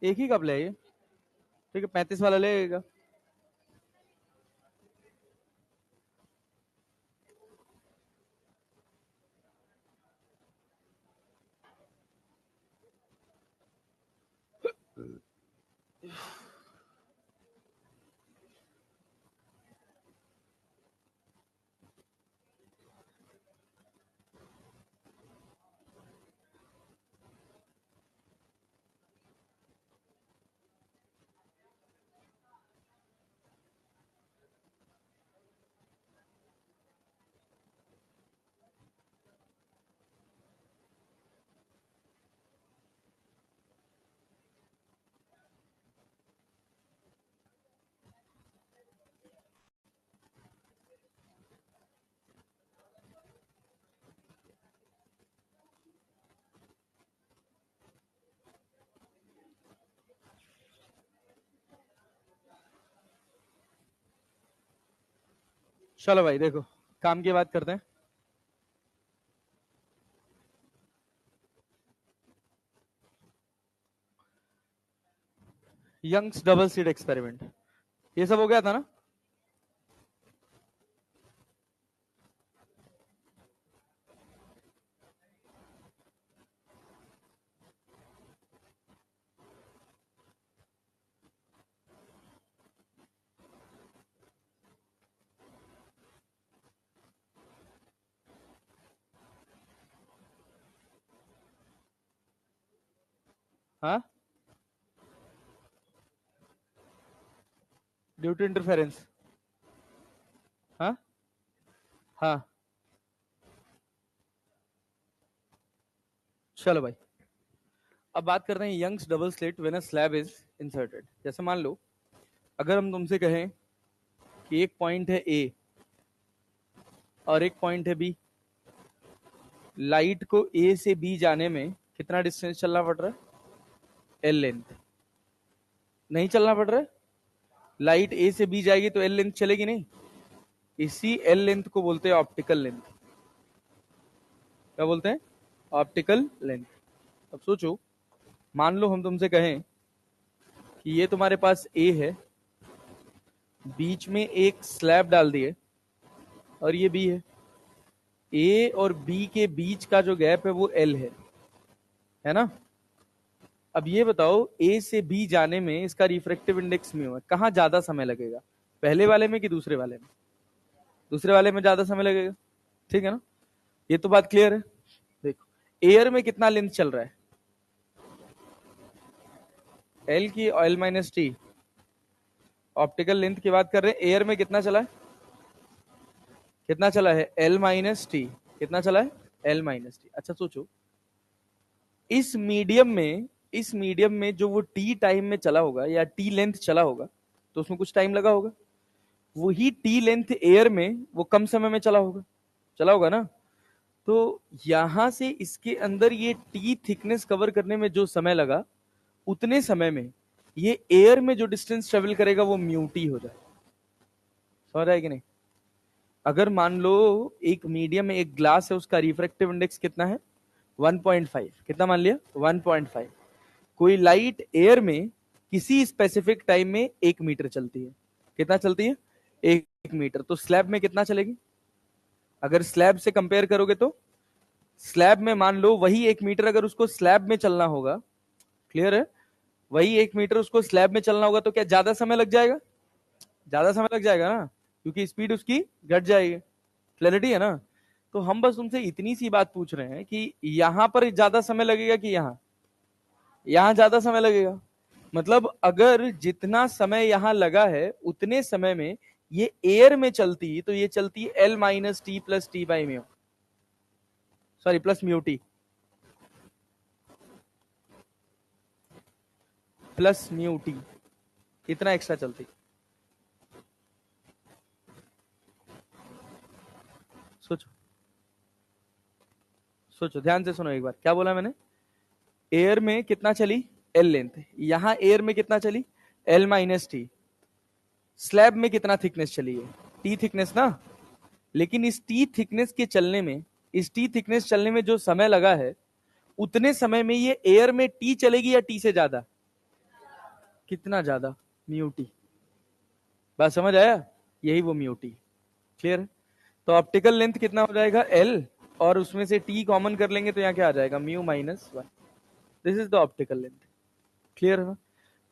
एक ही कप ले आइए, ठीक है, 35 वाला लेगा। चलो भाई देखो, काम की बात करते हैं। यंग्स डबल स्लिट एक्सपेरिमेंट, ये सब हो गया था ना। हाँ, ड्यू टू इंटरफेरेंस। हाँ हाँ, चलो भाई, अब बात करते हैं Young's double slit when a slab is inserted. जैसे मान लो, अगर हम तुमसे कहें कि एक पॉइंट है ए और एक पॉइंट है बी, लाइट को ए से बी जाने में कितना डिस्टेंस चलना पड़ रहा है? L length. नहीं चलना पड़ रहा है, लाइट ए से बी जाएगी तो एल लेंथ चलेगी नहीं। इसी एल लेंथ को बोलते हैं ऑप्टिकल लेंथ। क्या बोलते हैं? Optical length. अब सोचो, मान लो हम तुमसे कहें कि ये तुम्हारे पास ए है, बीच में एक स्लैब डाल दिए, और ये बी है। ए और बी के बीच का जो गैप है वो एल है ना। अब ये बताओ, ए से बी जाने में इसका रिफ्रैक्टिव इंडेक्स म्यू है, कहाँ ज्यादा समय लगेगा? पहले वाले में कि दूसरे वाले में? दूसरे वाले में ज्यादा समय लगेगा, ठीक है ना। ये तो बात क्लियर है। देखो, एयर में कितना लेंथ चल रहा है? एल की L minus T. Optical length की बात कर रहे हैं, एयर में कितना चला है? कितना चला है? L minus T. कितना चला है? L minus T. अच्छा सोचो, इस मीडियम में, इस मीडियम में जो वो टी टाइम में चला होगा या टी लेंथ चला होगा, तो उसमें कुछ टाइम लगा होगा। वही टी लेंथ एयर में वो कम समय में चला होगा ना। तो यहां से इसके अंदर ये टी थिकनेस कवर करने में जो समय लगा, उतने समय में ये एयर में जो डिस्टेंस ट्रेवल करेगा वो म्यू टी हो जाए। समझ आए कि नहीं? अगर मान लो एक मीडियम में एक ग्लास है, उसका रिफ्रैक्टिव इंडेक्स कितना है? 1.5। कितना मान लिया? 1.5। कोई लाइट एयर में किसी स्पेसिफिक टाइम में 1 मीटर चलती है। कितना चलती है? 1 मीटर। तो स्लैब में कितना चलेगी? अगर स्लैब से कंपेयर करोगे तो स्लैब में मान लो वही 1 मीटर अगर उसको स्लैब में चलना होगा, क्लियर है, वही 1 मीटर उसको स्लैब में चलना होगा, तो क्या ज्यादा समय लग जाएगा? ज्यादा समय लग जाएगा ना, क्योंकि स्पीड उसकी घट जाएगी। क्लैरिटी है ना। तो हम बस तुमसे इतनी सी बात पूछ रहे हैं कि यहां पर ज्यादा समय लगेगा कि यहां ज्यादा समय लगेगा। मतलब अगर जितना समय यहां लगा है उतने समय में ये एयर में चलती, तो ये चलती L minus T plus T by mu, sorry plus mu T, plus mu T, इतना एक्स्ट्रा चलती। सोचो, सोचो ध्यान से सुनो एक बार, क्या बोला मैंने? एयर में कितना चली? L length. यहां एयर में कितना चली? L minus T. स्लैब में कितना थिकनेस चली है? टी थिकनेस ना। लेकिन इस टी थिकनेस के चलने में, इस टी थिकनेस चलने में जो समय लगा है, उतने समय में ये एयर में टी चलेगी या टी से ज्यादा? कितना ज्यादा, म्यू टी। बात समझ आया, यही वो म्यू टी। क्लियर। तो ऑप्टिकल लेंथ कितना हो जाएगा, एल, और उसमें से टी कॉमन कर लेंगे तो यहाँ क्या आ जाएगा, mu minus one. This is the optical length. Clear है ना।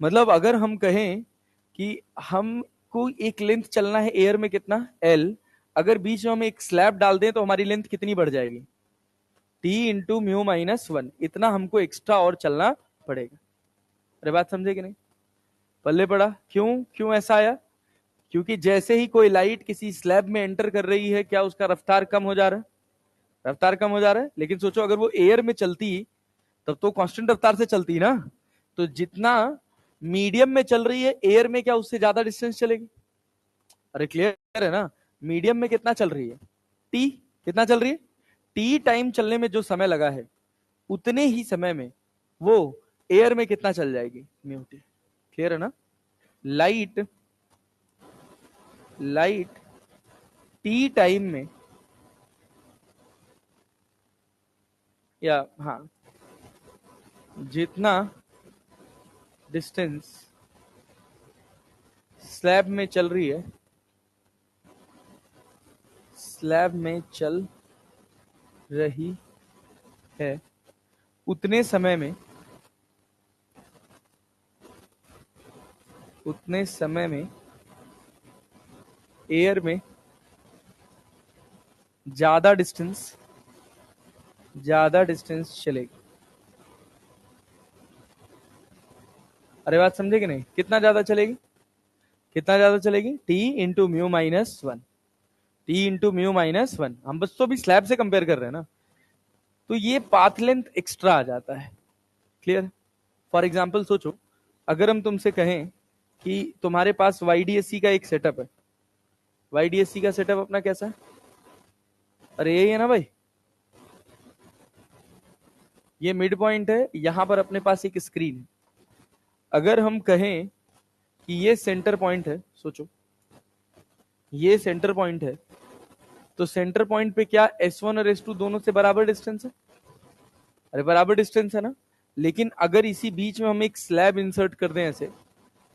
मतलब अगर हम कहें कि हमको एक लेंथ चलना है एयर में कितना, एल, अगर बीच में हम एक स्लैब डाल दें तो हमारी लेंथ कितनी बढ़ जाएगी, T into mu minus one. इतना हमको एक्स्ट्रा और चलना पड़ेगा। अरे बात समझे कि नहीं, पल्ले पड़ा। क्यों, क्यों ऐसा आया, क्योंकि जैसे ही कोई लाइट किसी स्लैब में एंटर कर रही है, क्या उसका रफ्तार कम हो जा रहा है, रफ्तार कम हो जा रहा है। लेकिन सोचो अगर वो एयर में चलती तब तो कांस्टेंट रफ्तार से चलती ना। तो जितना मीडियम में चल रही है, एयर में क्या उससे ज्यादा डिस्टेंस चलेगी। अरे क्लियर है ना। मीडियम में कितना चल रही है, टी, कितना चल रही है, टी टाइम चलने में जो समय लगा है उतने ही समय में वो एयर में कितना चल जाएगी, म्यू टी। क्लियर है ना। लाइट, लाइट टी टाइम में, या हाँ, जितना डिस्टेंस स्लैब में चल रही है, स्लैब में चल रही है, उतने समय में, उतने समय में एयर में ज्यादा डिस्टेंस, ज्यादा डिस्टेंस चलेगी। अरे बात समझे कि नहीं, कितना ज्यादा चलेगी, कितना ज्यादा चलेगी, T into mu minus one, T into mu minus one. हम बस तो भी स्लैब से कंपेयर कर रहे हैं ना, तो ये पाथ लेंथ एक्स्ट्रा आ जाता है। क्लियर। फॉर एग्जाम्पल सोचो, अगर हम तुमसे कहें कि तुम्हारे पास वाईडीएससी का एक सेटअप है, वाईडीएससी का सेटअप अपना कैसा है, अरे यही है ना भाई, ये मिड पॉइंट है, यहां पर अपने पास एक स्क्रीन है। अगर हम कहें कि ये सेंटर पॉइंट है, सोचो ये सेंटर पॉइंट है, तो सेंटर पॉइंट पे क्या S1 और S2 दोनों से बराबर डिस्टेंस है, अरे बराबर डिस्टेंस है ना। लेकिन अगर इसी बीच में हम एक स्लैब इंसर्ट कर दें ऐसे,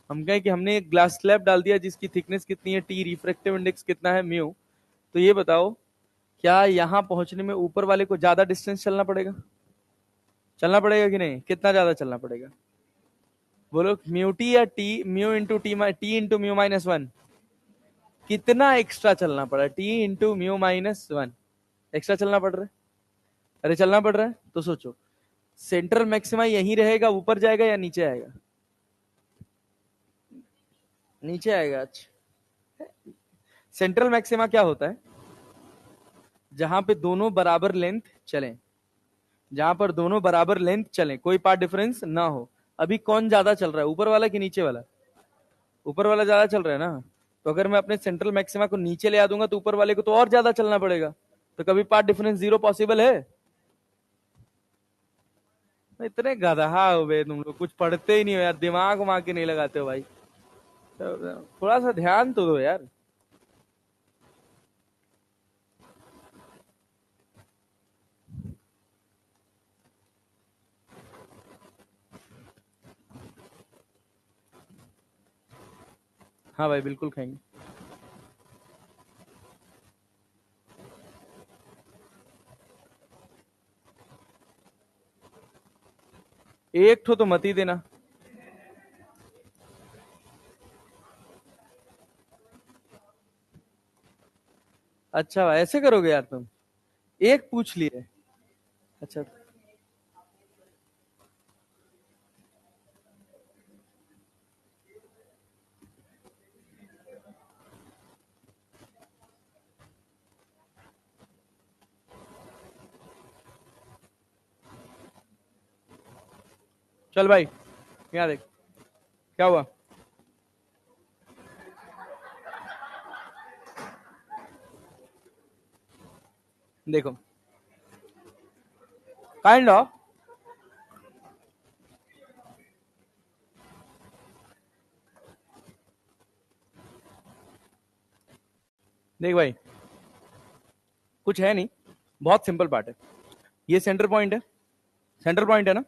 हम कहें कि हमने एक ग्लास स्लैब डाल दिया जिसकी थिकनेस कितनी है, टी, रिफ्रैक्टिव इंडेक्स कितना है, म्यू, तो ये बताओ क्या यहां पहुंचने में ऊपर वाले को ज्यादा डिस्टेंस चलना पड़ेगा, चलना पड़ेगा कि नहीं, कितना ज्यादा चलना पड़ेगा, बोलो, म्यू टी या T, mu into T, T into mu minus one, कितना एक्स्ट्रा चलना पड़ा, T into mu minus one extra चलना पड़ रहा है। अरे चलना पड़ रहा है, तो सोचो सेंट्रल मैक्सिमा यहीं रहेगा, ऊपर जाएगा या नीचे आएगा, नीचे आएगा। अच्छा, सेंट्रल मैक्सिमा क्या होता है, जहां पे दोनों बराबर लेंथ चलें, जहां पर दोनों बराबर लेंथ चलें, कोई पार्ट डिफरेंस ना हो। अभी कौन ज्यादा चल रहा है, ऊपर वाला कि नीचे वाला, ऊपर वाला ज्यादा चल रहा है ना। तो अगर मैं अपने सेंट्रल मैक्सिमा को नीचे ले आ दूंगा तो ऊपर वाले को तो और ज्यादा चलना पड़ेगा। तो कभी पार्ट डिफरेंस जीरो पॉसिबल है। इतने गधा हो बे तुम लोग, कुछ पढ़ते ही नहीं हो यार, दिमाग वहां के नहीं लगाते हो भाई। तो थोड़ा सा ध्यान तो दो यार। हाँ भाई बिल्कुल खाएंगे। एक ठो तो मत ही देना। अच्छा भाई ऐसे करोगे यार तुम, एक पूछ लिए। अच्छा चल भाई, यहाँ देख क्या हुआ। देखो काइंड ऑफ, देख भाई कुछ है नहीं, बहुत सिंपल पार्ट है। ये सेंटर पॉइंट है, सेंटर पॉइंट है ना।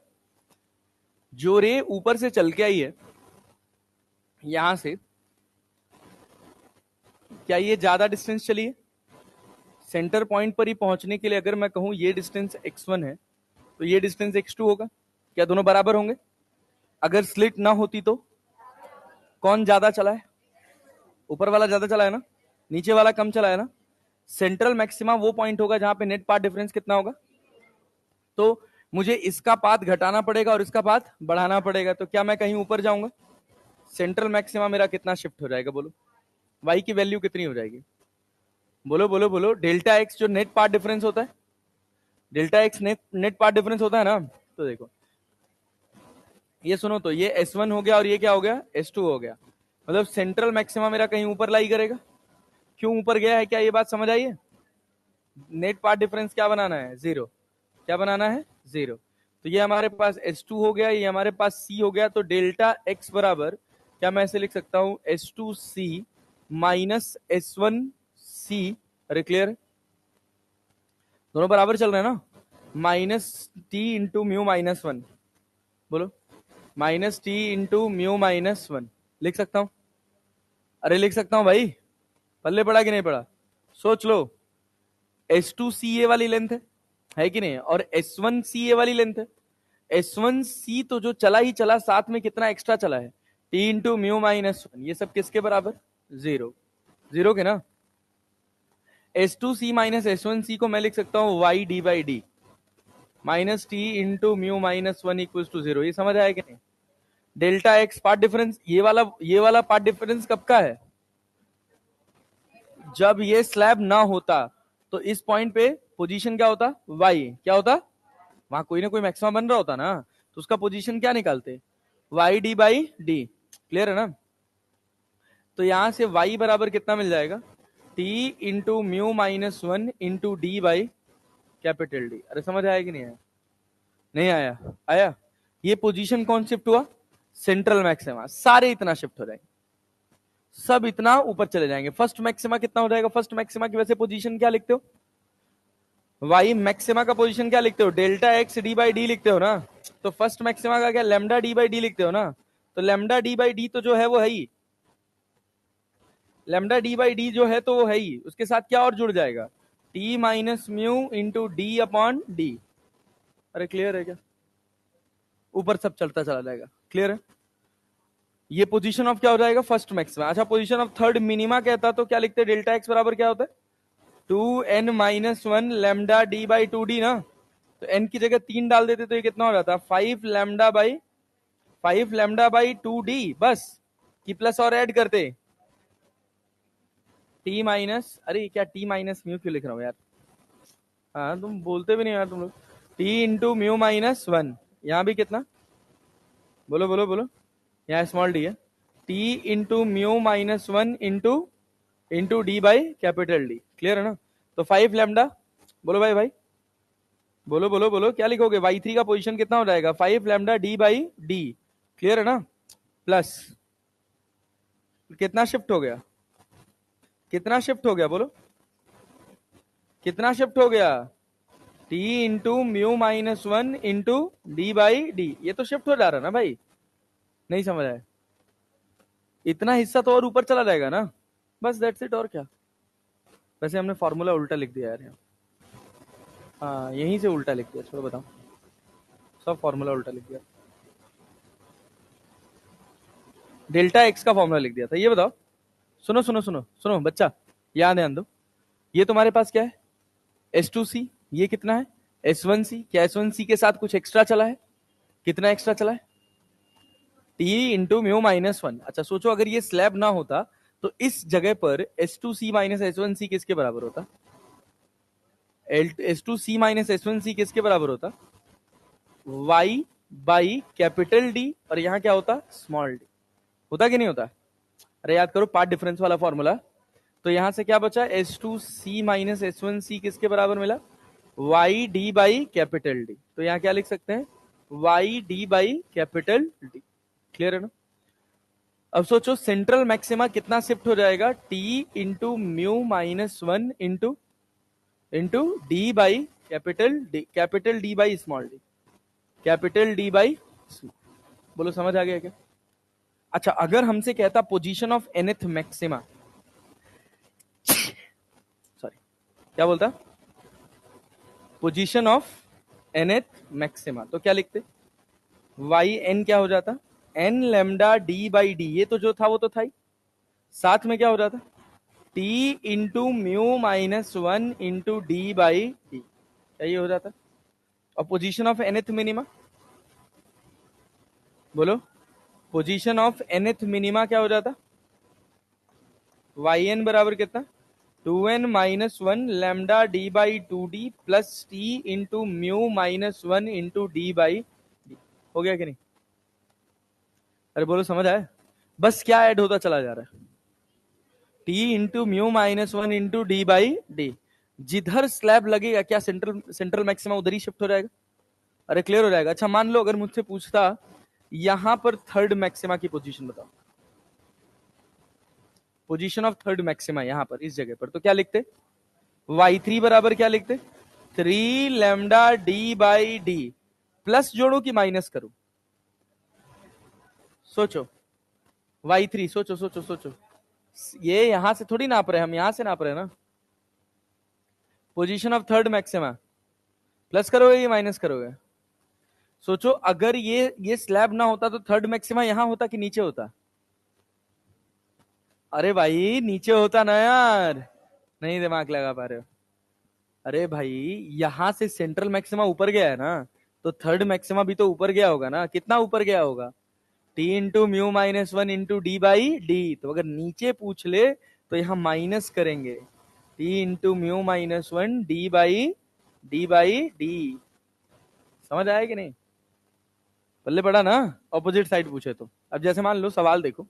जो रे ऊपर से चल के आई है यहां से क्या ये ज्यादा डिस्टेंस चली है? सेंटर पॉइंट पर ही पहुंचने के लिए अगर मैं कहूं ये डिस्टेंस x1 है तो ये डिस्टेंस x2 होगा। क्या दोनों बराबर होंगे? अगर स्लिट ना होती तो कौन ज्यादा चला है? ऊपर वाला ज्यादा चला है ना, नीचे वाला कम चला है ना। सेंट्रल मैक्सिमा वो पॉइंट होगा जहां पे नेट पाथ डिफरेंस कितना होगा। तो मुझे इसका पाथ घटाना पड़ेगा और इसका पाथ बढ़ाना पड़ेगा, तो क्या मैं कहीं ऊपर जाऊंगा? सेंट्रल मैक्सिमा मेरा कितना शिफ्ट हो जाएगा बोलो? y की वैल्यू कितनी हो जाएगी? बोलो बोलो बोलो। डेल्टा एक्स जो नेट पाथ डिफरेंस होता है, delta x net path difference होता है ना। तो देखो ये सुनो, तो ये S1 हो गया और ये क्या हो गया? S2 हो गया। मतलब सेंट्रल मैक्सिमा मेरा कहीं ऊपर लाई करेगा। क्यों ऊपर गया है? क्या ये बात समझ आई है? नेट पाथ डिफरेंस क्या बनाना है? जीरो। क्या बनाना है? जीरो। तो ये हमारे पास S2 हो गया, ये हमारे पास C हो गया। तो डेल्टा एक्स बराबर क्या मैं ऐसे लिख सकता हूं? S2C minus S1C। अरे क्लियर? दोनों बराबर चल रहे हैं ना। Minus T into mu minus one. बोलो minus T into mu minus one. लिख सकता हूं? अरे लिख सकता हूं भाई। पल्ले पड़ा कि नहीं पड़ा? सोच लो। S2C वाली लेंथ है कि नहीं, और S1C वाली लेंथ है। S1C तो जो चला ही चला, साथ में कितना एक्स्ट्रा चला है? T into mu minus one. ये सब किसके बराबर? जीरो। जीरो के ना। S2C माइनस S1C को मैं लिख सकता हूं y D by D minus T into mu minus one equal to zero. ये समझ आया कि नहीं? डेल्टा एक्स पार्ट डिफरेंस, ये वाला पार्ट डिफरेंस कब का है? जब ये स्लैब ना होता तो इस पॉइंट पे पोजीशन क्या होता? y। क्या होता? वहां कोई ना कोई मैक्सिमम बन रहा होता ना, तो उसका पोजीशन क्या निकालते? y D by D. Clear है ना? तो यहां से y बराबर कितना मिल जाएगा? t into mu minus one into D by capital D. अरे समझ आया कि नहीं आया? नहीं आया? आया। ये पोजीशन कौन शिफ्ट हुआ? Central maxima. सारे इतना शिफ्ट हो जाएंगे, सब इतना ऊपर चले जाएंगे। फर्स्ट मैक्सिमा कितना हो जाएगा? फर्स्ट मैक्सिमा की वजह से पोजीशन क्या लिखते हो? वाई मैक्सिमा का पोजीशन क्या लिखते हो? Delta x D by D लिखते हो ना। तो फर्स्ट मैक्सिमा का क्या? लेमडा डी बाई डी लिखते हो ना। तो लेमडा डी बाई डी तो जो है वो है ही, लेमडा डी बाई डी जो है तो वो है ही, उसके साथ क्या और जुड़ जाएगा? T minus mu into D upon D. अरे क्लियर है क्या? ऊपर सब चलता चला जाएगा। क्लियर है? ये पोजीशन ऑफ क्या हो जाएगा? First maxima. अच्छा, पोजीशन ऑफ थर्ड मिनिमा कहता तो क्या लिखते? डेल्टा एक्स बराबर क्या होता है? 2n minus one lambda D by two D ना। तो n की जगह 3 डाल देते तो ये कितना हो जाता? 5 लेमडा बाई टू डी बस। की प्लस और ऐड करते t माइनस, अरे क्या t माइनस म्यू क्यों लिख रहा हूँ यार? हाँ तुम बोलते भी नहीं यार तुम लोग। t into mu minus one. यहाँ भी कितना? बोलो बोलो बोलो। यहाँ स्मॉल डी है। t into mu minus one into into D by capital D. Clear है ना? तो 5 लेमडा। बोलो भाई भाई, बोलो बोलो बोलो, क्या लिखोगे? y3 का पोजीशन कितना हो जाएगा? 5 lambda D by D. Clear है ना? प्लस कितना शिफ्ट हो गया? कितना शिफ्ट हो गया? बोलो कितना शिफ्ट हो गया? t into mu minus one into D by D. ये तो शिफ्ट हो जा रहा है ना भाई? नहीं समझ आया? इतना हिस्सा तो और ऊपर चला जाएगा ना, बस दैट्स इट। और क्या? वैसे हमने फॉर्मूला उल्टा लिख दिया यार यहाँ। हाँ यहीं से उल्टा लिख दिया, छोड़ो बताओ। सब फॉर्मूला उल्टा लिख दिया। डेल्टा एक्स का फॉर्मूला लिख दिया था। ये बताओ, सुनो सुनो सुनो सुनो बच्चा, यहाँ ध्यान दो। ये तुम्हारे पास क्या है? S2C। ये कितना है? S1C। क्या S1C के साथ कुछ एक्स्ट्रा चला है? कितना एक्स्ट्रा चला है? T into mu minus one. अच्छा सोचो, अगर ये स्लैब ना होता तो इस जगह पर S2C माइनस S1C किसके बराबर होता? S2C माइनस S1C किसके बराबर होता? Y बाई कैपिटल डी, और यहां क्या होता? Small D. होता कि नहीं होता? अरे याद करो पार्ट डिफरेंस वाला फॉर्मूला। तो यहां से क्या बचा? S2C माइनस S1C किसके बराबर मिला? Y D by capital D. तो यहां क्या लिख सकते हैं? Y D by capital D. Clear है ना? अब सोचो सेंट्रल मैक्सिमा कितना शिफ्ट हो जाएगा? T into mu minus one into into D by capital D by small D, capital D by. बोलो समझ आ गया क्या? अच्छा, अगर हमसे कहता position of nth maxima, sorry क्या बोलता, पोजीशन ऑफ nth मैक्सिमा, तो क्या लिखते, वाई एन क्या हो जाता, N lambda D by D, ये तो जो था वो तो था ही, साथ में क्या हो जाता, T into mu minus one into D by D, क्या ये हो जाता। और पोजीशन ऑफ nth मिनिमा, बोलो, पोजीशन ऑफ nth मिनिमा क्या हो जाता, वाई एन बराबर कितना, 2n minus one lambda D by two D plus T into mu minus one into D by D, हो गया कि नहीं, अरे बोलो समझ आया, बस क्या ऐड होता चला जा रहा है, T into mu minus one into D by D, जिधर स्लैब लगेगा क्या सेंट्रल मैक्सिमा उधर ही शिफ्ट हो जाएगा, अरे क्लियर हो जाएगा। अच्छा मान लो अगर मुझसे पूछता यहां पर थर्ड मैक्सिमा की पोजीशन बताओ, पोजीशन ऑफ थर्ड मैक्सिमा यहां पर इस जगह पर, तो क्या लिखते, y3 बराबर क्या लिखते, 3 lambda D by D, plus जोड़ो कि माइनस करो, सोचो, y3 सोचो सोचो सोचो, ये यहां से थोड़ी नाप रहे, हम यहां से नाप रहे हैं ना, position of third maxima, plus करोगे या माइनस करोगे, सोचो अगर ये स्लैब ना होता तो थर्ड मैक्सिमा यहां होता कि नीचे होता, अरे भाई नीचे होता ना यार, नहीं दिमाग लगा पा रहे हो, अरे भाई यहां से सेंट्रल मैक्सिमा ऊपर गया है ना, तो थर्ड मैक्सिमा भी तो ऊपर गया होगा ना, कितना ऊपर गया होगा, T into mu minus one into D by D, तो अगर नीचे पूछ ले तो यहां माइनस करेंगे, T into mu minus one D by D, समझ आया कि नहीं, पल्ले पड़ा ना, ऑपोजिट साइड पूछे तो। अब जैसे मान लो सवाल देखो,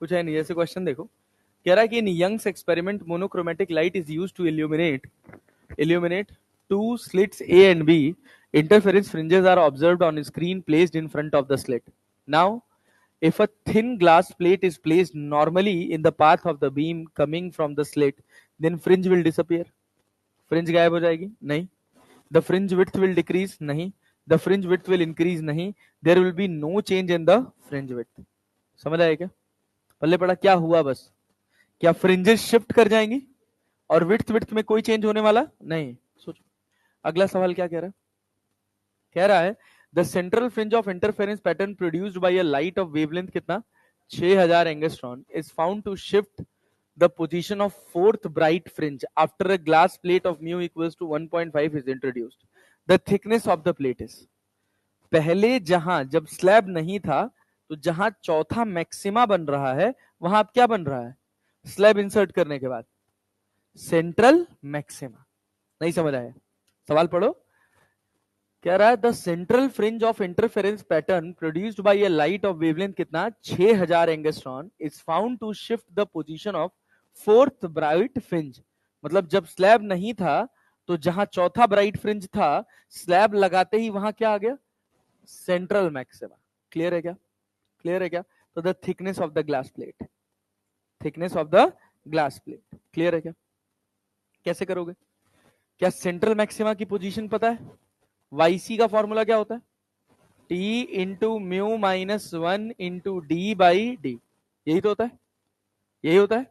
कुछ है नहीं, जैसे क्वेश्चन देखो, कह रहा है कि in Young's experiment monochromatic light is used to illuminate two slits A and B. Interference fringes are observed on a screen placed in front of the slit. Now, if a thin glass plate is placed normally in the path of the beam coming from the slit, then fringe will disappear. Fringe गायब हो जाएगी? नहीं. The fringe width will decrease? नहीं. The fringe width will increase? नहीं. There will be no change in the fringe width. समझ आया क्या? पल्ले पड़ा क्या हुआ बस? क्या फ्रिंजेस शिफ्ट कर जाएंगी और विड्थ में कोई चेंज होने वाला नहीं। सोचो अगला सवाल क्या कह रहा है, कह रहा है the central fringe of interference pattern produced by a light of wavelength कितना 6000 angstrom is found to shift the position of fourth bright fringe after a glass plate of mu equals to 1.5 is introduced, the thickness of the plate is, पहले जहां जब slab नहीं था तो जहां चौथा maxima बन रहा है वहां अब क्या बन रहा है, स्लैब इंसर्ट करने के बाद सेंट्रल मैक्सिमा। नहीं समझ आया, सवाल पढ़ो, कह रहा है the central fringe of interference pattern produced by a light of wavelength कितना 6000 angstrom is found to shift the position of fourth bright fringe, मतलब जब स्लैब नहीं था तो जहां चौथा ब्राइट फ्रिंज था स्लैब लगाते ही वहां क्या आ गया, सेंट्रल मैक्सिमा। क्लियर है क्या, क्लियर है क्या, तो the thickness of the glass plate, thickness of the glass plate, clear है क्या, कैसे करोगे, क्या सेंट्रल मैक्सिमा की पोजीशन पता है, वाईसी का फॉर्मूला क्या होता है, T into mu minus one into D by D, यही तो होता है, यही होता है।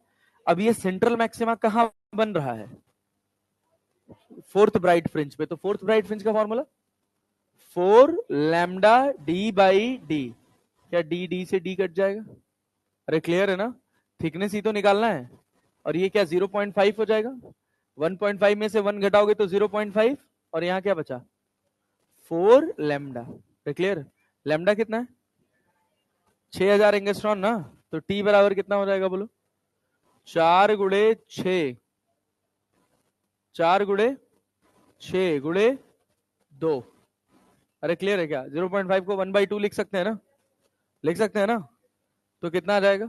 अब ये सेंट्रल मैक्सिमा कहां बन रहा है, फोर्थ ब्राइट फ्रिंज पे, तो फोर्थ ब्राइट फ्रिंज का formula 4 lambda D by D, क्या डी डी से डी कट जाएगा, अरे क्लियर है ना, थिकनेस ही तो निकालना है, और ये क्या 0.5 हो जाएगा, 1.5 में से 1 घटाओगे तो 0.5, और यहां क्या बचा 4 लैम्डा, क्लियर, लैम्डा कितना है 6000 एंगस्ट्रॉन ना, तो टी बराबर कितना हो जाएगा बोलो, 4 गुणे 6, 4 गुणे 6 गुणे 2, अरे क्लियर है क्या, 0.5 को 1/2 लिख सकते हैं ना, लिख सकते हैं ना, तो कितना आ जाएगा,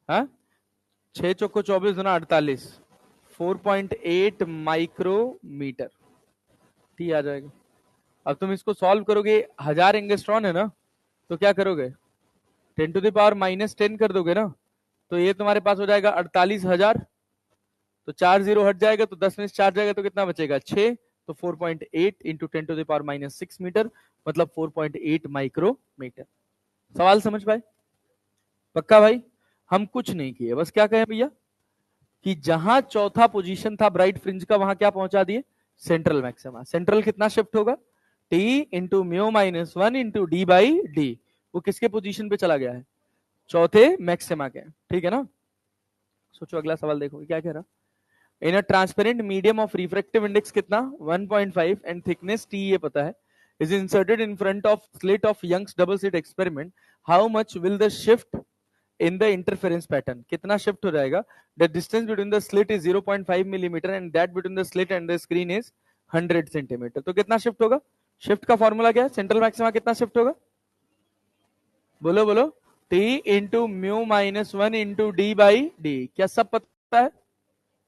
हाँ 6 चौको 24 गुना 48, 4.8 माइक्रोमीटर टी आ जाएगा। अब तुम इसको सॉल्व करोगे, 1000 एंगस्ट्रॉन है ना, तो क्या करोगे 10 टू द पावर -10 कर दोगे ना, तो ये तुम्हारे पास हो जाएगा 48,000, तो 4 जीरो हट जाएगा तो 10 में से 4 जाएगा तो कितना बचेगा 6, तो 4.8 into 10 to the power -6 metre, मतलब 4.8 माइक्रोमीटर। सवाल समझ पाए? पक्का भाई? हम कुछ नहीं किए, बस क्या कहें भैया कि जहां चौथा पोजीशन था ब्राइट फ्रिंज का, वहां क्या पहुंचा दिए, सेंट्रल मैक्सिमा। सेंट्रल कितना शिफ्ट होगा, T into mu minus one into D by D. वो किसके पोजीशन पे चला गया है, चौथे मैक्सिमा के, ठीक है ना। सोचो अगला सवाल देखो क्या कह रहा, in a transparent medium of refractive index कितना 1.5 एंड थिकनेस टी ये पता है, is inserted in front of slit of Young's double slit experiment, how much will the shift in the interference pattern, कितना शिफ्ट हो जाएगा, the distance between the slit is 0.5 millimetre and that between the slit and the screen is 100 centimetre. तो कितना shift होगा, shift का formula क्या है, central maxima कितना शिफ्ट होगा, बोलो बोलो, T into mu minus one into D by D. क्या सब पता है,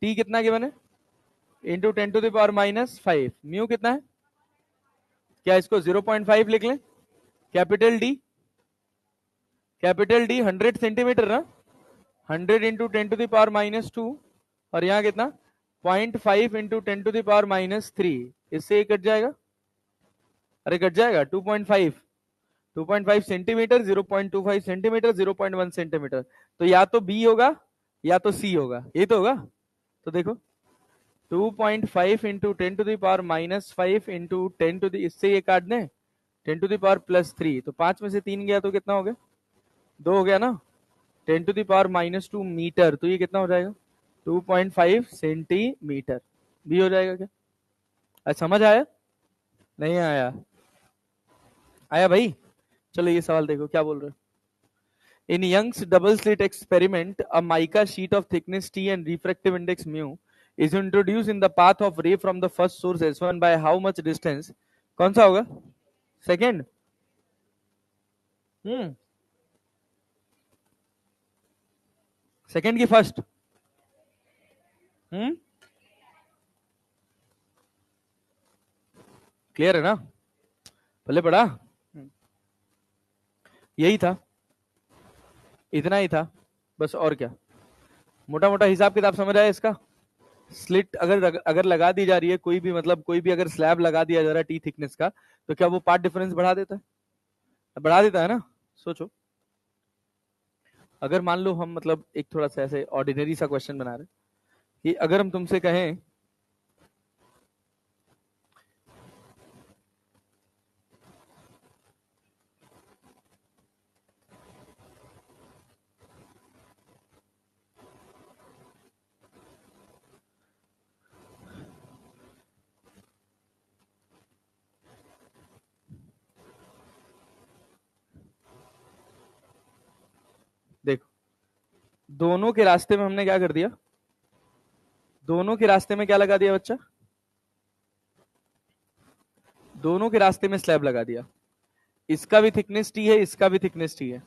टी कितना गिवन है, इंटू 10⁻⁻5, म्यू कितना है, क्या इसको 0.5 लिख लें, capital D, capital D 100 centimetre ना, 100 इंटू 10⁻⁻2, और यहाँ कितना 0.5 इंटू 10⁻⁻3, इससे ये कट जाएगा, अरे कट जाएगा 2.5, 2.5 सेंटीमीटर, 0.25 सेंटीमीटर, 0.1 सेंटीमीटर। तो या तो बी होगा या तो सी होगा, ये तो होगा। तो देखो 2.5 इंटू 10⁻⁻5 इंटू 10 टू द, इससे ये काट दें 10⁻+3, तो 5 में से 3 गया तो कितना हो गया, 2 हो गया ना, 10⁻⁻2 मीटर, तो ये कितना हो जाएगा 2.5 सेंटीमीटर, भी हो जाएगा क्या। अच्छा समझ आया, नहीं आया, आया भाई। चलो ये सवाल देखो क्या बोल रहे हो, in Young's double slit experiment a mica sheet of thickness T and refractive index mu is introduced in the path of ray from the first source S1 by how much distance, कौन सा होगा, second, second की first, clear है ना, भले पड़ा, यही था, इतना ही था बस, और क्या, मोटा मोटा हिसाब किताब समझ आया इसका। स्लिट अगर लगा दी जा रही है कोई भी, मतलब कोई भी अगर स्लैब लगा दिया जा रहा है टी थिकनेस का, तो क्या वो पार्ट डिफरेंस बढ़ा देता है, बढ़ा देता है ना। सोचो अगर मान लो हम मतलब एक थोड़ा सा ऐसे ऑर्डिनरी सा क्वेश्चन बना रहे कि अगर हम तुमसे कहें देखो दोनों के रास्ते में हमने क्या कर दिया, दोनों के रास्ते में क्या लगा दिया बच्चा, दोनों के रास्ते में स्लैब लगा दिया, इसका भी थिकनेस टी है, इसका भी थिकनेस टी है,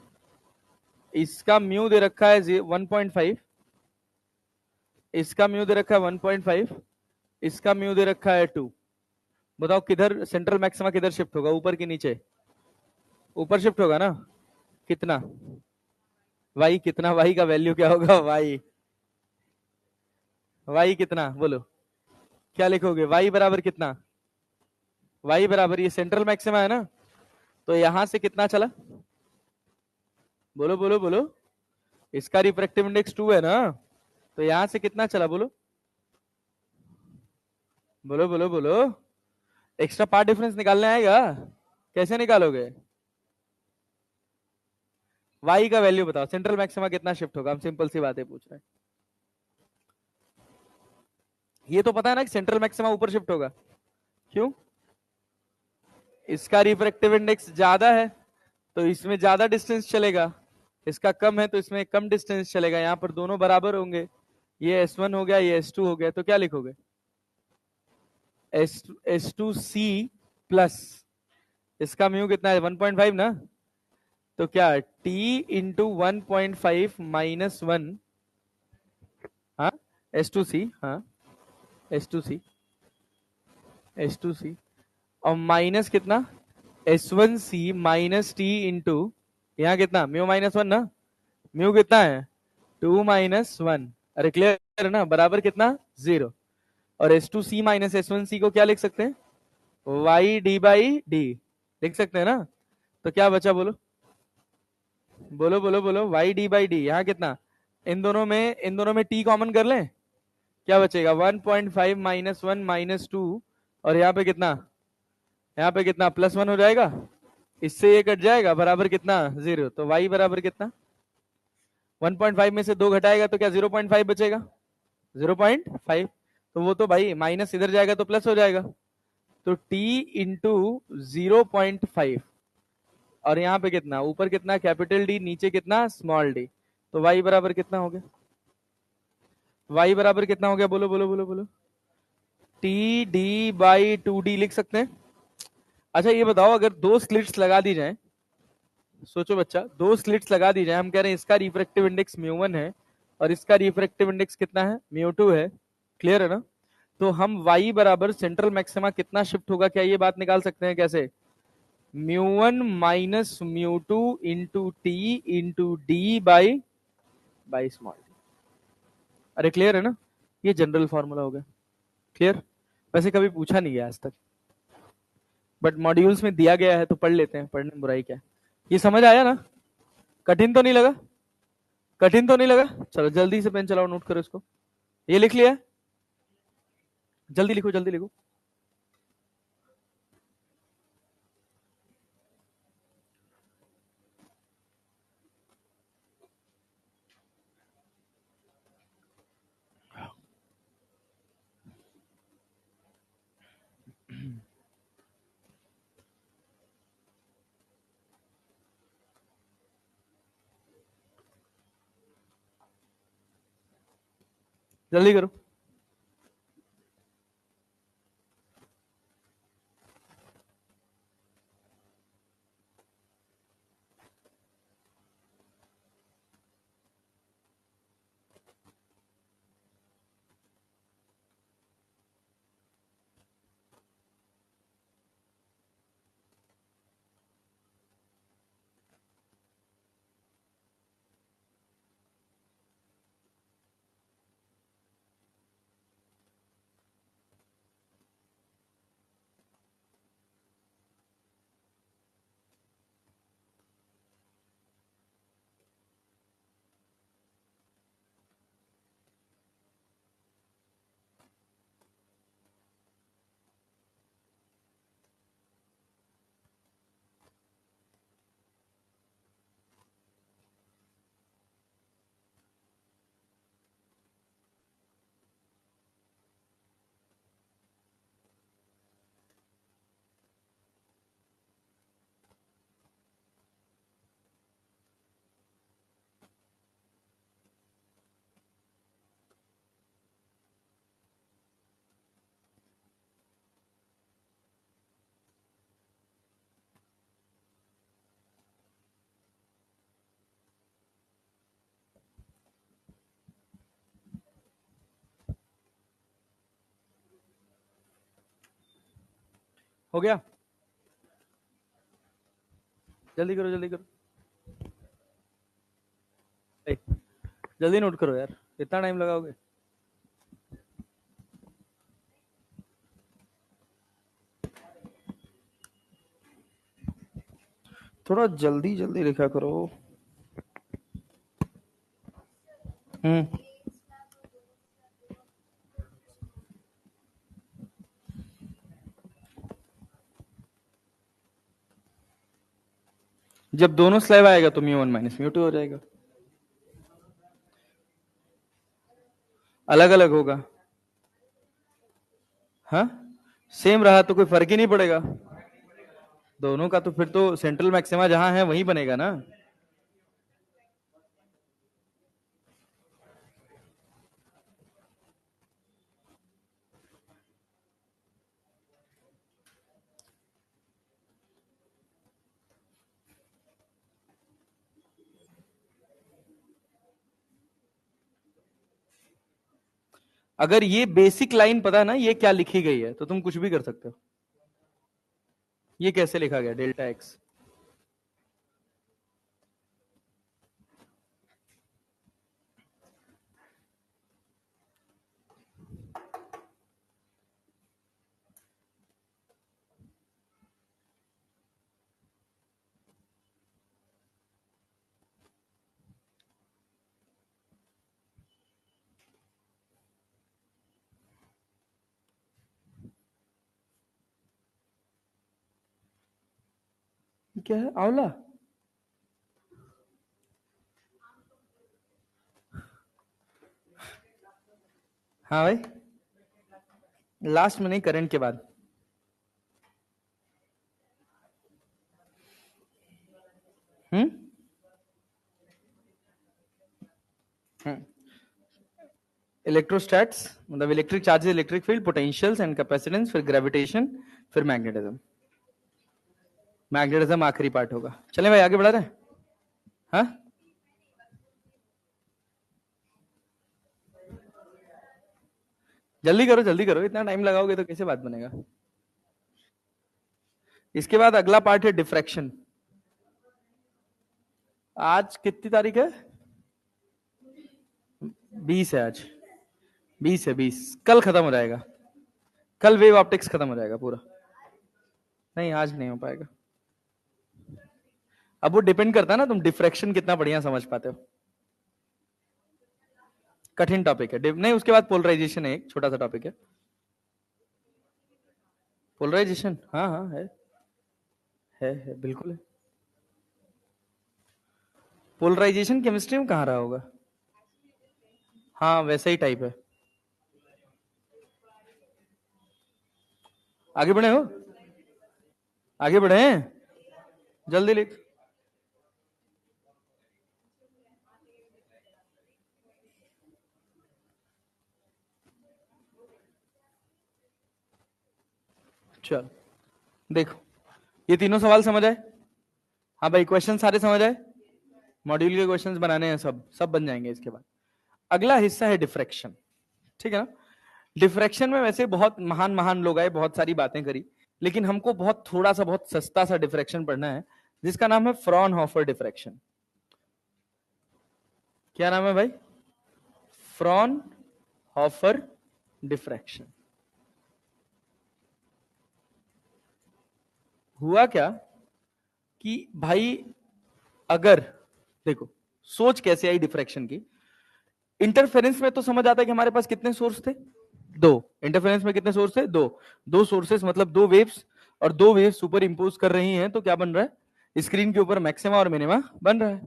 इसका म्यू दे रखा है 1.5, इसका म्यू दे रखा है 1.5, इसका म्यू दे रखा है 2। बताओ किधर सेंट्रल मैक्सिमा किधर शिफ्ट होगा, ऊपर कि नीचे, ऊपर शिफ्ट होगा ना, कितना, वाई कितना, वाई का वैल्यू क्या होगा, वाई, वाई कितना बोलो, क्या लिखोगे, वाई बराबर कितना, वाई बराबर ये सेंट्रल मैक्सिमा है ना, तो यहां से कितना चला, बोलो बोलो बोलो, इसका रिफ्रैक्टिव इंडेक्स 2 है ना, तो यहां से कितना चला, बोलो बोलो बोलो बोलो, एक्स्ट्रा पार्ट डिफरेंस निकालने आएगा, कैसे निकालोगे, वाई का वैल्यू बताओ, सेंट्रल मैक्सिमा कितना शिफ्ट होगा, हम सिंपल सी बातें पूछ रहे हैं, ये तो पता है ना कि सेंट्रल मैक्सिमा ऊपर शिफ्ट होगा, क्यों, इसका रिफ्रैक्टिव इंडेक्स ज्यादा है तो इसमें ज्यादा डिस्टेंस चलेगा, इसका कम है तो इसमें कम डिस्टेंस चलेगा, यहां पर दोनों बराबर होंगे, ये S1 हो गया ये S2 हो गया, तो क्या लिखोगे, S2C प्लस, इसका म्यू कितना है 1.5 ना, तो क्या T इंटू 1.5 माइनस 1, हाँ S2C, हाँ S2C, S2C, और माइनस कितना S1C माइनस टी इंटू, यहाँ कितना म्यू माइनस 1 ना, म्यू कितना है 2 माइनस 1, अरे क्लियर है ना, बराबर कितना 0, और S2C माइनस S1C को क्या लिख सकते हैं, वाई डी बाई डी लिख सकते हैं ना, तो क्या बचा बोलो, बोलो बोलो बोलो, वाई डी बाई डी, यहाँ कितना, इन दोनों में टी कॉमन कर लें, क्या बचेगा 1.5 -1 -2, और यहाँ पे कितना +1 हो जाएगा, इससे ये कट जाएगा, बराबर कितना 0, तो y बराबर कितना, 1.5 में से 2 घटाएगा तो क्या 0.5 बचेगा, 0.5, तो वो तो भाई माइनस इधर जाएगा तो प्लस हो जाएगा, तो t इंटू 0.5, और यहाँ पे कितना, ऊपर कितना कैपिटल डी, नीचे कितना स्मॉल डी, तो y बराबर कितना हो गया, y बराबर कितना हो गया, बोलो बोलो बोलो बोलो, टी डी बाई 2d लिख सकते हैं। अच्छा ये बताओ, अगर दो स्लिट्स लगा दी जाए, सोचो बच्चा, दो स्लिट्स लगा दी जाए, हम कह रहे हैं इसका रिफ्रैक्टिव इंडेक्स म्यू 1 है और इसका रिफ्रैक्टिव इंडेक्स कितना है, म्यू 2 है, क्लियर है ना, तो हम y बराबर सेंट्रल मैक्सिमा कितना शिफ्ट होगा, क्या ये बात निकाल सकते हैं कैसे, mu 1 minus mu 2 into T into D by by small D. अरे क्लियर है ना, ये जनरल फॉर्मूला हो गया, क्लियर, वैसे कभी पूछा नहीं गया आज तक, बट मॉड्यूल्स में दिया गया है तो पढ़ लेते हैं, पढ़ने में बुराई क्या है। ये समझ आया ना, कठिन तो नहीं लगा, कठिन तो नहीं लगा, चलो जल्दी से पेन चलाओ, नोट करो इसको, ये लिख लिया, जल्दी लिखो जल्दी लिखो। जल्दी करो। हो गया, जल्दी करो जल्दी करो, ए, जल्दी नोट करो यार, इतना टाइम लगाओगे। थोड़ा जल्दी जल्दी लिखा करो। हम्म, जब दोनों स्लैब आएगा तो म्यू 1 माइनस म्यू 2 हो जाएगा, अलग अलग होगा, हाँ सेम रहा तो कोई फर्क ही नहीं पड़ेगा, दोनों का तो फिर तो सेंट्रल मैक्सिमा जहां है वहीं बनेगा ना। अगर ये बेसिक लाइन पता है ना ये क्या लिखी गई है तो तुम कुछ भी कर सकते हो। ये कैसे लिखा गया डेल्टा एक्स, क्या है? आंवला? हाँ भाई, लास्ट में नहीं, करंट के बाद। हम्म इलेक्ट्रोस्टैट्स मतलब electric charges, electric field, potentials and capacitance, फिर ग्रेविटेशन, फिर मैग्नेटिज्म। मैग्नेटिज्म आखिरी पार्ट होगा। चलें भाई, आगे बढ़ा रहे हैं। हाँ, जल्दी करो जल्दी करो, इतना टाइम लगाओगे तो कैसे बात बनेगा। इसके बाद अगला पार्ट है डिफ्रैक्शन। आज कितनी तारीख है? 20 है आज। 20 है, 20। कल खत्म हो जाएगा, कल वेव ऑप्टिक्स खत्म हो जाएगा पूरा। नहीं, आज नहीं हो पाएगा। अब वो डिपेंड करता है ना तुम डिफ्रैक्शन कितना बढ़िया समझ पाते हो। कठिन टॉपिक है नहीं, उसके बाद पोलराइजेशन है, एक छोटा सा टॉपिक है। पोलराइजेशन, हाँ हाँ है बिल्कुल है। पोलराइजेशन केमिस्ट्री में कहाँ रहा होगा? हाँ, वैसा ही टाइप है। आगे बढ़े हो? आगे बढ़े हैं? जल्दी लिख। चल देखो, ये तीनों सवाल समझ आए? हाँ भाई, क्वेश्चन सारे समझ आए? मॉड्यूल के क्वेश्चंस बनाने हैं, सब सब बन जाएंगे इसके बाद। अगला हिस्सा है डिफ्रैक्शन। ठीक है ना? डिफ्रैक्शन में वैसे बहुत महान महान लोग आए, बहुत सारी बातें करी, लेकिन हमको बहुत थोड़ा सा, बहुत सस्ता सा डिफ्रैक्शन पढ़ना है, जिसका नाम है फ्रॉनहोफर डिफ्रैक्शन। क्या नाम है भाई? Fraunhofer diffraction. हुआ क्या कि भाई, अगर देखो, सोच कैसे आई डिफ्रैक्शन की। इंटरफेरेंस में तो समझ आता है कि हमारे पास कितने सोर्स थे? दो। इंटरफेरेंस में कितने सोर्स थे? दो। दो सोर्सेस मतलब दो वेव्स, और दो वेव्स सुपर इंपोज कर रही हैं, तो क्या बन रहा है? स्क्रीन के ऊपर मैक्सिमा और मिनिमा बन रहा है।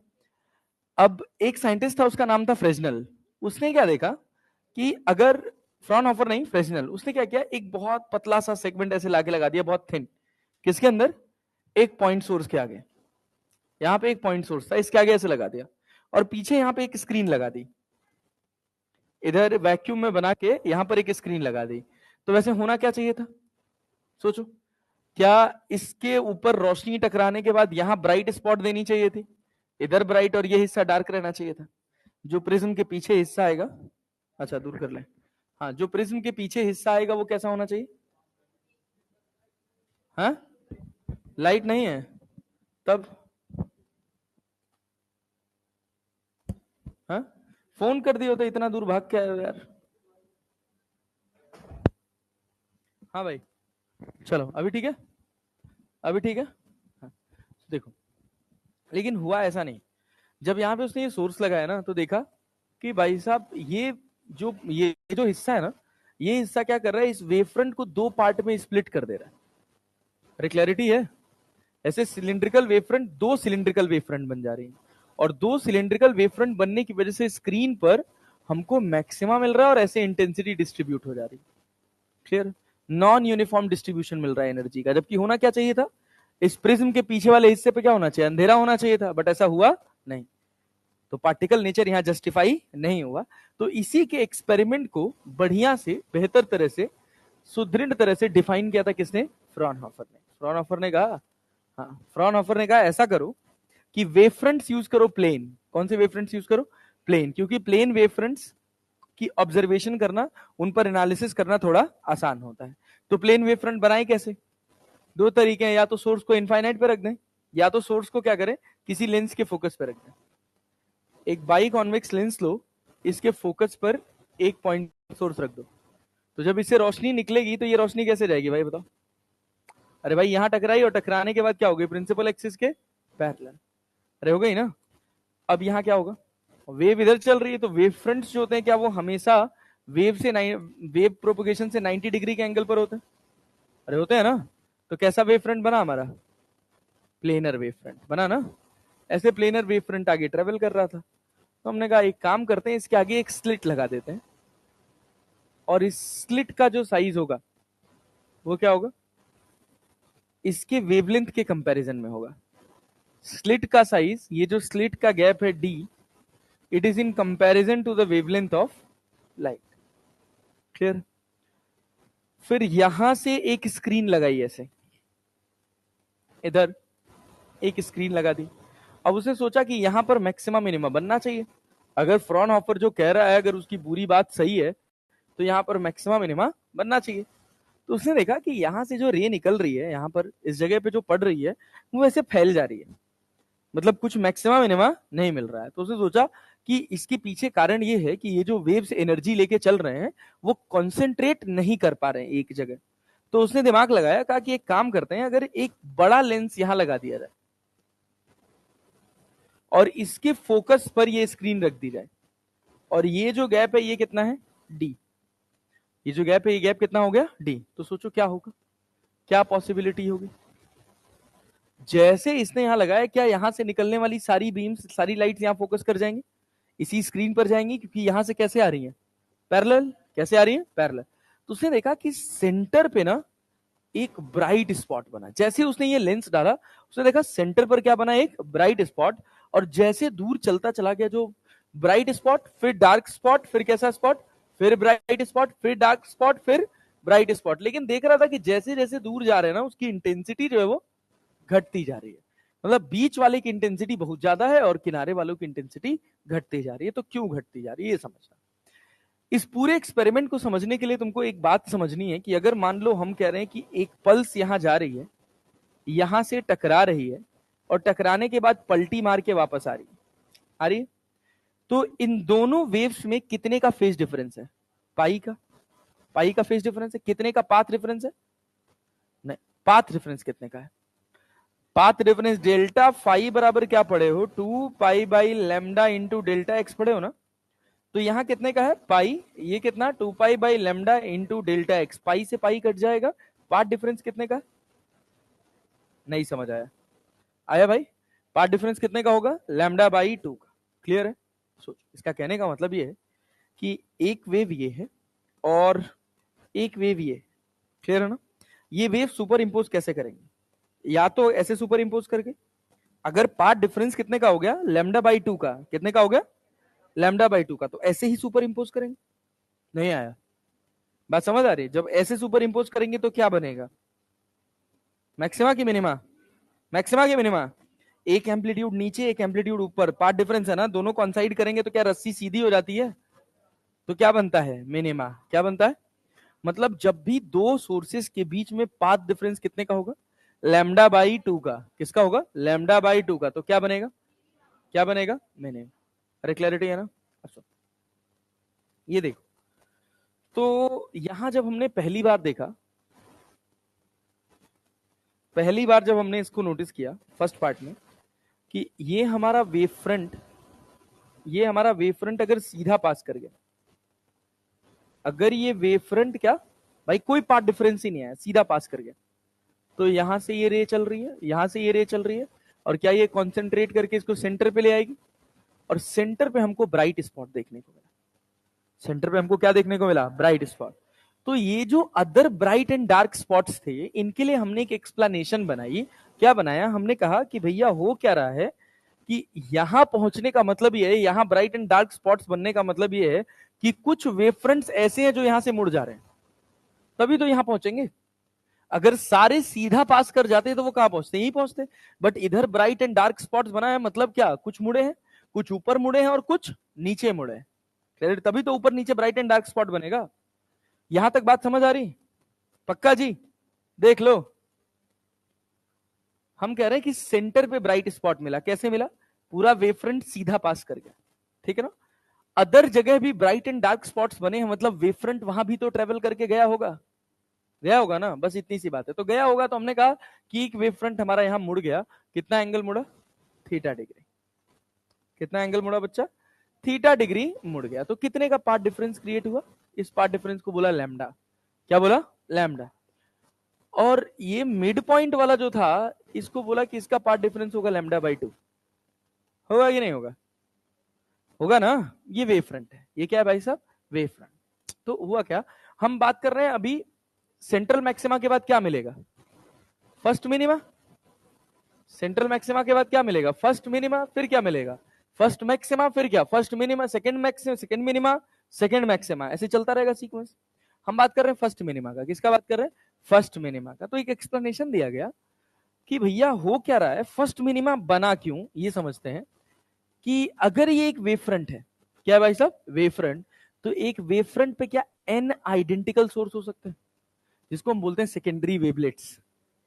अब एक साइंटिस्ट था, उसका नाम था फ्रेजनल। उसने क्या देखा कि अगर, फ्रॉनहोफर नहीं, फ्रेजनल, उसने क्या किया, एक बहुत पतला सा सेगमेंट ऐसे लाके लगा दिया, बहुत थिन। किसके अंदर? एक पॉइंट सोर्स के आगे। यहाँ पे एक पॉइंट सोर्स था, इसके आगे ऐसे लगा दिया, और पीछे यहाँ पे एक स्क्रीन लगा दी। इधर वैक्यूम में बना के यहां पर एक स्क्रीन लगा दी। तो वैसे होना क्या चाहिए था? सोचो, क्या इसके ऊपर रोशनी टकराने के बाद यहां ब्राइट स्पॉट देनी चाहिए थी? इधर ब्राइट और ये हिस्सा डार्क रहना चाहिए था। जो प्रिज्म के पीछे हिस्सा आएगा, अच्छा दूर कर ले। हाँ, जो प्रिज्म के पीछे हिस्सा आएगा वो कैसा होना चाहिए? हाँ, लाइट नहीं है तब? हाँ, फोन कर दियो तो इतना दूर भाग के आए हो यार। हाँ भाई, चलो अभी ठीक है, अभी ठीक है। हाँ, देखो, लेकिन हुआ ऐसा नहीं। जब यहाँ पे उसने ये सोर्स लगाया ना, तो देखा कि भाई साहब, ये जो हिस्सा है ना, ये हिस्सा क्या कर रहा है, इस वेव फ्रंट को दो पार्ट में स्प्लिट कर दे रहा है। अरे क्लैरिटी है? ऐसे सिलिंड्रिकल वेव फ्रंट, दो सिलिंड्रिकल वेव फ्रंट बन जा रही है, और दो सिलिंड्रिकल वेव फ्रंट बनने की वजह से स्क्रीन पर हमको मैक्सिमा मिल रहा है, और ऐसे इंटेंसिटी डिस्ट्रीब्यूट हो जा रही है। क्लियर? नॉन यूनिफॉर्म डिस्ट्रीब्यूशन मिल रहा है एनर्जी का, जबकि होना क्या चाहिए था? इस प्रिज्म के पीछे वाले हिस्से पे क्या होना चाहिए? अंधेरा होना चाहिए था, बट ऐसा हुआ नहीं। तो पार्टिकल नेचर यहां जस्टिफाई नहीं हुआ। तो इसी के एक्सपेरिमेंट को बढ़िया से, बेहतर तरह से, सुदृढ़ तरह से डिफाइन किया था किसने? फ्रॉनहोफर ने। फ्रॉनहोफर ने कहा, हाँ, फ्रॉनहोफर ने कहा ऐसा करो कि वेव फ्रंट्स यूज करो प्लेन। कौन से वेव फ्रंट्स यूज करो? प्लेन, क्योंकि प्लेन वेव फ्रंट्स की ऑब्जर्वेशन करना, उन पर एनालिसिस करना थोड़ा आसान होता है। तो प्लेन वेव फ्रंट बनाए कैसे? दो तरीके हैं, या तो सोर्स को इनफाइनाइट पे रख दें, या तो सोर्स को क्या करें, किसी लेंस के फोकस पे रख दें। एक बाई कॉन्वेक्स लेंस लो, इसके फोकस पर एक पॉइंट सोर्स रख दो, तो जब इससे रोशनी निकलेगी तो ये रोशनी कैसे जाएगी भाई बताओ? अरे भाई, यहां टकराई, और टकराने के बाद क्या हो गई? प्रिंसिपल एक्सिस के पैरेलल। अरे हो गई ना? अब यहां क्या होगा? वेव इधर चल रही है, तो वेव फ्रंट्स जो होते हैं, क्या वो हमेशा वेव प्रोपोगेशन से 90 डिग्री के एंगल पर होते हैं? अरे होते हैं ना? तो कैसा वेव फ्रंट बना हमारा? प्लेनर वेव फ्रंट बना ना, ऐसे प्लेनर वेव फ्रंट आगे ट्रेवल कर रहा था। तो हमने कहा एक काम करते हैं, इसके आगे एक स्लिट लगा देते हैं, और इस स्लिट का जो साइज होगा वो क्या होगा, इसके वेवलेंथ के कंपैरिजन में होगा। स्लिट का साइज, ये जो स्लिट का गैप है d, it is in comparison to the wavelength of light. Clear? फिर यहां से एक स्क्रीन लगाई ऐसे, इधर एक स्क्रीन लगा दी। अब उसने सोचा कि यहां पर मैक्सिमम मिनिमम बनना चाहिए। अगर फ्रॉनहोफर जो कह रहा है, अगर उसकी पूरी बात सही है, तो यहां पर मैक्सिमम मिनिमा बनना चाहिए। तो उसने देखा कि यहां से जो रे निकल रही है, यहां पर इस जगह पे जो पड़ रही है, वो ऐसे फैल जा रही है, मतलब कुछ मैक्सिमम मिनिमा नहीं मिल रहा है। तो उसने सोचा कि इसके पीछे कारण ये है कि ये जो वेव्स एनर्जी लेके चल रहे हैं, वो कॉन्सेंट्रेट नहीं कर पा रहे हैं एक जगह। तो उसने दिमाग लगाया, कहा कि एक काम करते हैं, अगर एक बड़ा लेंस यहां लगा दिया जाए और इसके फोकस पर ये स्क्रीन रख दी जाए, और ये जो गैप है ये कितना है, डी। ये जो गैप है, ये गैप कितना हो गया, डी। तो सोचो क्या होगा, क्या पॉसिबिलिटी होगी। जैसे इसने यहां लगाया, क्या यहां से निकलने वाली सारी बीम्स, सारी लाइट्स यहां फोकस कर जाएंगी, इसी स्क्रीन पर जाएंगी, क्योंकि यहां से कैसे आ रही है, पैरेलल। कैसे आ रही है, पैरेलल। तो उसने देखा कि सेंटर पे ना एक ब्राइट स्पॉट बना। जैसे उसने ये लेंस डाला, उसने देखा सेंटर पर क्या बना, एक ब्राइट स्पॉट। और जैसे दूर चलता चला गया, जो ब्राइट स्पॉट, फिर डार्क स्पॉट, फिर कैसा स्पॉट, फिर ब्राइट स्पॉट, फिर डार्क स्पॉट, फिर ब्राइट स्पॉट। लेकिन देख रहा था कि जैसे जैसे दूर जा रहे हैं ना, उसकी इंटेंसिटी जो है वो घटती जा रही है। मतलब बीच वाले की इंटेंसिटी बहुत ज्यादा है और किनारे वालों की इंटेंसिटी घटती जा रही है। तो क्यों घटती जा रही है, ये समझना। इस पूरे एक्सपेरिमेंट को समझने के लिए तुमको एक बात समझनी है कि अगर मान लो हम कह रहे हैं कि एक पल्स यहां जा रही है, यहां से टकरा रही है, और टकराने के बाद पलटी मार के वापस आ रही है, आ रही है, तो इन दोनों वेव्स में कितने का फेज डिफरेंस है, पाई का। पाई का फेज डिफरेंस है। कितने का पाथ डिफरेंस है, नहीं, पाथ डिफरेंस कितने का है, पाथ डिफरेंस डेल्टा फाई बराबर क्या पढ़े हो, 2 पाई/लैम्डा इंटू डेल्टा एक्स पढ़े हो ना। तो यहां कितने का है, पाई। ये कितना, 2 पाई/लैम्डा इंटू डेल्टा एक्स। पाई से पाई कट जाएगा। पाथ डिफरेंस कितने का, नहीं समझ आया, आया भाई। पाथ डिफरेंस कितने का होगा, λ/2 का। क्लियर है। सोचो, इसका कहने का मतलब ये है कि एक वेव ये है और एक वेव ये। क्लियर है ना। ये वेव सुपर इंपोज कैसे करेंगे, या तो ऐसे सुपर इंपोज करके, अगर पाथ डिफरेंस कितने का हो गया, λ/2 का, कितने का हो गया, λ/2 का, तो ऐसे ही सुपर इंपोज करेंगे। नहीं आया, बात समझ आ रही है। जब ऐसे सुपर इंपोज करेंगे तो क्या बनेगा, मैक्सिमा की मिनिमा, मैक्सिमा की मिनिमा। एक एम्पलीट्यूड नीचे, एक एम्पलीट्यूड ऊपर, पाथ डिफरेंस है ना, दोनों कॉन्साइड करेंगे तो क्या रस्सी सीधी हो जाती है, तो क्या बनता है, मिनिमा। क्या बनता है, मतलब जब भी दो सोर्सेस के बीच में पाथ डिफरेंस कितने का होगा, λ/2 का। किसका होगा, λ/2 का। तो क्या बनेगा, क्या बनेगा, मिनिमा। अरे क्लैरिटी है ना। अच्छा, ये देखो, तो यहां जब हमने पहली बार देखा, पहली बार जब हमने इसको नोटिस किया फर्स्ट पार्ट में, कि ये हमारा वेव फ्रंट, ये हमारा वेव फ्रंट अगर सीधा पास कर गया, अगर ये वेव फ्रंट क्या भाई, कोई पाथ डिफरेंस ही नहीं है, सीधा पास कर गया, तो यहां से ये रे चल रही है, यहां से ये रे चल रही है, और क्या ये कॉन्सेंट्रेट करके इसको सेंटर पे ले आएगी, और सेंटर पे हमको ब्राइट स्पॉट देखने को मिला। सेंटर पे हमको क्या देखने को मिला, ब्राइट स्पॉट। तो ये जो other bright and dark spots थे, इनके लिए हमने एक एक्सप्लेनेशन बनाई। क्या बनाया, हमने कहा कि भैया हो क्या रहा है कि यहां पहुंचने का मतलब ये है, यहां ब्राइट एंड डार्क स्पॉट्स बनने का मतलब ये है कि कुछ वेव फ्रंट्स ऐसे हैं जो यहां से मुड़ जा रहे हैं, तभी तो यहां पहुंचेंगे। अगर सारे सीधा पास कर जाते तो वो कहां पहुंचते, यहीं पहुंचते। बट इधर ब्राइट एंड डार्क स्पॉट्स बना है, मतलब क्या, कुछ मुड़े हैं, कुछ ऊपर मुड़े हैं और कुछ नीचे मुड़े हैं। तभी तो ऊपर नीचे ब्राइट एंड डार्क स्पॉट बनेगा। यहां तक बात समझ आ रही, पक्का जी। देख लो, हम कह रहे हैं कि सेंटर पे ब्राइट स्पॉट मिला। कैसे मिला, पूरा वेव फ्रंट सीधा पास कर गया, ठीक है ना। अदर जगह भी ब्राइट एंड डार्क स्पॉट्स बने हैं, मतलब वेव फ्रंट वहां भी तो ट्रेवल करके गया होगा, गया होगा ना, बस इतनी सी बात है। तो गया होगा, तो हमने कहा कि एक वेव फ्रंट हमारा यहां मुड़ गया। कितना एंगल मुड़ा, थीटा डिग्री। कितना एंगल मुड़ा बच्चा, थीटा डिग्री मुड़ गया। तो कितने का पाथ डिफरेंस क्रिएट हुआ, इस पाथ डिफरेंस को बोला लैम्डा। क्या बोला, लैम्डा। और ये मिड पॉइंट वाला जो था, इसको बोला कि इसका पार्ट डिफरेंस होगा λ/2, होगा कि नहीं होगा? होगा ना। ये वेव फ्रंट है, ये क्या है भाई साहब? Wave front. तो हुआ क्या, हम बात कर रहे हैं अभी सेंट्रल मैक्सिमा के बाद क्या मिलेगा? First minima. सेंट्रल मैक्सिमा के बाद क्या मिलेगा? First minima. फिर क्या मिलेगा? First maxima. फिर क्या? First minima, second maxima, second minima, second maxima, ऐसे चलता रहेगा सीक्वेंस। हम बात कर रहे हैं फर्स्ट मिनिमा का। किसका बात कर रहे हैं? फर्स्ट मिनिमा का। तो एक एक्सप्लेनेशन दिया गया कि भैया हो क्या रहा है, फर्स्ट मिनिमा बना क्यों, ये समझते हैं कि अगर ये एक वेव फ्रंट है, क्या भाई साहब? Wave front. तो एक वेव फ्रंट पे क्या n आइडेंटिकल सोर्स हो सकते हैं, जिसको हम बोलते हैं सेकेंडरी वेवलेट्स।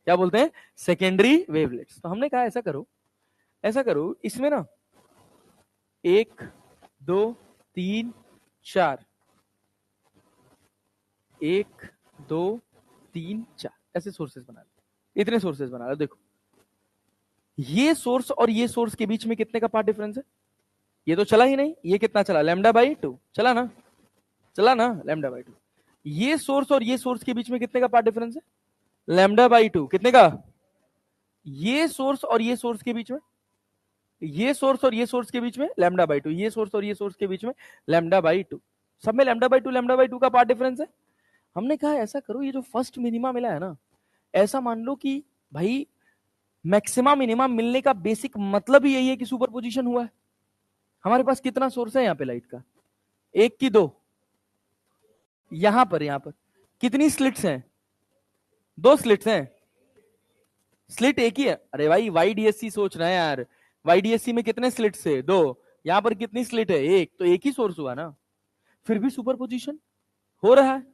क्या बोलते हैं? Secondary wavelets. तो हमने कहा ऐसा करो, ऐसा करो, इसमें ना 1 2 3 4, 1 2 3 4 ऐसे सोर्सेस बना लो, इतने सोर्सेस बना लो। देखो ये सोर्स और ये सोर्स के बीच में कितने का पार्ट डिफरेंस है? ये तो चला ही नहीं। ये कितना चला? λ/2 चला ना, चला ना, λ/2। ये सोर्स और ये सोर्स के बीच में कितने का पार्ट डिफरेंस है? λ/2। कितने का? ये सोर्स और ये सोर्स के बीच में, ये सोर्स और ये सोर्स के बीच में λ/2, ये सोर्स और ये सोर्स के बीच में λ/2, सब में λ/2 का पार्ट डिफरेंस है। हमने कहा ऐसा करो, ये जो फर्स्ट मिनिमा मिला है ना, ऐसा मान लो कि भाई मैक्सिमा मिनिमा मिलने का बेसिक मतलब ही यही है कि सुपरपोजिशन हुआ है। हमारे पास कितना सोर्स है यहाँ पे लाइट का? 1 की 2। यहां पर कितनी स्लिट्स हैं? 2 स्लिट्स हैं। स्लिट एक ही है। अरे भाई YDSC सोच रहे हैं यार, YDSC में कितने स्लिट्स है? 2। यहां पर कितनी स्लिट है? 1। तो एक ही सोर्स हुआ ना, फिर भी सुपरपोजिशन हो रहा है।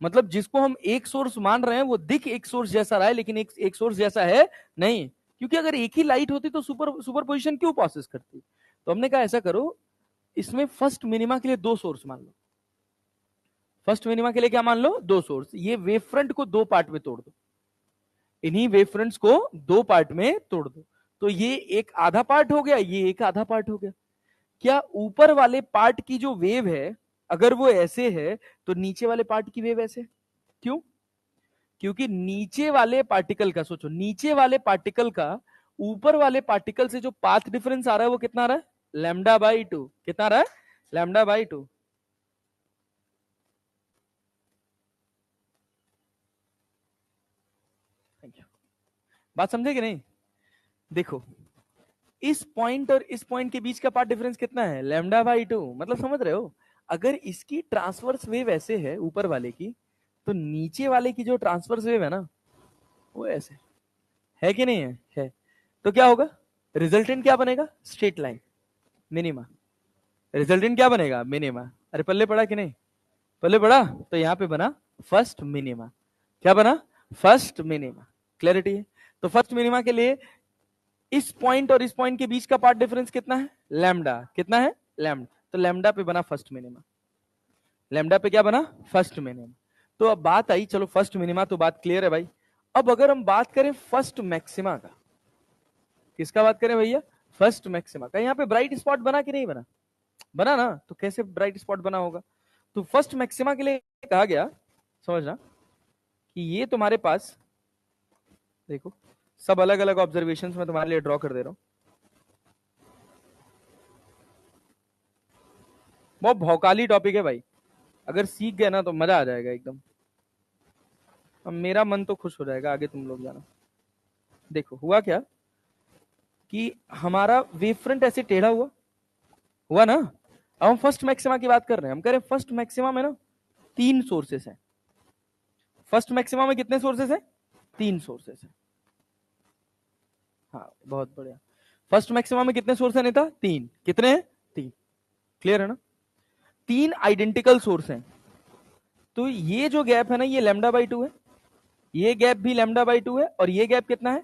मतलब जिसको हम एक सोर्स मान रहे हैं वो दिख एक सोर्स जैसा रहा है, लेकिन एक सोर्स जैसा है नहीं। क्योंकि अगर एक ही लाइट होती तो सुपरपोजिशन क्यों प्रोसेस करती? तो हमने कहा ऐसा करो, इसमें फर्स्ट मिनिमा के लिए 2 सोर्स मान लो। फर्स्ट मिनिमा के लिए क्या मान लो? 2 सोर्स। ये वेव फ्रंट को 2 पार्ट में तोड़ दो, इन्हीं वेव फ्रंट्स को 2 पार्ट में तोड़ दो। तो ये एक आधा पार्ट हो गया, ये एक आधा पार्ट हो गया। क्या ऊपर वाले पार्ट की जो वेव है, अगर वो ऐसे है तो नीचे वाले पार्ट की वेव ऐसे? क्यों? क्योंकि नीचे वाले पार्टिकल का, सोचो नीचे वाले पार्टिकल का ऊपर वाले पार्टिकल से जो पाथ डिफरेंस आ रहा है वो कितना आ रहा है? λ/2। कितना आ रहा है? λ/2। बात समझे कि नहीं? देखो इस पॉइंट और इस पॉइंट के बीच का पार्ट डिफरेंस कितना है? λ/2। मतलब समझ रहे हो, अगर इसकी ट्रांसवर्स वेव ऐसे है ऊपर वाले की, तो नीचे वाले की जो ट्रांसवर्स वेव है ना, वो ऐसे है कि नहीं है? है। तो क्या होगा? रिजल्टेंट क्या बनेगा? Straight line, minima. रिजल्टेंट क्या बनेगा? मिनिमा। अरे पल्ले पड़ा कि नहीं? पल्ले पड़ा। तो यहाँ पे बना फर्स्ट मिनिमा। क्या बना? First minima. क्लैरिटी है? तो फर्स्ट मिनिमा के लिए इस पॉइंट और इस पॉइंट के बीच का पार्ट डिफरेंस कितना है? लैम्डा। कितना है? लैम्डा। तो लैम्डा पे बना फर्स्ट मिनिमा। लैम्डा पे क्या बना? First minima. तो अब बात आई, चलो फर्स्ट मिनिमा तो बात क्लियर है भाई। अब अगर हम बात करें फर्स्ट मैक्सिमा का, किसका बात करें भैया? फर्स्ट मैक्सिमा का। यहाँ पे ब्राइट स्पॉट बना कि नहीं बना? बना ना। तो कैसे ब्राइट स्पॉट बना होगा? तो फर्स्ट मैक्सिमा के लिए कहा गया, समझना, कि ये तुम्हारे पास देखो, सब अलग अलग ऑब्जर्वेशंस में तुम्हारे लिए ड्रॉ कर दे रहा हूं। बहुत भौकाली टॉपिक है भाई, अगर सीख गए ना तो मजा आ जाएगा एकदम। अब मेरा मन तो खुश हो जाएगा, आगे तुम लोग जाना। देखो हुआ क्या कि हमारा वेव फ्रंट ऐसे टेढ़ा हुआ, हुआ ना। अब हम फर्स्ट मैक्सिमा की बात कर रहे हैं। हम कह रहे हैं फर्स्ट मैक्सिमा में ना 3 सोर्सेस हैं। फर्स्ट मैक्सिमा में कितने सोर्सेस हैं? 3 सोर्सेस हैं। हाँ बहुत बढ़िया। फर्स्ट मैक्सिमा में कितने सोर्स है नेता? 3। कितने हैं? 3। क्लियर है ना? 3 आइडेंटिकल सोर्स हैं। तो ये जो गैप है ना, ये λ/2 है, ये गैप भी λ/2 है, और ये गैप कितना है?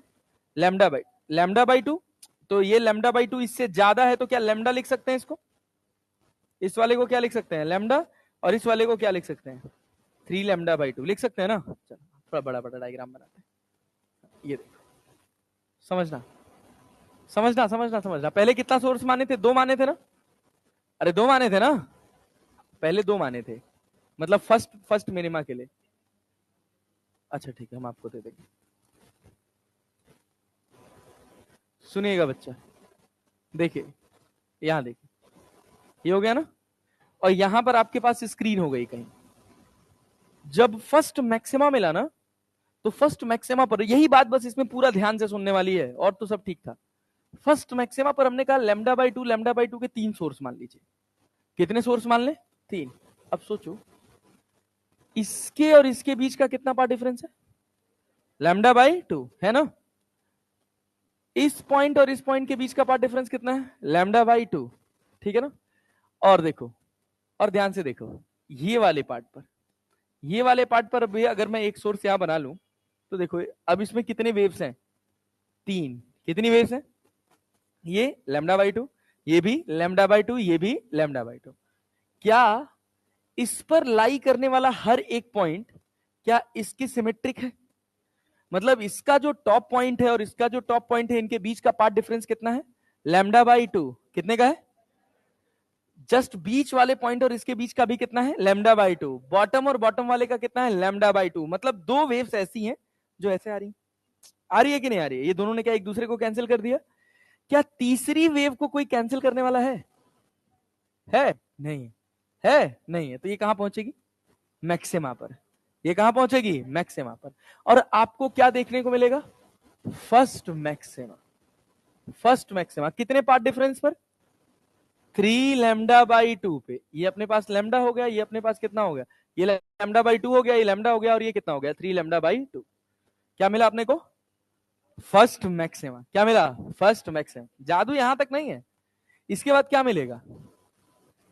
λ/2। तो ये λ/2 इससे ज्यादा है, तो क्या लैम्डा लिख सकते हैं इसको? इस वाले को क्या लिख सकते हैं? लैम्डा। और इस वाले को क्या लिख सकते हैं? 3λ/2 लिख सकते हैं ना। चलो थोड़ा बड़ा बड़ा डायग्राम बनाते हैं। ये देखो, समझना समझना समझना समझना। पहले कितना सोर्स माने थे? 2 माने थे ना। अरे 2 माने थे ना, पहले 2 माने थे, मतलब फर्स्ट फर्स्ट मिनिमा के लिए। अच्छा ठीक है, हम आपको दे देंगे। सुनिएगा बच्चा, देखिए यहां देखिए, ये हो गया ना, और यहां पर आपके पास स्क्रीन हो गई कहीं। जब फर्स्ट मैक्सिमा मिला ना, तो फर्स्ट मैक्सिमा पर, यही बात बस इसमें पूरा ध्यान से सुनने वाली है, और तो सब ठीक था। फर्स्ट मैक्सिमा पर हमने कहा λ/2 के 3 सोर्स मान लीजिए। कितने सोर्स मान ले? 3। अब सोचो इसके और इसके बीच का कितना पार्ट डिफरेंस है? λ/2 है ना। इस पॉइंट और इस पॉइंट के बीच का पार्ट डिफरेंस कितना है? λ/2, ठीक है ना। और देखो, और ध्यान से देखो, ये वाले पार्ट पर, ये वाले पार्ट पर भी अगर मैं एक सोर्स यहां बना लूं, तो देखो अब इसमें कितने वेव्स हैं? 3। कितनी वेव्स हैं? ये λ/2, ये भी λ/2, ये भी λ/2। क्या इस पर लाई करने वाला हर एक पॉइंट क्या इसकी सिमेट्रिक है? मतलब इसका जो टॉप पॉइंट है और इसका जो टॉप पॉइंट है, इनके बीच का पार्ट डिफरेंस कितना है? λ/2। कितने का है? जस्ट बीच वाले पॉइंट और इसके बीच का भी कितना है? λ/2। बॉटम और बॉटम वाले का कितना है? λ/2। मतलब दो वेव्स ऐसी हैं जो ऐसे आ रही है कि नहीं आ रही है? ये दोनों ने क्या एक दूसरे को कैंसिल कर दिया? क्या तीसरी वेव को कोई कैंसिल करने वाला है? नहीं है, नहीं है। तो ये कहां पहुंचेगी? मैक्सिमा पर। ये कहां पहुंचेगी? मैक्सिमा पर। और आपको क्या देखने को मिलेगा? First maxima. फर्स्ट मैक्सिमा कितने पार्ट डिफरेंस पर? 3λ/2 पे। ये अपने पास लैम्डा हो गया, ये अपने पास कितना हो गया? ये λ/2 हो गया, ये लैम्डा हो गया, और ये कितना हो गया? 3λ/2। क्या मिला अपने को? First maxima. क्या मिला? First maxima. जादू यहां तक नहीं है, इसके बाद क्या मिलेगा?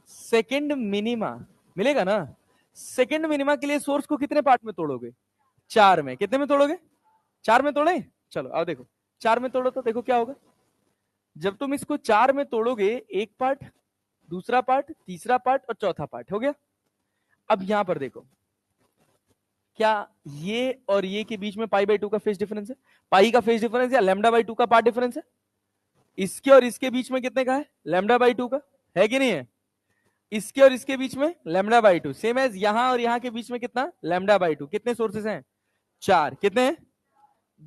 सेकंड मिनिमा मिलेगा ना। सेकंड मिनिमा के लिए सोर्स को कितने पार्ट में तोड़ोगे? 4 में। कितने में तोड़ोगे? 4 में तोड़े। चलो अब देखो, 4 में तोड़ो तो देखो क्या होगा। जब तुम इसको 4 में तोड़ोगे, एक पार्ट, दूसरा पार्ट, तीसरा पार्ट और चौथा पार्ट हो गया। अब यहां पर देखो, क्या ये और ये के बीच में π/2 का फेज डिफरेंस है? पाई का फेज डिफरेंस या λ/2 का पार्ट डिफरेंस है? इसके और इसके बीच में कितने का है? λ/2 का है कि नहीं है? इसके और इसके बीच में λ/2। सेम एज यहां और यहां के बीच में कितना? λ/2। कितने सोर्सेस हैं? 4। कितने हैं?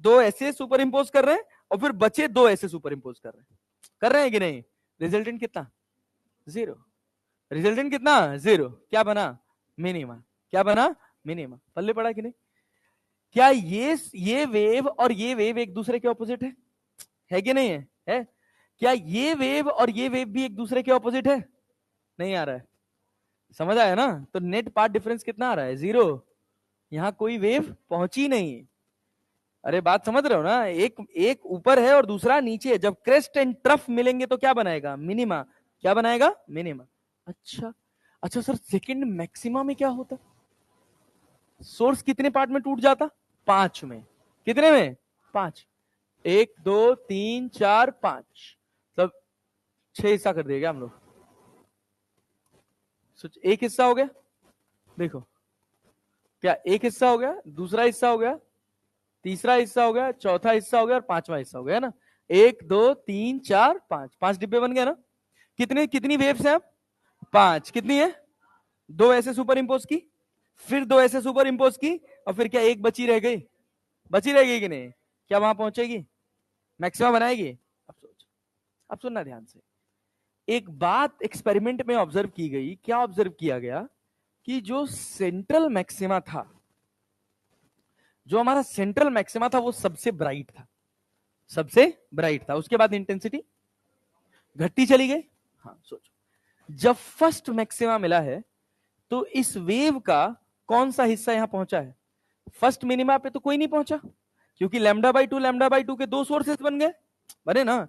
2 ऐसे सुपर इंपोज कर रहे हैं, और फिर बचे 2 ऐसे सुपर इंपोज कर रहे हैं कि नहीं? रिजल्टेंट कितना? 0। रिजल्टेंट कितना? 0। क्या बना? मिनिमा। क्या बना? मिनिमा। पल्ले पड़ा कि नहीं? क्या ये वेव और ये वेव एक दूसरे के ऑपोजिट है कि नहीं है? क्या ये वेव और ये वेव भी एक दूसरे के ऑपोजिट है? नहीं आ रहा है। समझ आया ना। तो नेट पार्ट डिफरेंस कितना आ रहा है? 0। यहां कोई वेव पहुंची नहीं। अरे बात समझ रहे हो ना। एक ऊपर है और दूसरा नीचे है। जब क्रेस्ट एंड ट्रफ मिलेंगे तो क्या बनाएगा? मिनिमा। क्या बनाएगा? मिनिमा। अच्छा अच्छा सर, सेकंड मैक्सिमा में क्या होता? सोर्स कितने पार्ट में टूट जाता? 5 में। कितने में? 5। 1 2 3 4 5, मतलब 6 हिस्सा कर दिया हम लोग। सोच, एक हिस्सा हो गया, देखो क्या एक हिस्सा हो गया, दूसरा हिस्सा हो गया, तीसरा हिस्सा हो गया, चौथा हिस्सा हो गया और पांचवा हिस्सा हो गया ना। 1 2 3 4 5, 5 डिब्बे बन गया ना। कितनी वेव्स हैं अब? 5। कितनी है? 2 ऐसे सुपर इंपोज की, फिर 2 ऐसे सुपर इंपोज की, और फिर क्या एक बची रह गई? बची रह गई कि नहीं? क्या वहां पहुंचेगी? मैक्सिमम बनाएगी? अब सोच, अब सुनना ध्यान से। एक बात एक्सपेरिमेंट में ऑब्जर्व की गई। क्या ऑब्जर्व किया गया? कि जो सेंट्रल मैक्सिमा था, जो हमारा सेंट्रल मैक्सिमा था, वो सबसे ब्राइट था। सबसे ब्राइट था। उसके बाद इंटेंसिटी घटती चली गई। हाँ सोचो, जब फर्स्ट मैक्सिमा मिला है, तो इस वेव का कौन सा हिस्सा यहां पहुंचा है? फर्स्ट मिनिमा पे तो कोई नहीं पहुंचा, क्योंकि λ/2 के 2 सोर्सेस बने ना।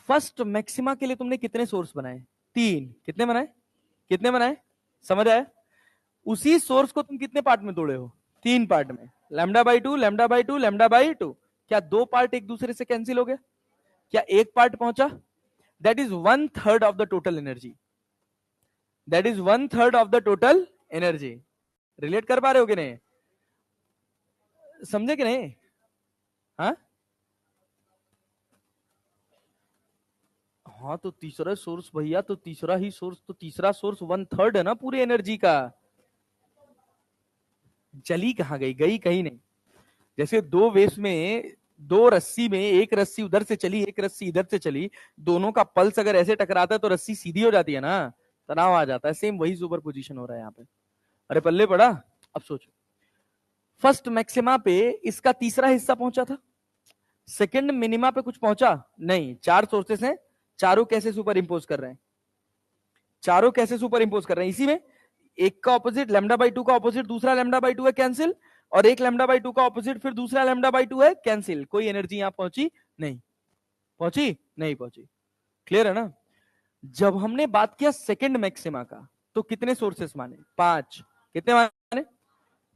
फर्स्ट मैक्सिमा के लिए तुमने कितने सोर्स बनाए? 3। कितने बनाए? कितने बनाए? समझ आया? उसी सोर्स को तुम कितने पार्ट में तोड़े हो? 3 पार्ट में। λ/2 λ/2 λ/2। क्या 2 पार्ट एक दूसरे से कैंसिल हो गया? क्या एक पार्ट पहुंचा? That is 1/3 of the total energy. That is 1/3 of the total energy. Relate कर पा रहे हो कि नहीं? समझे कि नहीं? हाँ हाँ, तो तीसरा सोर्स भैया, तो तीसरा ही सोर्स, तो तीसरा सोर्स 1/3 है ना पूरी एनर्जी का। चली कहां गई? गई कहीं नहीं। जैसे 2 वेव्स में दो रस्सी में एक रस्सी उधर से चली, एक रस्सी इधर से चली, दोनों का पल्स अगर ऐसे टकराता है तो रस्सी सीधी हो जाती है ना, तनाव आ जाता है। सेम वही सुपर पोजिशन हो रहा है यहाँ पे। अरे पल्ले पड़ा। अब सोचो, फर्स्ट मैक्सिमा पे इसका तीसरा हिस्सा पहुंचा था, सेकंड मिनिमा पे कुछ पहुंचा नहीं। चार सोर्सेस हैं, चारों कैसे सुपर इंपोज कर रहे हैं, चारों कैसे सुपर इंपोज कर रहे हैं, इसी में एक का ऑपोजिट लैम्डा बाई टू का ऑपोजिट दूसरा लैम्डा बाई टू है कैंसिल, और एक लैम्डा बाई टू का ऑपोजिट फिर दूसरा लैम्डा बाई टू है कैंसिल। कोई एनर्जी यहां पहुंची नहीं, पहुंची नहीं पहुंची। क्लियर है ना। जब हमने बात किया सेकंड मैक्सिमा का, तो कितने सोर्सेस माने, 5। कितने माने,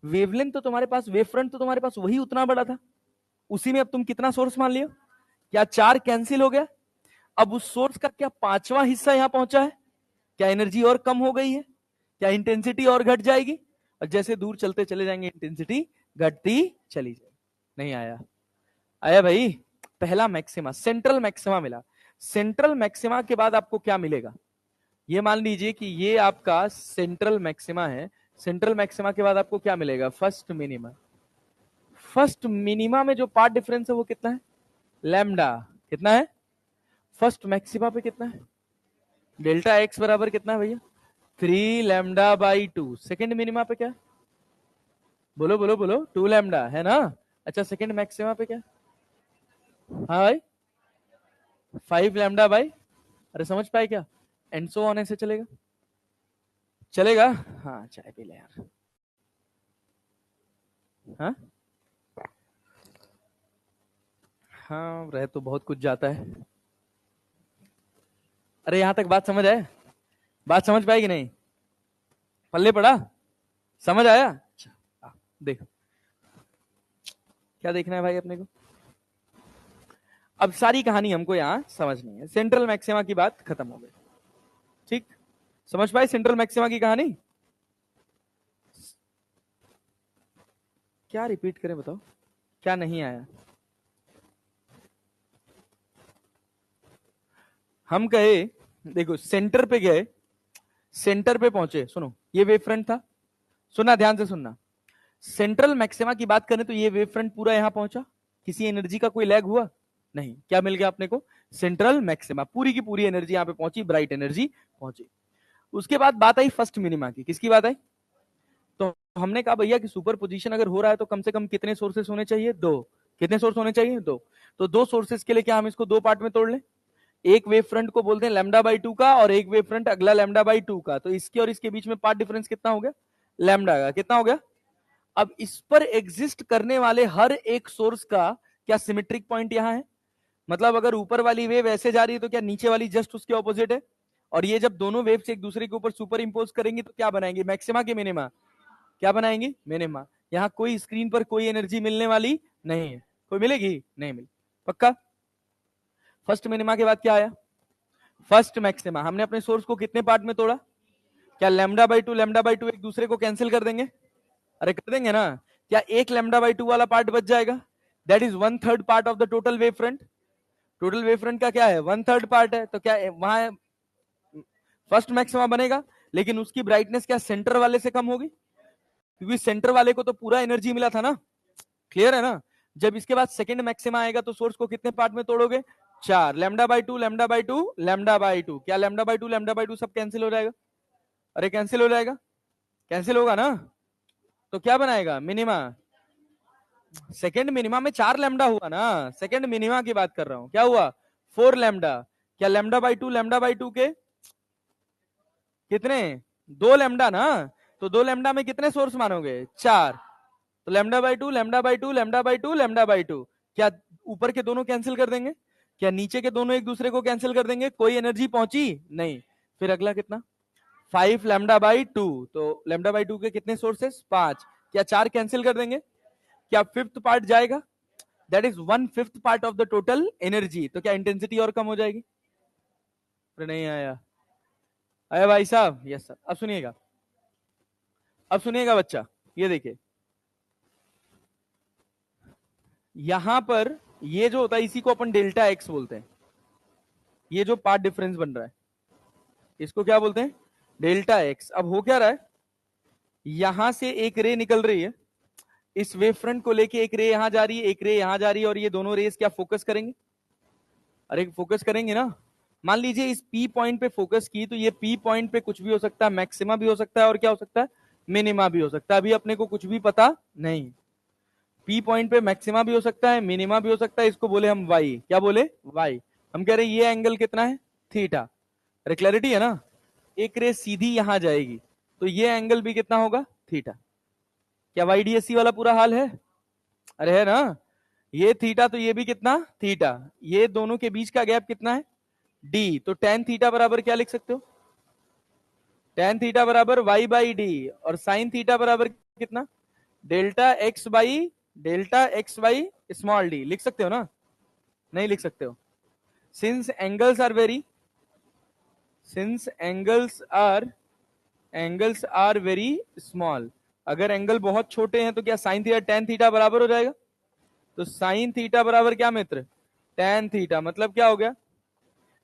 वेवलेंथ तो तुम्हारे पास, वेव फ्रंट तो तुम्हारे पास वही उतना बड़ा था, उसी में अब तुम कितना सोर्स मान लियो, क्या 4 कैंसिल हो गया। अब उस सोर्स का क्या पांचवा हिस्सा यहां पहुंचा है, क्या एनर्जी और कम हो गई है, क्या इंटेंसिटी और घट जाएगी, और जैसे दूर चलते चले जाएंगे इंटेंसिटी घटती चली जाएगी। नहीं आया, आया भाई। पहला मैक्सिमा सेंट्रल मैक्सिमा मिला। सेंट्रल मैक्सिमा के बाद आपको क्या मिलेगा, ये मान लीजिए कि ये आपका सेंट्रल मैक्सिमा है। सेंट्रल मैक्सिमा के बाद आपको क्या मिलेगा, फर्स्ट मिनिमा। फर्स्ट मिनिमा में जो पार्ट डिफरेंस है वो कितना है, लैम्डा। कितना है, फर्स्ट मैक्सिमा पे कितना है, डेल्टा एक्स बराबर कितना है भैया, 3 लैम्डा बाई 2। सेकेंड मिनिमा पे क्या, बोलो बोलो बोलो, 2 लैम्डा है ना। अच्छा सेकेंड मैक्सिमा पे क्या, हाँ भाई 5 लैम्डा बाई, अरे समझ पाए क्या, एंड सो ऑन ऐसे चलेगा, चलेगा। हाँ चाय पी ले यार। हाँ हाँ, रह तो बहुत कुछ जाता है। अरे यहां तक बात समझ आए, बात समझ पाएगी नहीं, पल्ले पड़ा, समझ आया। अच्छा देखो क्या देखना है भाई अपने को। अब सारी कहानी हमको यहां समझनी है। सेंट्रल मैक्सिमा की बात खत्म हो गई, ठीक, समझ पाए सेंट्रल मैक्सिमा की कहानी। क्या रिपीट करें बताओ, क्या नहीं आया। हम कहे, देखो सेंटर पे गए, सेंटर पे पहुंचे, सुनो ये वेव फ्रंट था, सुनना ध्यान से सुनना। सेंट्रल मैक्सिमा की बात करें तो ये वेव फ्रंट पूरा यहां पहुंचा, किसी एनर्जी का कोई लैग हुआ नहीं। क्या मिल गया अपने को, सेंट्रल मैक्सिमा, पूरी की पूरी एनर्जी यहां पे पहुंची, ब्राइट एनर्जी पहुंची। उसके बाद बात आई फर्स्ट मिनिमा की, किसकी बात आई, तो हमने कहा भैया कि सुपर पोजिशन अगर हो रहा है तो कम से कम कितने सोर्सेस होने चाहिए, 2। कितने सोर्स होने चाहिए, 2। तो 2 सोर्सेस के लिए क्या हम इसको 2 पार्ट में तोड़ लें, एक वेव फ्रंट को बोलते हैं लैम्डा बाई 2 का, और एक वेव फ्रंट अगला लैम्डा बाई 2 का। तो इसके और इसके बीच में पार्ट डिफरेंस कितना हो गया, लैम्डा का, कितना हो गया। अब इस पर एग्जिस्ट करने वाले हर एक सोर्स का क्या सिमेट्रिक पॉइंट यहां है, मतलब अगर ऊपर वाली वेव ऐसे जा रही है तो क्या नीचे वाली जस्ट उसके ऑपोजिट है, और ये जब दोनों वेव्स एक दूसरे के ऊपर सुपर इंपोज करेंगे तो क्या बनाएंगे, मैक्सिमा के मिनिमा, क्या बनाएंगे, मिनिमा। यहां कोई स्क्रीन पर कोई एनर्जी मिलने वाली नहीं है, कोई मिलेगी नहीं, मिल पक्का। फर्स्ट मिनिमा के बाद क्या आया, फर्स्ट मैक्सिमा। हमने अपने सोर्स को कितने पार्ट में तोड़ा, क्या lambda by two lambda by to एक दूसरे को कैंसिल कर देंगे, अरे कर देंगे ना। क्या एक लैम्डा बाई टू वाला पार्ट बच जाएगा, that is 1/3 part of the total wave front. Total wave front का क्या है, 1/3 पार्ट है, तो क्या वहां फर्स्ट मैक्सिमा बनेगा, लेकिन उसकी ब्राइटनेस क्या सेंटर वाले से कम होगी, क्योंकि सेंटर वाले को तो पूरा एनर्जी मिला था ना। क्लियर है ना। जब इसके बाद सेकंड मैक्सिमा आएगा तो सोर्स को कितने पार्ट में तोड़ोगे, 4, lambda by two lambda by two lambda by two. क्या lambda by two lambda by two सब कैंसिल हो जाएगा, अरे कैंसिल हो जाएगा, कैंसिल होगा ना। तो क्या बनाएगा, मिनिमा। सेकंड मिनिमा में 4 लैम्डा हुआ ना, सेकंड मिनिमा की बात कर रहा हूं, क्या हुआ, 4 लैम्डा। क्या लैम्डा बाई टू के कितने, 2 लैम्डा ना, तो 2 लैम्डा में कितने सोर्स मानोगे, 4। तो lambda by two lambda by two lambda by two lambda by two. क्या ऊपर के दोनों कैंसिल कर देंगे, क्या नीचे के दोनों एक दूसरे को कैंसिल कर देंगे, कोई एनर्जी पहुंची नहीं। फिर अगला कितना, 5 लैम्डा बाई टू, तो लैम्डा बाई टू के कितने सोर्सेस, 5। क्या 4 कैंसिल कर देंगे, क्या फिफ्थ पार्ट जाएगा, that is 1/5 part of the total energy. तो क्या इंटेंसिटी और कम हो जाएगी, फिर नहीं आया, आया भाई साहब, यस सर। अब सुनिएगा, अब सुनिएगा बच्चा, ये देखिए यहां पर ये जो होता है इसी को अपन डेल्टा एक्स बोलते हैं, ये जो पार्ट डिफरेंस बन रहा है इसको क्या बोलते हैं, डेल्टा एक्स। अब हो क्या रहा है, यहां से एक रे निकल रही है, इस वेव फ्रंट को लेके एक रे यहां जा रही है, एक रे यहां जा रही है, और ये दोनों रेस क्या फोकस करेंगे? अरे फोकस करेंगे ना। मान लीजिए इस पी पॉइंट पे फोकस की, तो ये पी पॉइंट पे कुछ भी हो सकता है, मैक्सिमा भी हो सकता है और क्या हो सकता है, मिनिमा भी हो सकता है। अभी अपने को कुछ भी पता नहीं। पी पॉइंट पे मैक्सिमा भी हो सकता है, मिनिमा भी हो सकता है, इसको बोले हम वाई। क्या बोले? वाई। हम कह रहे हैं ये एंगल कितना है? थीटा। अरे क्लैरिटी है ना। एक रे सीधी यहां जाएगी, तो ये एंगल भी कितना होगा? थीटा। क्या वाई डी एस सी वाला पूरा हाल है? अरे है ना। ये थीटा तो ये भी कितना? थीटा। ये दोनों के बीच का गैप कितना है? डी। तो टेन थीटा बराबर क्या लिख सकते हो? टेन थीटा बराबर वाई बाई डी। और साइन थीटा बराबर कितना? Delta X by small D. लिख सकते हो ना? नहीं लिख सकते हो। Since angles are very since angles are very small, अगर एंगल बहुत छोटे हैं तो क्या साइन थीटा टेन थीटा बराबर हो जाएगा? तो साइन थीटा बराबर क्या मित्र? Tan theta. मतलब क्या हो गया?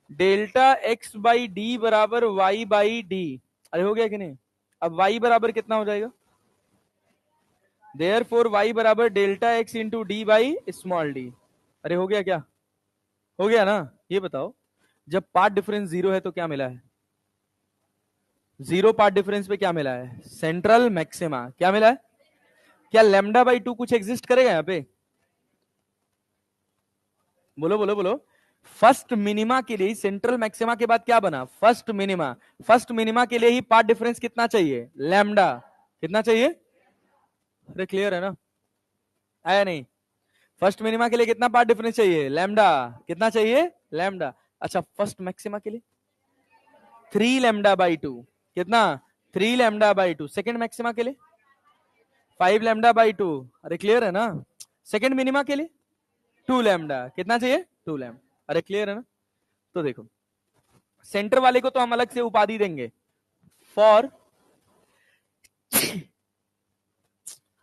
डेल्टा एक्स बाई डी बराबर वाई बाई डी। अरे हो गया कि नहीं? अब वाई बराबर कितना हो जाएगा? देयर फोर वाई बराबर delta x into D by small D. अरे हो गया क्या? हो गया ना। ये बताओ, जब पार्ट डिफरेंस जीरो है तो क्या मिला है? जीरो पार्ट डिफरेंस पे क्या मिला है? Central maxima. क्या मिला है? क्या लेमडा बाई टू कुछ एग्जिस्ट करेगा यहाँ पे? बोलो बोलो बोलो। फर्स्ट मिनिमा के लिए सेंट्रल मैक्सिमा के बाद क्या बना? First minima. फर्स्ट मिनिमा के लिए ही पार्ट डिफरेंस कितना चाहिए? लैम्डा। कितना चाहिए? अरे क्लियर है ना? आया नहीं? फर्स्ट मिनिमा के लिए कितना पार्ट डिफरेंस चाहिए? लैम्डा। कितना चाहिए? लैम्डा। अच्छा, फर्स्ट मैक्सिमा के लिए थ्री लैम्डा बाई टू। कितना? Three lambda by to. Second maxima के लिए फाइव लैम्डा बाई टू। अरे क्लियर है ना? सेकेंड मिनिमा के लिए टू लैम्डा। कितना चाहिए? To lambda. अरे क्लियर है ना? तो देखो, सेंटर वाले को तो हम अलग से उपाधि देंगे फॉर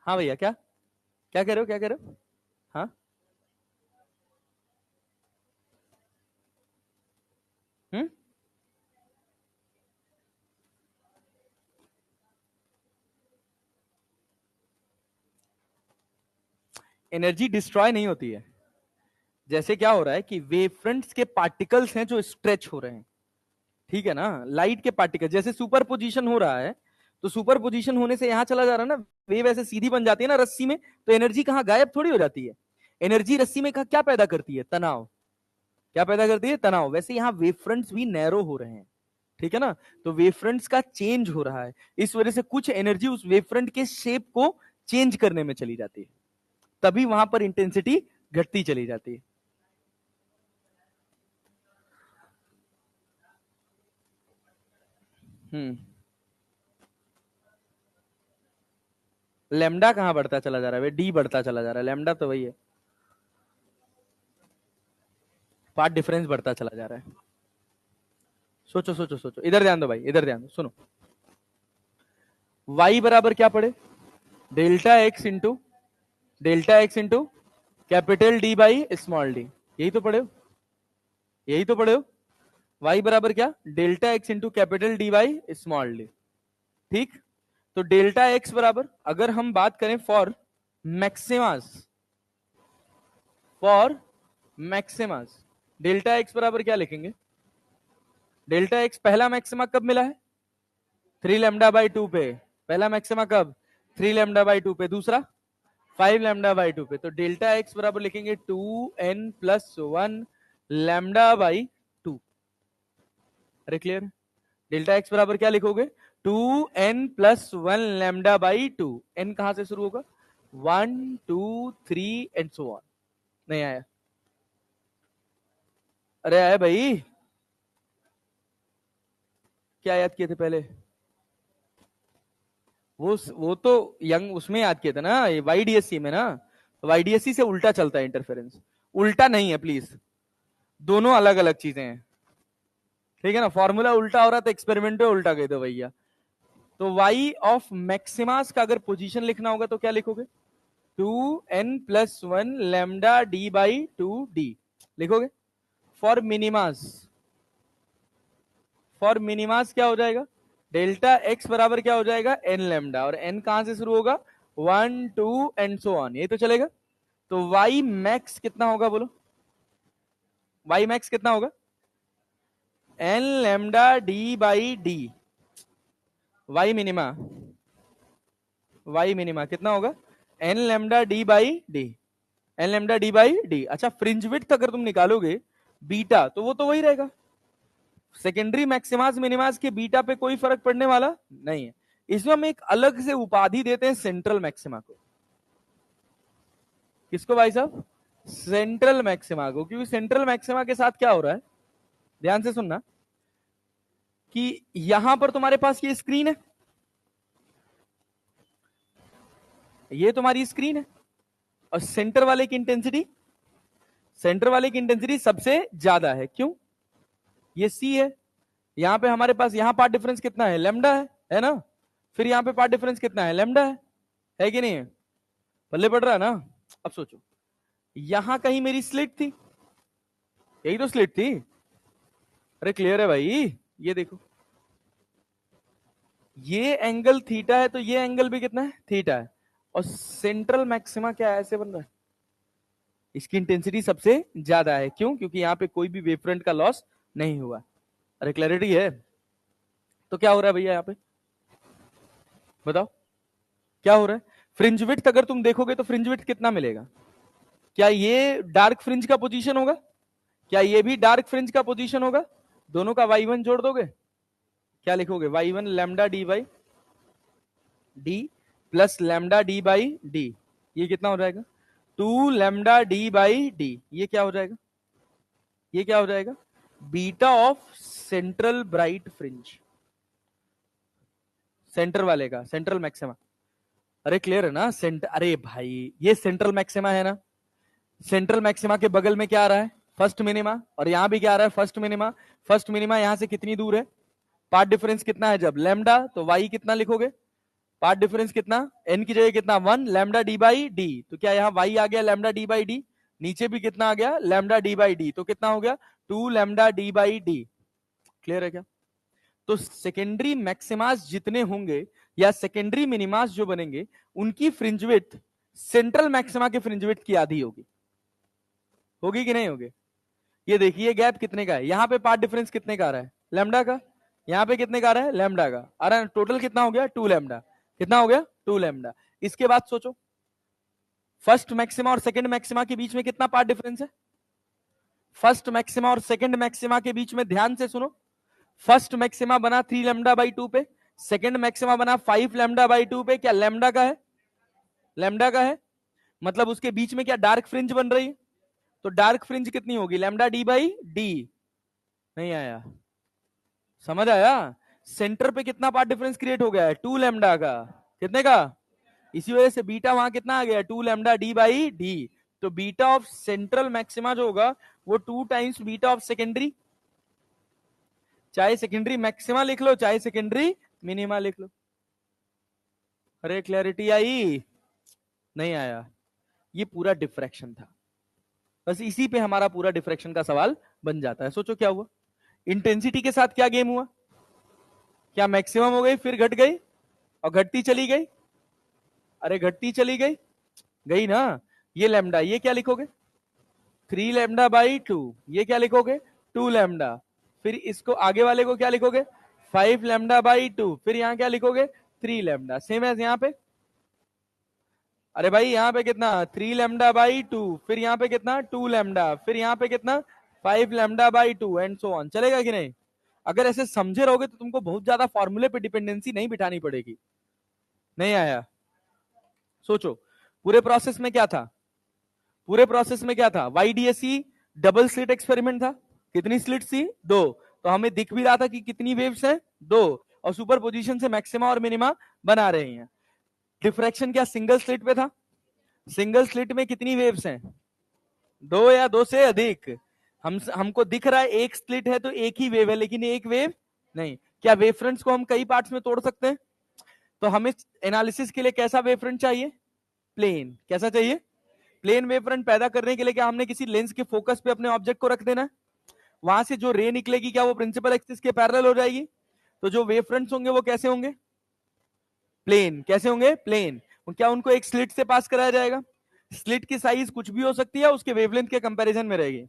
हाँ भैया, क्या क्या कह रहे हो? क्या कह रहे हो? हाँ। हम्म। एनर्जी डिस्ट्रॉय नहीं होती है। जैसे क्या हो रहा है कि वेव फ्रंट्स के पार्टिकल्स हैं जो स्ट्रेच हो रहे हैं। ठीक है ना। लाइट के पार्टिकल जैसे सुपर पोजिशन हो रहा है, तो सुपर पोजिशन होने से यहां चला जा रहा है ना, वेव ऐसे सीधी बन जाती है ना रस्सी में, तो एनर्जी कहां गायब थोड़ी हो जाती है। एनर्जी रस्सी में क्या पैदा करती है? तनाव। क्या पैदा करती है? तनाव। वैसे यहाँ वेव फ्रंट्स भी नैरो हो रहे हैं। ठीक है ना। तो वेव फ्रंट्स का चेंज हो रहा है, इस वजह से कुछ एनर्जी उस वेव फ्रंट के शेप को चेंज करने में चली जाती है, तभी वहां पर इंटेंसिटी घटती चली जाती है। हम्म। लेमडा कहां बढ़ता चला जा रहा है? डी बढ़ता चला जा रहा है, लेमडा तो वही है। पार्ट डिफरेंस बढ़ता चला जा रहा है। सोचो सोचो सोचो, इधर ध्यान दो भाई, इधर ध्यान दो, सुनो। y बराबर क्या पड़े? Delta x into capital D by small D. यही तो पढ़े हो? यही तो पढ़े हो? y बराबर क्या? Delta x into capital D by small D. ठीक। तो डेल्टा एक्स बराबर, अगर हम बात करें maxima for maxima delta X बराबर क्या लिखेंगे? डेल्टा एक्स पहला मैक्सिमा कब मिला है? थ्री लेमडा बाई टू पे। पहला मैक्सिमा कब? थ्री लेमडा बाई टू पे। दूसरा फाइव लैम्डा बाई टू पे। तो डेल्टा एक्स बराबर लिखेंगे two N plus one lambda by two. अरे क्लियर? डेल्टा एक्स बराबर क्या लिखोगे? Two N plus one lambda by two. N कहां से शुरू होगा? One two three and so on. नहीं आया? अरे आया भाई। क्या याद किए थे पहले? वो तो यंग उसमें याद किए थे ना, वाईडीएससी में ना। वाईडीएससी से उल्टा चलता है इंटरफेरेंस। उल्टा नहीं है प्लीज, दोनों अलग अलग चीजें हैं। ठीक है ना। फॉर्मूला उल्टा हो रहा था, एक्सपेरिमेंट पे उल्टा गए थे भैया। तो y ऑफ मैक्सिमास का अगर पोजीशन लिखना होगा तो क्या लिखोगे? Two N plus one lambda D by two D लिखोगे। फॉर मिनिमास क्या हो जाएगा? डेल्टा एक्स बराबर क्या हो जाएगा? N lambda. और एन कहां से शुरू होगा? 1 2 एंड सो ऑन, ये तो चलेगा। तो वाई मैक्स कितना होगा बोलो, वाई मैक्स कितना होगा, N lambda D by D. Y minima, Y minima कितना होगा, N lambda D by D, N lambda D by D. अच्छा फ्रिंज विड्थ अगर तुम निकालोगे बीटा तो वो तो वही रहेगा, सेकेंडरी मैक्सिमास मिनिमास के बीटा पे कोई फर्क पड़ने वाला नहीं है। इसमें हम एक अलग से उपाधि देते हैं सेंट्रल मैक्सिमा को। किसको भाई साहब, सेंट्रल मैक्सिमा को, क्योंकि सेंट्रल मैक्सिमा के साथ क्या हो रहा है, ध्यान से सुनना, कि यहां पर तुम्हारे पास ये स्क्रीन है, ये तुम्हारी स्क्रीन है, और सेंटर वाले की इंटेंसिटी, सेंटर वाले की इंटेंसिटी सबसे ज्यादा है, क्यों, ये सी है। यहां पे हमारे पास यहां पार्ट डिफरेंस कितना है, लेमडा है ना, फिर यहां पे पार्ट डिफरेंस कितना है, लेमडा है कि नहीं है, पल्ले पड़ रहा है ना। अब सोचो यहां कहीं मेरी स्लिट थी, यही तो स्लिट थी, अरे क्लियर है भाई, ये देखो ये एंगल थीटा है तो ये एंगल भी कितना है, थीटा है, और सेंट्रल मैक्सिमा क्या है, ऐसे बन रहा है, इसकी इंटेंसिटी सबसे ज्यादा है, क्यों, क्योंकि यहां पे कोई भी वेव फ्रंट का लॉस नहीं हुआ। अरे क्लैरिटी है, तो क्या हो रहा है भैया यहाँ पे, बताओ क्या हो रहा है। फ्रिंज विड्थ अगर तुम देखोगे तो फ्रिंज विड्थ कितना मिलेगा, क्या ये डार्क फ्रिंज का पोजीशन होगा, क्या ये भी डार्क फ्रिंज का पोजीशन होगा, दोनों का y1 जोड़ दोगे, क्या लिखोगे, y1 lambda D by D plus lambda D by D, ये कितना हो जाएगा, 2 लैम्डा डी बाई डी, ये क्या हो जाएगा, ये क्या हो जाएगा, beta of central bright fringe, centre वाले का, सेंट्रल मैक्सिमा। अरे क्लियर है ना, सेंटर, अरे भाई ये सेंट्रल मैक्सिमा है ना, सेंट्रल मैक्सिमा के बगल में क्या आ रहा है, फर्स्ट मिनिमा, और यहां भी क्या आ रहा है, फर्स्ट मिनिमा। फर्स्ट मिनिमा यहां से कितनी दूर है, पार्ट डिफरेंस कितना है, जब लैम्डा तो वाई कितना लिखोगे, पार्ट डिफरेंस कितना, एन की जगह कितना 1 लैम्डा डी बाई डी, तो क्या यहाँ वाई आ गया लैम्डा डी बाई डी, नीचे भी कितना आ गया लैम्डा डी बाई डी, तो कितना हो गया 2 lambda D by D. Clear है क्या, तो सेकेंडरी मैक्सिमास जितने होंगे या सेकेंडरी मिनिमास जो बनेंगे उनकी फ्रिंज विड्थ सेंट्रल मैक्सिमा के फ्रिंज विड्थ की आधी होगी, होगी कि नहीं होगी। ये देखिए गैप कितने का है, यहाँ पे पार्ट डिफरेंस कितने का आ रहा है, लैम्डा का, यहाँ पे कितने का आ रहा है, लैम्डा का आ रहा है, टोटल कितना हो गया 2 लैम्डा, कितना हो गया 2 लैम्डा। इसके बाद सोचो फर्स्ट मैक्सिमा और सेकंड मैक्सिमा के बीच में कितना पार्ट डिफरेंस है, फर्स्ट मैक्सिमा और सेकंड मैक्सिमा के बीच में, ध्यान से सुनो, फर्स्ट मैक्सिमा बना 3 लैम्डा बाई 2 पे, सेकंड मैक्सिमा बना 5 लैम्डा बाई 2 पे, क्या लैम्डा का है, लैम्डा का है, मतलब उसके बीच में क्या डार्क फ्रिंज बन रही है, तो डार्क फ्रिंज कितनी होगी, लैम्डा डी बाई डी। नहीं आया, समझ आया, सेंटर पे कितना पार्ट डिफरेंस क्रिएट हो गया है 2 लैम्डा का, कितने का, इसी वजह से बीटा वहां कितना आ गया 2 लैम्डा डी बाई डी। तो बीटा ऑफ सेंट्रल मैक्सिमा जो होगा वो 2 टाइम्स बीटा ऑफ सेकेंडरी, चाहे सेकेंडरी मैक्सिमा लिख लो चाहे सेकेंडरी मिनिमा लिख लो। अरे क्लैरिटी आई, नहीं आया, ये पूरा डिफ्रैक्शन था, बस इसी पे हमारा पूरा डिफ्रैक्शन का सवाल बन जाता है। सोचो क्या हुआ, इंटेंसिटी के साथ क्या गेम हुआ, क्या मैक्सिमम हो गई फिर घट गई और घटती चली गई, अरे घटती चली गई, गई ना, ये लैम्डा, ये क्या लिखोगे 3 लैम्डा बाई 2, ये क्या लिखोगे 2 लैम्डा, फिर इसको आगे वाले को क्या लिखोगे 5 लैम्डा बाई 2, फिर यहां क्या लिखोगे 3 लैम्डा, सेम एज यहां पे, अरे भाई यहाँ पे कितना 3 लैम्डा बाई 2, फिर यहाँ पे कितना 2 लैम्डा, फिर यहाँ पे कितना 5 lambda by 2 and so on, चलेगा कि नहीं। अगर ऐसे समझे रहोगे तो तुमको बहुत ज्यादा फॉर्मूले पे डिपेंडेंसी नहीं बिठानी पड़ेगी। नहीं आया, सोचो पूरे प्रोसेस में क्या था, पूरे प्रोसेस में क्या था, वाईडीएसई डबल स्लिट एक्सपेरिमेंट था, कितनी स्लिट थी 2, तो हमें दिख भी रहा था कि कितनी वेव्स हैं 2, और सुपर पोजिशन से मैक्सिमा और मिनिमा बना रहे हैं। डिफ्रैक्शन क्या सिंगल स्लिट पे था, सिंगल स्लिट में कितनी वेव्स हैं 2 या 2 से अधिक, हमको दिख रहा है एक स्लिट है तो एक ही वेव है, लेकिन एक वेव नहीं। क्या वेव फ्रंट्स को हम कई पार्ट्स में तोड़ सकते हैं, तो हमें एनालिसिस के लिए कैसा वेव फ्रंट चाहिए, प्लेन, कैसा चाहिए, प्लेन वेव फ्रंट पैदा करने के लिए क्या हमने किसी लेंस के फोकस पे अपने ऑब्जेक्ट को रख देना है, वहां से जो रे निकलेगी क्या वो प्रिंसिपल एक्सिस के पैरेलल हो जाएगी, तो जो वेव फ्रंट्स होंगे वो कैसे होंगे, प्लेन, कैसे होंगे प्लेन, क्या उनको एक स्लिट से पास कराया जाएगा? स्लिट की साइज कुछ भी हो सकती है, उसके वेवलेंथ के कंपैरिजन में रहेगी,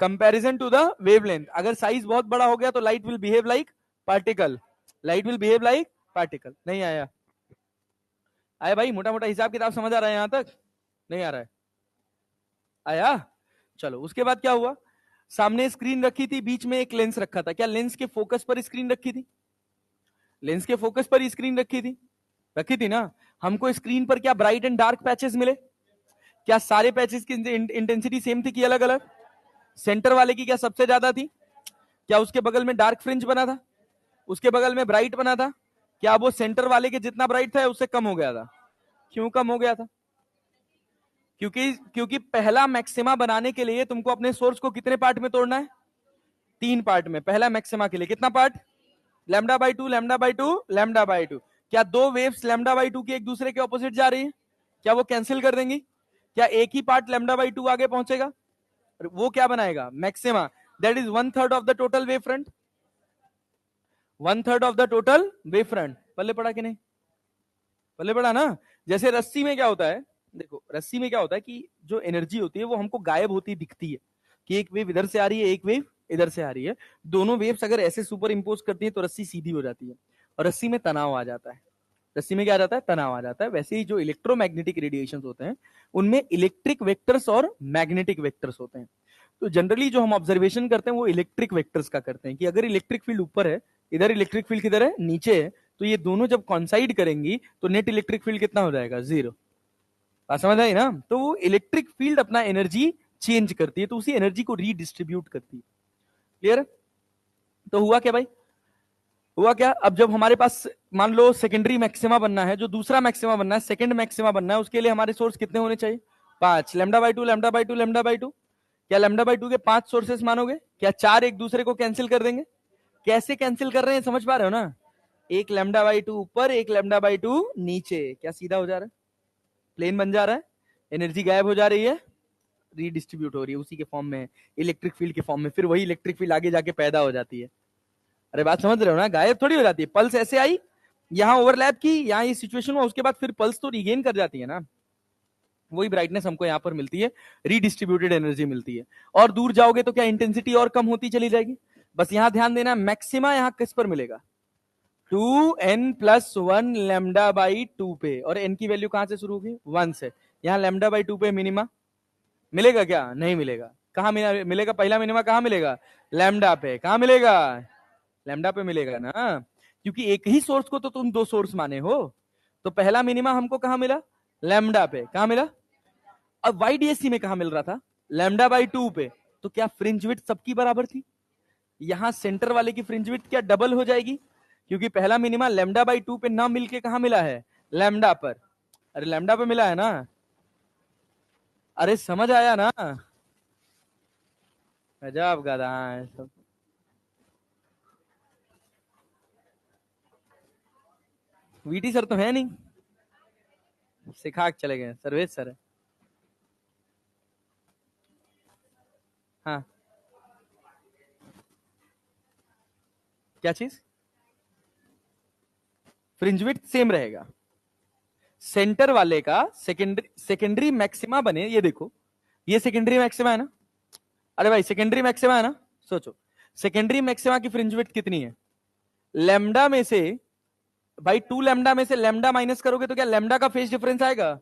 कंपैरिजन टू द वेवलेंथ। अगर साइज बहुत बड़ा हो गया तो light will behave like particle, light will behave like particle. नहीं आया? आया भाई? मोटा मोटा हिसाब किताब समझ आ रहा है यहां तक? नहीं आ रहा है? आया? चलो, उसके बाद क्या हुआ? सामने स्क्रीन रखी थी, बीच में एक लेंस रखा था। क्या लेंस के फोकस पर स्क्रीन रखी थी? लेंस के फोकस पर स्क्रीन रखी थी, रखी थी ना? हमको स्क्रीन पर क्या ब्राइट एंड डार्क पैचेस मिले? क्या सारे पैचेस की इंटेंसिटी सेम थी कि अलग अलग? सेंटर वाले की क्या सबसे ज्यादा थी? क्या उसके बगल में डार्क फ्रिंज बना था? उसके बगल में ब्राइट बना था? क्या वो सेंटर वाले के जितना ब्राइट था उससे कम हो गया था? क्यों कम हो गया था? क्योंकि क्योंकि पहला मैक्सिमा बनाने के लिए तुमको अपने सोर्स को कितने पार्ट में तोड़ना है? 3 पार्ट में। पहला मैक्सिमा के लिए कितना part? Lambda by two, lambda by two, lambda by two. क्या दो वेव्स लैम्डा बाई टू की एक दूसरे के ऑपोजिट जा रही है? क्या वो कैंसिल कर देंगी? क्या एक ही पार्ट लैम्डा बाई टू आगे पहुंचेगा? वो क्या बनाएगा? Maxima. That is 1/3 of the total wave front. 1/3 of the total wave front. पल्ले पड़ा कि नहीं? पल्ले पड़ा ना? जैसे रस्सी में क्या होता है, देखो रस्सी में क्या होता है कि जो एनर्जी होती है वो हमको गायब होती दिखती है, कि एक वेव इधर से आ रही है, एक वेव इधर से आ रही है। दोनों वेव्स अगर ऐसे सुपर इंपोज करती है तो रस्सी सीधी हो जाती है, और रस्सी में तनाव आ जाता है। रस्सी में क्या आ जाता है? तनाव आ जाता है। वैसे ही जो इलेक्ट्रोमैग्नेटिक रेडिएशंस होते हैं उनमें इलेक्ट्रिक वेक्टर्स और मैग्नेटिक वेक्टर्स होते हैं। तो जनरली जो हम ऑब्जर्वेशन करते हैं वो इलेक्ट्रिक वेक्टर्स का करते हैं, कि अगर इलेक्ट्रिक फील्ड ऊपर है, इधर इलेक्ट्रिक फील्ड किधर है? नीचे है, तो ये दोनों जब कॉन्साइड करेंगी तो नेट इलेक्ट्रिक फील्ड कितना हो जाएगा? 0। बात समझ आई ना? तो वो इलेक्ट्रिक फील्ड अपना एनर्जी चेंज करती है, तो उसी एनर्जी को रीडिस्ट्रीब्यूट करती है। क्लियर? तो हुआ क्या भाई? हुआ क्या? अब जब हमारे पास मान लो सेकेंडरी मैक्सिमा बनना है, जो दूसरा मैक्सिमा बनना है, सेकंड मैक्सिमा बनना है, उसके लिए हमारे सोर्स कितने होने चाहिए? 5। Lambda by two, lambda by two, lambda by two. क्या लैम्डा बाई टू के 5 सोर्सेस मानोगे? क्या 4 एक दूसरे को कैंसिल कर देंगे? कैसे कैंसिल कर रहे हैं समझ पा रहे हो ना? एक लैम्डा बाई टू ऊपर, एक लैम्डा बाई टू नीचे। क्या सीधा हो जा रहा है? प्लेन बन जा रहा है। एनर्जी गायब हो जा रही है, रीडिस्ट्रीब्यूट हो रही है उसी के फॉर्म में, इलेक्ट्रिक फील्ड के फॉर्म में। फिर वही इलेक्ट्रिक फील्ड आगे जाके पैदा हो जाती है। अरे बात समझ रहे हो ना? गायब थोड़ी हो जाती है। पल्स ऐसे आई, यहां ओवरलैप की, यहां ये सिचुएशन हुआ, उसके बाद फिर पल्स तो रिगेन कर जाती है ना। वही ब्राइटनेस हमको यहाँ पर मिलती है, रीडिस्ट्रीब्यूटेड एनर्जी मिलती है। और दूर जाओगे तो क्या इंटेंसिटी और कम होती चली जाएगी? बस यहां ध्यान देना, मैक्सिमा यहां किस पर मिलेगा? 2n+1 लैम्डा बाई टू पे। और n की वैल्यू कहां से शुरू होगी? 1 से। यहां लैम्डा बाई टू पे मिनिमा मिलेगा क्या? नहीं मिलेगा। कहां मिलेगा? पहला मिनिमा कहां मिलेगा? लैम्डा पे। कहां मिलेगा? लैम्डा पे मिलेगा ना, क्योंकि एक ही सोर्स को तो तुम दो सोर्स माने हो। तो पहला मिनिमा हमको कहां मिला? लैम्डा पे। कहां मिला? अब वाईडीएससी में कहां मिल रहा था? लैम्डा बाई टू पे। तो क्या फ्रिंज विड्थ सबकी बराबर थी? यहां सेंटर वाले की फ्रिंज विड्थ क्या डबल हो जाएगी? क्योंकि पहला मिनिमा लैम्डा बाई टू पे ना मिलके कहां मिला है? लैम्डा पर। अरे लैम्डा पे मिला है ना? अरे समझ आया ना? गजब गधा है सब। वीटी सर तो है नहीं, सिखा के चले गए, सर्वेश सर है। हाँ, क्या चीज? फ्रिंज विड्थ सेम रहेगा। सेंटर वाले का सेकेंडरी सेकेंडरी मैक्सिमा बने, ये देखो, ये सेकेंडरी मैक्सिमा है ना? अरे भाई सेकेंडरी मैक्सिमा है ना? सोचो, सेकेंडरी मैक्सिमा की फ्रिंज विड्थ कितनी है? लैम्डा में से, भाई 2 लैम्डा में से लैम्डा माइनस करोगे तो क्या लैम्डा का फेज डिफरेंस आएगा?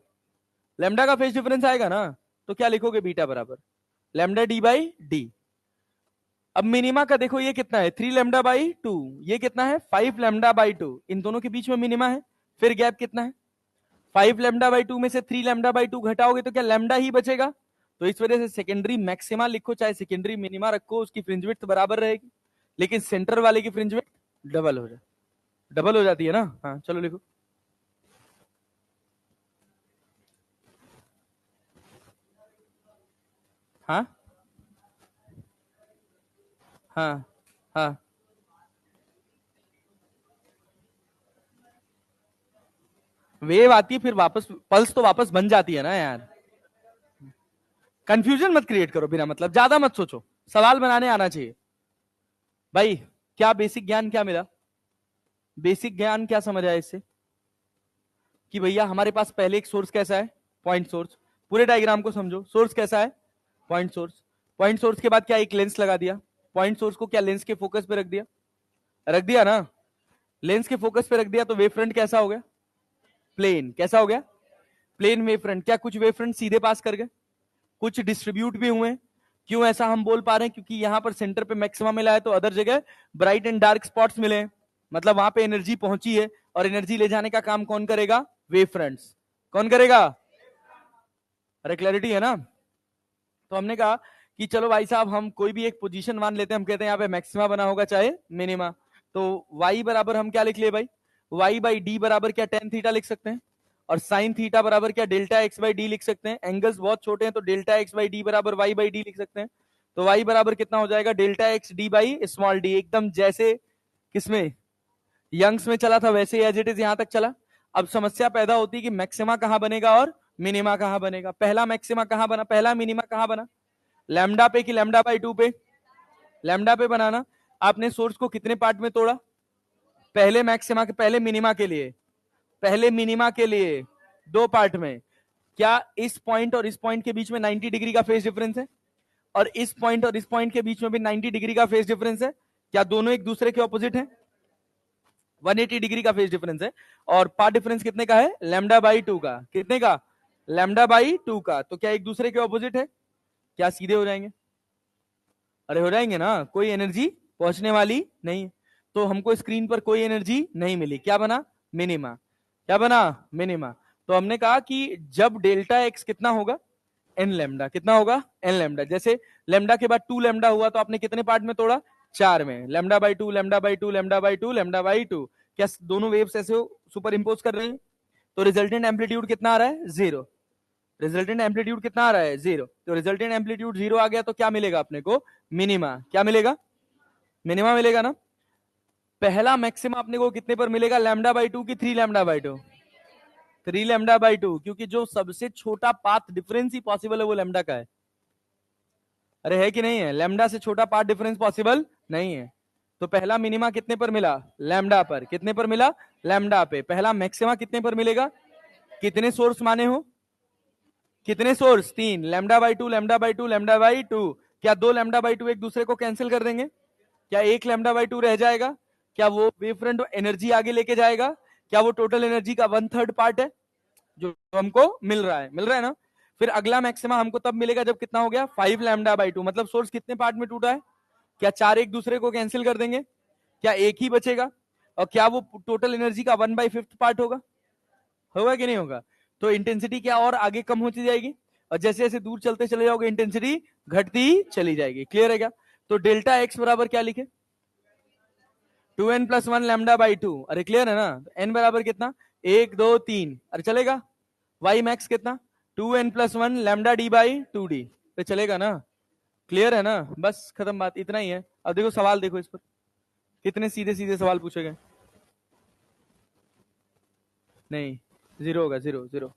लैम्डा का फेज डिफरेंस आएगा ना? तो क्या लिखोगे? बीटा बराबर लैम्डा डी बाई डी। अब मिनिमा का देखो, ये कितना है? 3 लैम्डा बाई टू। ये कितना है? 5 लैम्डा बाई टू। इन दोनों के बीच में मिनिमा है। फिर गैप कितना है? 5 लैम्डा बाई टू में से 3 लैम्डा बाई टू घटाओगे तो क्या लैम्डा ही बचेगा? तो इस वजह से सेकेंडरी मैक्सिमा लिखो चाहे सेकेंडरी मिनिमा रखो, उसकी फ्रिंज विड्थ बराबर रहेगी, लेकिन सेंटर वाले की फ्रिंज विड्थ डबल हो जाए, डबल हो जाती है ना? हाँ चलो लिखो। हाँ हाँ हाँ। वेव आती है फिर वापस पल्स तो वापस बन जाती है ना यार। कंफ्यूजन मत क्रिएट करो बिना मतलब, ज्यादा मत सोचो, सवाल बनाने आना चाहिए। भाई क्या बेसिक ज्ञान क्या मिला? बेसिक ज्ञान क्या समझ आया इससे? कि भैया हमारे पास पहले एक सोर्स कैसा है, पॉइंट सोर्स। पूरे डायग्राम को समझो, सोर्स कैसा है, पॉइंट सोर्स। पॉइंट सोर्स के बाद क्या, एक लेंस लगा दिया। पॉइंट सोर्स को क्या लेंस के फोकस पे रख दिया, रख दिया ना। लेंस के फोकस पे रख दिया तो वेव फ्रंट कैसा हो गया, प्लेन। कैसा हो गया, प्लेन वेव फ्रंट। क्या कुछ वेव फ्रंट सीधे पास कर गए, कुछ डिस्ट्रीब्यूट भी हुए। क्यों ऐसा हम बोल पा रहे हैं, क्योंकि यहां पर सेंटर पे मैक्सिमम मिला है तो अदर जगह ब्राइट एंड डार्क स्पॉट्स मिले हैं। मतलब वहां पे एनर्जी पहुंची है, और एनर्जी ले जाने का काम कौन करेगा, वेव फ्रंट्स। कौन करेगा, अरे क्लैरिटी है ना। तो हमने कहा कि चलो भाई साहब हम कोई भी एक पोजीशन मान लेते हैं, हम कहते हैं यहाँ पे मैक्सिमा बना होगा चाहे मिनिमा। तो y बराबर हम क्या लिख लिए भाई, y बाई डी बराबर क्या टेन थीटा लिख सकते हैं, और साइन थीटा बराबर क्या डेल्टा एक्स बाई डी लिख सकते हैं। एंगल्स बहुत छोटे हैं तो डेल्टा एक्स बाई डी बराबर y बाई डी लिख सकते हैं। तो y बराबर कितना हो जाएगा, delta x D by small D. एकदम जैसे किसमें, यंग्स में चला था वैसे एज इट इज यहां तक चला। अब समस्या पैदा होती है कि मैक्सिमा कहां बनेगा और मिनिमा कहां बनेगा। पहला मैक्सिमा कहां बना, पहला मिनिमा कहां बना, लैम्डा पे कि लैम्डा बाई टू पे, लैम्डा पे बनाना। आपने सोर्स को कितने पार्ट में तोड़ा, पहले मैक्सिमा के, पहले मिनिमा के लिए, पहले मिनिमा के लिए दो पार्ट में। क्या इस पॉइंट और इस पॉइंट के बीच में 90 डिग्री का फेज डिफरेंस है, और इस पॉइंट और इस पॉइंट के बीच में भी 90 डिग्री का फेज डिफरेंस है। क्या दोनों एक दूसरे के ऑपोजिट है, 180 डिग्री का फेज डिफरेंस है। और पार्ट डिफरेंस कितने का है, लैम्डा बाई टू का। कितने का, लैम्डा बाई टू का। तो क्या एक दूसरे के ऑपोजिट है, क्या सीधे हो जाएंगे, अरे हो जाएंगे ना, कोई एनर्जी पहुंचने वाली नहीं। तो हमको स्क्रीन पर कोई एनर्जी नहीं मिली, क्या बना, मिनिमा। क्या बना, मिनिमा। तो हमने कहा कि जब डेल्टा एक्स कितना होगा, एन लैम्डा। कितना होगा, एन लैम्डा। जैसे लैम्डा के बाद टू लैम्डा हुआ तो आपने कितने पार्ट में तोड़ा, चार में। Lambda by two, lambda by two, lambda by two, lambda by two. क्या दोनों वेव्स ऐसे सुपर इंपोज कर रहे हैं। तो रिजल्टेंट एम्पलीट्यूड कितना आ रहा है, जीरो। रिजल्टेंट एम्पलीट्यूड कितना आ रहा है, जीरो। तो रिजल्टेंट एम्पलीट्यूड जीरो आ गया तो क्या मिलेगा अपने को, मिनिमा। क्या मिलेगा, मिनिमा मिलेगा ना। पहला मैक्सिमा अपने को कितने पर मिलेगा, लैम्डा बाई टू की three lambda by to, three lambda by to. क्योंकि जो सबसे छोटा पाथ डिफरेंस ही पॉसिबल है वो लैम्डा का है। अरे है कि नहीं है, लैम्डा से छोटा पाथ डिफरेंस पॉसिबल नहीं है। तो पहला मिनिमा कितने पर मिला, लैम्डा पर। कितने पर मिला, लैम्डा पे। पहला मैक्सिमा कितने पर मिलेगा, कितने सोर्स माने हो, कितने सोर्स, तीन। Lambda by two, lambda by two, lambda by two. क्या दो लैम्डा बाई टू एक दूसरे को कैंसिल कर देंगे, क्या एक लैम्डा बाई टू रह जाएगा। क्या वो वेव फ्रंट एनर्जी आगे लेके जाएगा, क्या वो टोटल एनर्जी का वन थर्ड पार्ट है जो हमको मिल रहा है, मिल रहा है ना। फिर अगला मैक्सिमा हमको तब मिलेगा जब कितना हो गया, फाइव लैम्डा बाई टू। मतलब सोर्स कितने पार्ट में टूटा है, क्या चार एक दूसरे को कैंसिल कर देंगे, क्या एक ही बचेगा। और क्या वो टोटल एनर्जी का वन बाई फिफ्थ पार्ट होगा, होगा कि नहीं होगा। तो इंटेंसिटी क्या और आगे कम होती जाएगी, और जैसे जैसे दूर चलते चले जाओगे इंटेंसिटी घटती चली जाएगी। क्लियर है क्या। तो डेल्टा एक्स बराबर क्या लिखे, two N plus one lambda by two. अरे क्लियर है ना। एन बराबर कितना, एक दो तीन, अरे चलेगा। वाई मैक्स कितना, two N plus one lambda D by two D, तो चलेगा ना। क्लियर है ना, बस खत्म बात, इतना ही है। अब देखो सवाल देखो इस पर, कितने सीधे सीधे सवाल पूछे गए। नहीं, जीरो होगा, zero zero.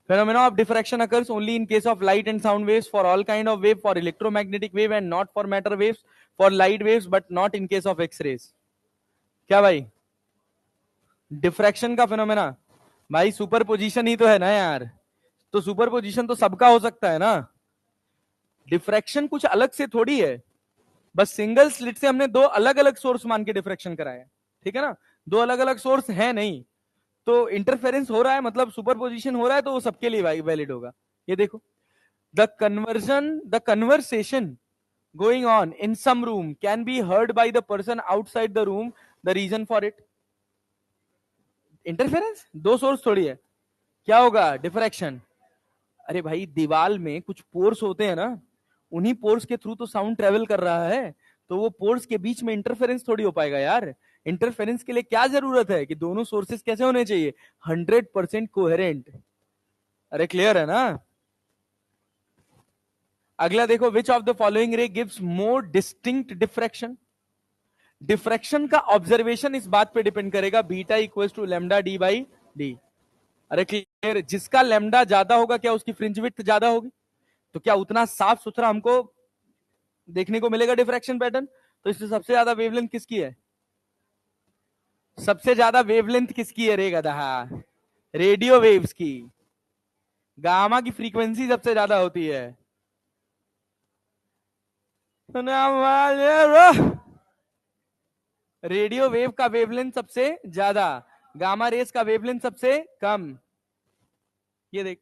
Phenomena of diffraction occurs only in case of light and sound waves for all kind of wave, for electromagnetic wave and not for matter waves, for light waves but not in case of X-rays. क्या भाई, diffraction का phenomena, भाई superposition ही तो है ना यार। तो superposition तो सबका हो सकता है ना, डिफ्रैक्शन कुछ अलग से थोड़ी है। बस सिंगल स्लिट से हमने दो अलग अलग सोर्स मान के डिफ्रैक्शन कराया, ठीक है ना। दो अलग अलग सोर्स है नहीं, तो इंटरफेरेंस हो रहा है मतलब सुपरपोजिशन हो रहा है तो वो सबके लिए वैलिड होगा। ये देखो, the conversation going on in some room can be heard by the person outside the room, the reason for it, interference. दो सोर्स थोड़ी है, क्या होगा, डिफ्रैक्शन। अरे भाई दीवाल में कुछ पोर्स होते हैं ना, उन्हीं पोर्स के थ्रू तो साउंड ट्रेवल कर रहा है, तो वो पोर्स के बीच में इंटरफेरेंस थोड़ी हो पाएगा यार। इंटरफेरेंस के लिए क्या जरूरत है कि दोनों सोर्सेस कैसे होने चाहिए, 100% कोहेरेंट। अरे क्लियर है ना। अगला देखो, which of the following ray gives more distinct diffraction. Diffraction का ऑब्जर्वेशन इस बात पे डिपेंड करेगा, beta equals to lambda D by D. अरे क्लियर, जिसका लैम्डा ज्यादा होगा क्या उसकी फ्रिंज विड्थ ज्यादा होगी, तो क्या उतना साफ सुथरा हमको देखने को मिलेगा डिफ्रैक्शन पैटर्न। तो इसमें सबसे ज्यादा वेवलेंथ किसकी है, सबसे ज्यादा वेवलेंथ किसकी है रे गधा, रेडियो वेव्स की गामा की फ्रीक्वेंसी सबसे ज्यादा होती है। रेडियो वेव का वेवलेंथ सबसे ज्यादा, गामा रेस का वेवलेंथ सबसे कम। ये देख,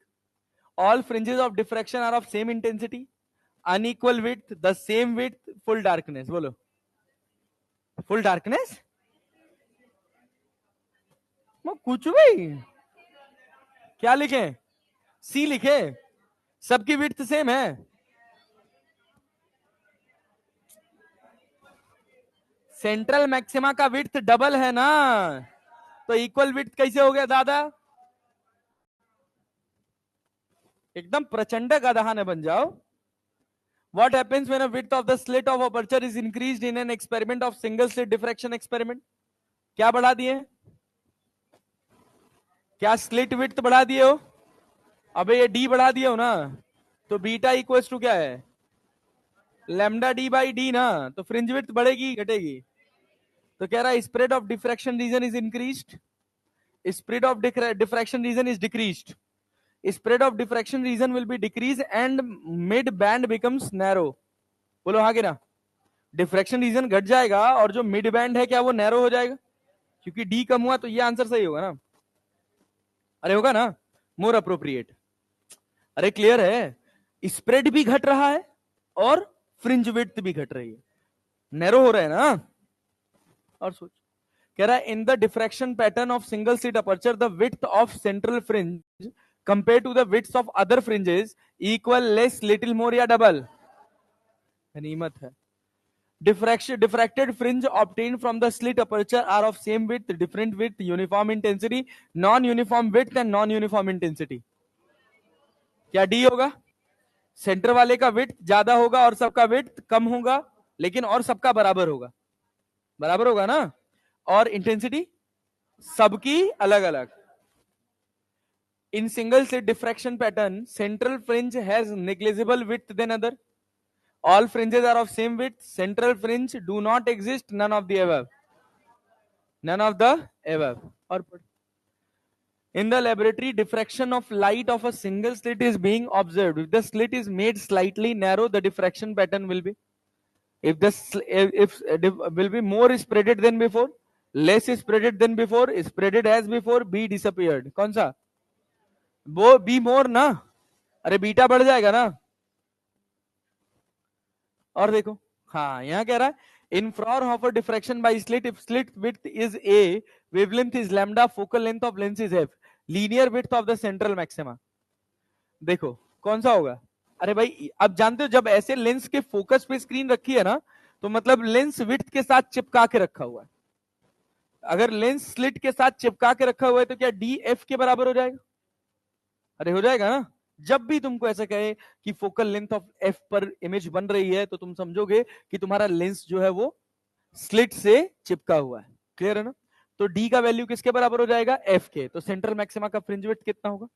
all fringes of diffraction are of same intensity, unequal width, the same width, full darkness. बोलो फुल डार्कनेस, कुछ भी क्या लिखे, सी लिखे, सबकी विड्थ सेम है। सेंट्रल मैक्सिमा का विड्थ डबल है ना, तो इक्वल विड्थ कैसे हो गया दादा? एकदम प्रचंड गधाने बन जाओ। What happens when a width of the slit of aperture is increased in an experiment of single slit diffraction experiment? क्या बढ़ा दिए? क्या स्लिट विड्थ बढ़ा दिए हो? अबे ये डी बढ़ा दिए हो ना, तो बीटा इक्वल्स टू क्या है? लैम्डा डी बाई डी ना, तो फ्रिंज विड्थ बढ़ेगी घटेगी? तो कह रहा है spread of diffraction region is increased, spread of diffraction region is decreased, spread of diffraction region will be decreased and mid band becomes narrow। बोलो हाँ कि ना? डिफ्रैक्शन रीजन घट जाएगा और जो मिड बैंड है क्या वो नैरो हो जाएगा, क्योंकि डी कम हुआ, तो ये आंसर सही होगा ना? अरे होगा ना, मोर अप्रोप्रिएट। अरे क्लियर है, स्प्रेड भी घट रहा है और फ्रिंज विड्थ भी घट रही है, नैरो हो रहा है ना। और सोच, कह रहा है in the diffraction pattern of single slit aperture the width of central fringe compare to the width of other fringes equal, less, little more या डबल? गनीमत है। Diffracted fringe obtained from the slit aperture are of same width, different width, uniform intensity, non-uniform width and non-uniform intensity। क्या D होगा? Centre वाले का width ज्यादा होगा और सबका विड्थ कम होगा, लेकिन और सबका बराबर होगा, बराबर होगा ना। और इंटेंसिटी सबकी अलग अलग। In single slit diffraction pattern central fringe has negligible width than other, all fringes are of same width, central fringe do not exist, none of the above, none of the above। और in the laboratory diffraction of light of a single slit is being observed, if the slit is made slightly narrow the diffraction pattern will be, if the will be more spreaded than before, less spreaded than before, spreaded as before, b disappeared। कौन सा? वो be more ना, अरे beta बढ़ जाएगा ना। और देखो, हाँ यहां कह रहा है in Fraunhofer diffraction by slit, if slit width is A, wavelength is lambda, focal length of lens is F, linear width of the central maxima. देखो कौन सा होगा? अरे भाई अब जानते हो, जब ऐसे लेंस के फोकस पे स्क्रीन रखी है ना, तो मतलब लेंस विड्थ के साथ चिपका के रखा हुआ है। अगर लेंस स्लिट के साथ चिपका के रखा हुआ है तो क्या डी एफ के बराबर हो जाएगा? अरे हो जाएगा ना। जब भी तुमको ऐसा कहे कि फोकल लेंथ ऑफ एफ पर इमेज बन रही है, तो तुम समझोगे कि तुम्हारा लेंस जो है वो स्लिट से चिपका हुआ है। क्लियर है ना? तो डी का वैल्यू किसके बराबर हो जाएगा? एफ के। तो सेंट्रल मैक्सिमा का फ्रिंज विड्थ कितना होगा?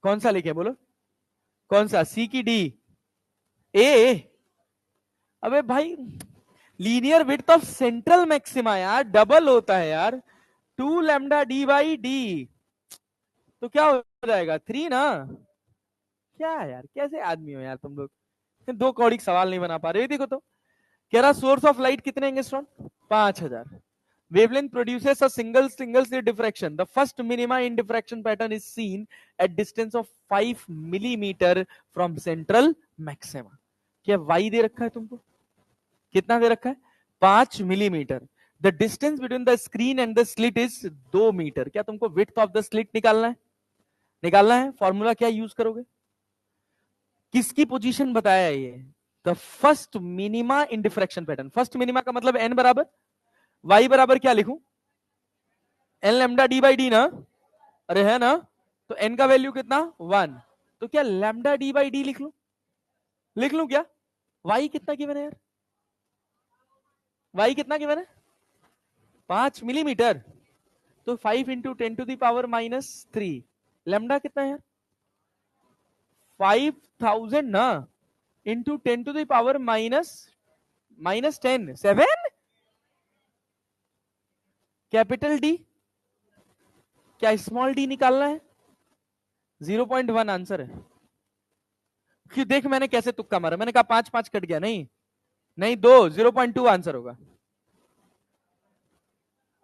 कौन सा लिखे बोलो, कौन सा? सी की डी? ए? अबे भाई linear width of central maxima यार डबल होता है यार, 2 लैम्डा डी बाई डी, तो क्या हो जाएगा? 3 ना। क्या यार, कैसे आदमी हो यार तुम लोग, दो कौड़ी सवाल नहीं बना पा रहे। देखो तो कह रहा सोर्स ऑफ लाइट कितने angstrom? 5000। wavelength produces a single slit diffraction, the first minima in diffraction pattern is seen at distance of 5 millimeter from central maxima। क्या y दे रखा है तुमको? कितना दे रखा है? 5 millimetre. The distance between the screen and the slit is 2 metre. क्या तुमको विड्थ ऑफ द स्लिट निकालना है? निकालना है। फॉर्मूला क्या यूज करोगे? किसकी पोजीशन बताया है ये? The first minima in diffraction pattern. First minima का मतलब n बराबर y बराबर क्या लिखूं? N lambda D by D ना। अरे है ना, तो n का वैल्यू कितना? 1। तो क्या लैम्डा डी बाई डी लिख लूं? लिख लूं क्या? y कितना गिवन है यार? y कितना गिवन है? 5 मिलीमीटर। तो 5 इंटू 10⁻³ लैम्डा कितना है यार? 5000 ना, इंटू 10⁻⁻10 7। कैपिटल डी क्या स्मॉल डी निकालना है? 0.1 आंसर है। कि देख मैंने कैसे तुक्का मारा, मैंने कहा 5 5 कट गया, नहीं नहीं 2, 0.2 आंसर होगा।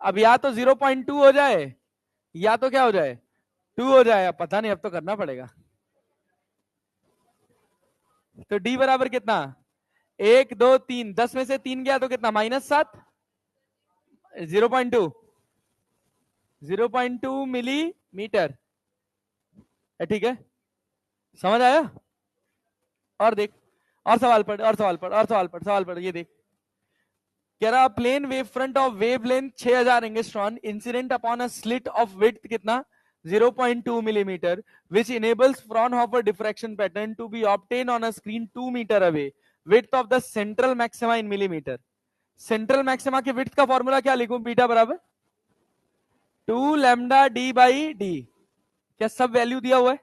अब या तो 0.2 हो जाए या तो क्या हो जाए 2 हो जाए, अब पता नहीं, अब तो करना पड़ेगा। तो डी बराबर कितना? 1 2 3, 10 में से 3 गया तो कितना? -7, 0.2, 0.2 मिलीमीटर। ठीक है, समझ आया? और देख, और सवाल पढ़, और सवाल पढ़, और सवाल पढ़, सवाल पढ़, ये देख। कह रहा plane wave front of wavelength 6000 angstrom incident upon a slit of width कितना? 0.2 millimetre, which enables Fraunhofer diffraction pattern to be obtained on a screen 2 metre away. Width of the central maxima in millimeter. Central maxima के width का formula क्या लिखूं? Beta बराबर 2 lambda D by D. क्या सब value दिया हुआ है?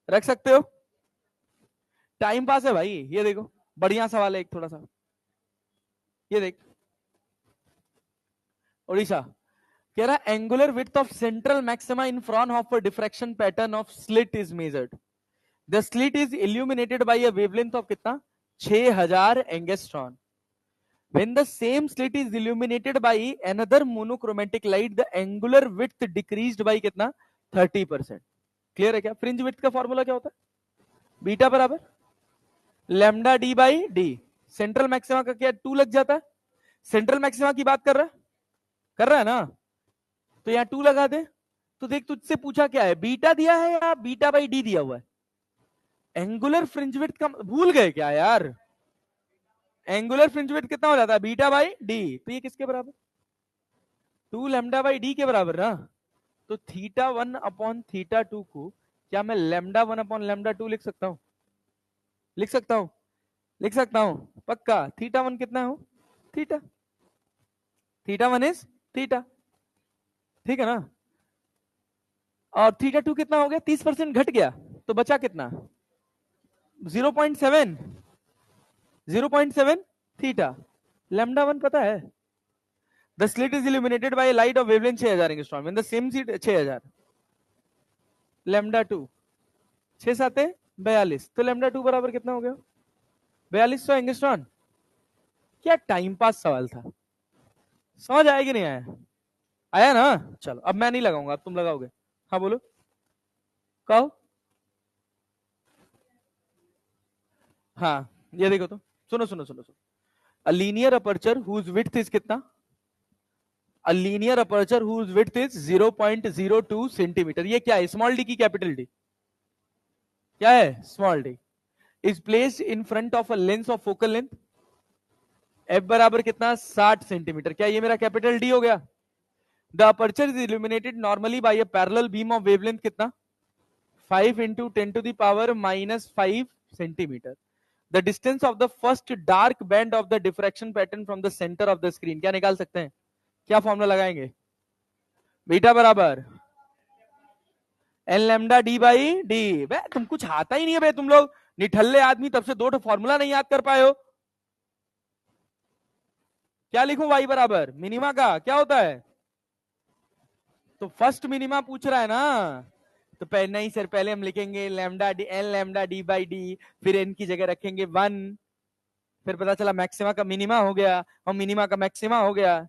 रख सकते हो। टाइम पास है भाई, ये देखो बढ़िया सवाल है एक थोड़ा सा, ये देख। उड़ीसा कह रहा angular width of central maxima in Fraunhofer diffraction pattern of slit is measured. The slit is illuminated by a wavelength of कितना? 6000 angstrom. When the same slit is illuminated by another monochromatic light, the angular width decreased by कितना? 30%। Clear है क्या? Fringe width का formula क्या होता है? Beta बराबर lambda D by D. Central maxima का क्या 2 लग जाता है? सेंट्रल मैक्सिमा की बात कर रहा है, कर रहा है ना? तो यहाँ 2 लगा दे। तो देख तुझसे पूछा क्या है, बीटा दिया है या बीटा बाई डी दिया हुआ है? एंगुलर फ्रिंज विड्थ का भूल गए क्या यार? एंगुलर फ्रिंज विड्थ कितना हो जाता है? Beta by D. तो ये किसके बराबर? 2 लैम्डा बाई डी के बराबर ना। तो θ1 अपॉन θ2 को क्या मैं λ1 अपॉन λ2 लिख सकता हूं? लिख सकता हूं, लिख सकता हूं पक्का। θ1 कितना हो? थीटा, θ1 इज थीटा, ठीक है ना? और θ2 कितना हो गया? 30% घट गया, तो बचा कितना? 0.7, 0.7 थीटा। λ1 पता है? The slit is illuminated by a light of wavelength 6000 angstrom in the same slit 6000। λ2 6 7 42, तो λ2 बराबर कितना हो गया? 4200 एंगस्ट्रॉन। क्या टाइम पास सवाल था, समझ आया कि नहीं आया? आया ना? चलो अब मैं नहीं लगाऊंगा, अब तुम लगाओगे। हाँ बोलो, कहो। हाँ ये देखो, तो सुनो सुनो सुनो सुनो। A linear aperture whose width is कितना? A linear aperture whose width is 0.02 centimetre. ये क्या है? स्मॉल डी की कैपिटल डी क्या है? Small D. Is placed in front of a lens of focal length F बराबर कितना? 60 सेंटीमीटर। क्या ये मेरा कैपिटल डी हो गया? The aperture is illuminated normally by a parallel beam of wavelength कितना? 5 into 10 to the power -5 centimetre. The distance of the first dark band of the diffraction pattern from the centre of the screen. क्या निकाल सकते हैं? क्या formula लगाएंगे? Beta बराबर N lambda D by D. तुम कुछ आता ही नहीं है बे, तुम लोग निठल्ले आदमी, तब से 2 फॉर्मूला नहीं याद कर पाए हो। क्या लिखूं? वाई बराबर मिनिमा का क्या होता है? तो फर्स्ट मिनिमा पूछ रहा है ना, तो पहले नहीं सर, पहले हम लिखेंगे lambda D, N lambda D by D, फिर एन की जगह रखेंगे 1, फिर पता चला मैक्सिमा का मिनिमा हो गया और मिनिमा का मैक्सिमा हो गया।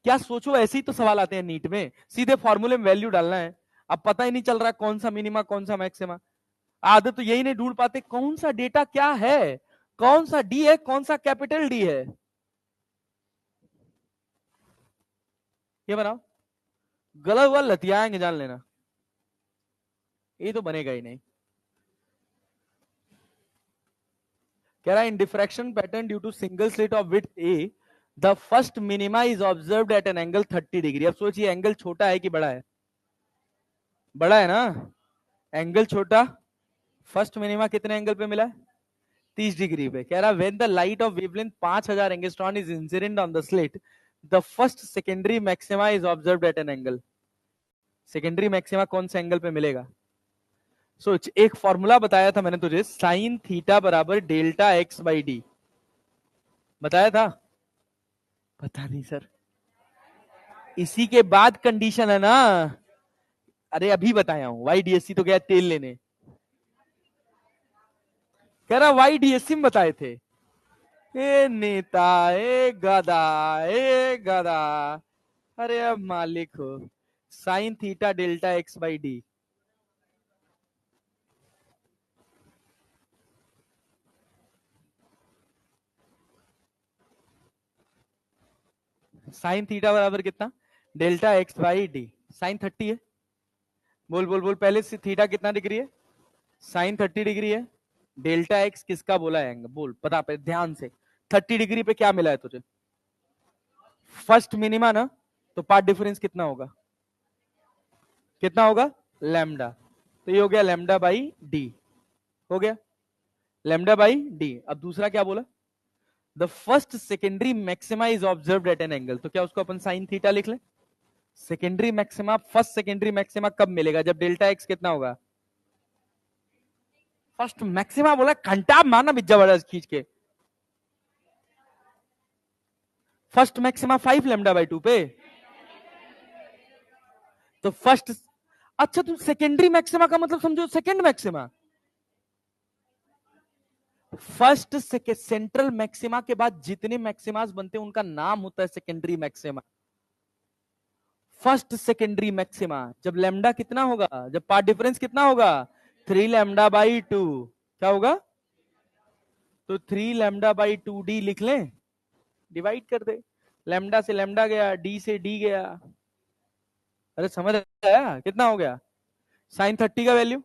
क्या सोचो, ऐसे ही तो सवाल आते हैं नीट में, सीधे फॉर्मूले में वैल्यू डालना है। अब पता ही नहीं चल रहा कौन सा मिनिमा कौन सा मैक्सिमा। आदत तो यही नहीं ढूंढ पाते कौन सा डेटा क्या है, कौन सा डी है, कौन सा कैपिटल डी है। ये बनाओ, गलत हुआ लतियाएंगे जान लेना, ये तो बनेगा ही नहीं। कह रहा है in diffraction pattern due to single slit of width A the first minima is observed at an angle 30 degree. अब सोचिए एंगल छोटा है कि बड़ा है? बड़ा है ना, एंगल छोटा। फर्स्ट मिनिमा कितने एंगल पे मिला है? 30 डिग्री पे। कह रहा when the light of wavelength 5000 angstrom is incident on the slit the first secondary maxima is observed at an angle. Secondary maxima कौन से एंगल पे मिलेगा? सोच, एक फॉर्मूला बताया था मैंने तुझे, साइन थीटा बराबर डेल्टा एक्स बाई डी, बताया था? पता नहीं सर, इसी के बाद कंडीशन है ना। अरे अभी बताया हूं, वाई डीएससी तो गया तेल लेने, कह रहा वाई डीएससी में बताए थे। ए नेता, ए गधा, ए गधा। अरे अब मालिक हो। Sine theta delta X by D. Sine theta बराबर कितना, delta X by D. Sine 30 है, बोल बोल बोल, पहले से थीटा कितना डिग्री है, साइन 30 डिग्री है। डेल्टा एक्स किसका बोला है एंगल, बोल पता पे ध्यान से। 30 डिग्री पे क्या मिला है तुझे, फर्स्ट मिनिमा ना, तो पार्ट डिफरेंस कितना होगा, कितना होगा, लैम्डा। तो ये हो गया लैम्डा बाई डी, हो गया लैम्डा बाई डी। अब दूसरा क्या बोला, the first secondary maxima is observed at an angle, तो क्या उसको अपन साइन थीटा लिख ले। Secondary maxima, first secondary maxima कब मिलेगा, जब डेल्टा एक्स कितना होगा, फर्स्ट मैक्सिमा बोला, घंटा मारना बिज्जा बड़ा खींच के। फर्स्ट मैक्सिमा 5 लैम्डा बाई 2 पे, तो फर्स्ट, अच्छा तुम सेकेंडरी मैक्सिमा का मतलब समझो second maxima. First central maxima के बाद जितने मैक्सिमास बनते हैं उनका नाम होता है secondary maxima. First secondary maxima जब लैम्डा कितना होगा, जब पार्ट डिफरेंस कितना होगा, 3 लैम्डा बाई 2, क्या होगा, तो 3 लैम्डा बाई 2 डी लिख लें, डिवाइड कर दे, लैम्डा से लैम्डा गया, डी से डी गया। अरे समझ आया, कितना हो गया, साइन 30 का वैल्यू,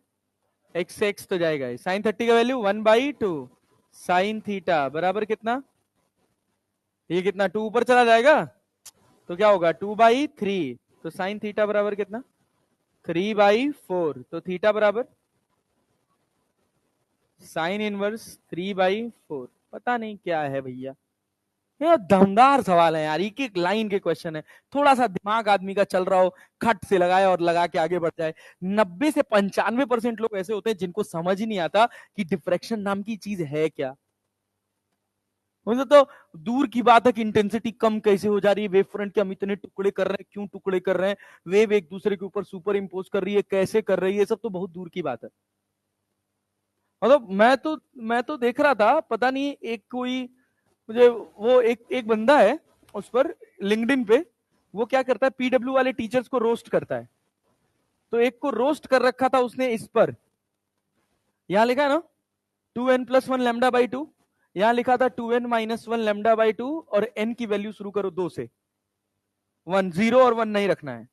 एक्स से एक्स तो जाएगा, साइन 30 का वैल्यू 1/2 साइन थीटा बराबर कितना, ये कितना 2 ऊपर चला जाएगा, तो क्या होगा 2/3, तो साइन थीटा बराबर कितना, 3/4, तो थीटा बराबर साइन इनवर्स 3/4। पता नहीं क्या है भैया, ये दमदार सवाल है यार, एक एक लाइन के क्वेश्चन है। थोड़ा सा दिमाग आदमी का चल रहा हो, खट से लगाए और लगा के आगे बढ़ जाए। 90 से 95% लोग ऐसे होते हैं जिनको समझ ही नहीं आता कि डिफ्रैक्शन नाम की चीज है क्या। मुझे तो दूर की बात है कि इंटेंसिटी कम कैसे हो जा रही है, वेव फ्रंट के हम इतने टुकड़े कर रहे हैं, क्यों टुकड़े कर रहे हैं, वेव एक दूसरे के ऊपर सुपर इम्पोज कर रही है, कैसे कर रही है, सब तो बहुत दूर की बात है। मतलब मैं तो देख रहा था, पता नहीं एक कोई, मुझे वो एक बंदा है उस पर लिंक्डइन पे, वो क्या करता है, पीडब्ल्यू वाले टीचर्स को रोस्ट करता है। तो एक को रोस्ट कर रखा था उसने इस पर, यहां लिखा है ना 2n+1 लैम्डा बाई 2, यहां लिखा था 2n-1 लैम्डा बाई 2, और n की वैल्यू शुरू करो 2 से, 1 0 और 1 नहीं रखना है।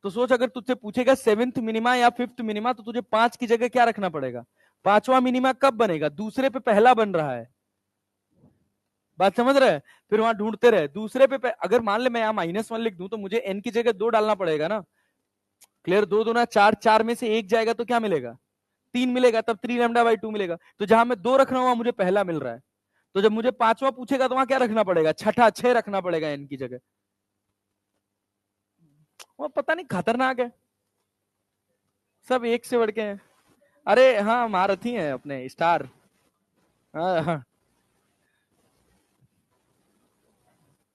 तो सोच अगर तुझसे पूछेगा सेवेंथ मिनिमा या फिफ्थ मिनिमा, तो तुझे 5 की जगह क्या रखना पड़ेगा, पांचवा मिनिमा कब बनेगा, दूसरे पे पहला बन रहा है, बात समझ रहे हैं। फिर वहां ढूंढते रहे दूसरे पे अगर मान ले मैं यहाँ -1 लिख दूं, तो मुझे एन की जगह 2 डालना पड़ेगा ना। क्लियर, 2 दूना 4, 4 में से 1 जाएगा तो क्या मिलेगा, 3 मिलेगा, तब 3 लैम्डा बाई 2 मिलेगा। तो जहां मैं 2 रख रहा हूं मुझे पहला मिल रहा है, तो जब मुझे पांचवा पूछेगा तो वहां क्या रखना पड़ेगा, छठा, 6 रखना पड़ेगा एन की जगह। वो पता नहीं खतरनाक है, सब एक से बढ़ के हैं। अरे हाँ, महारथी हैं अपने स्टार। हाँ हाँ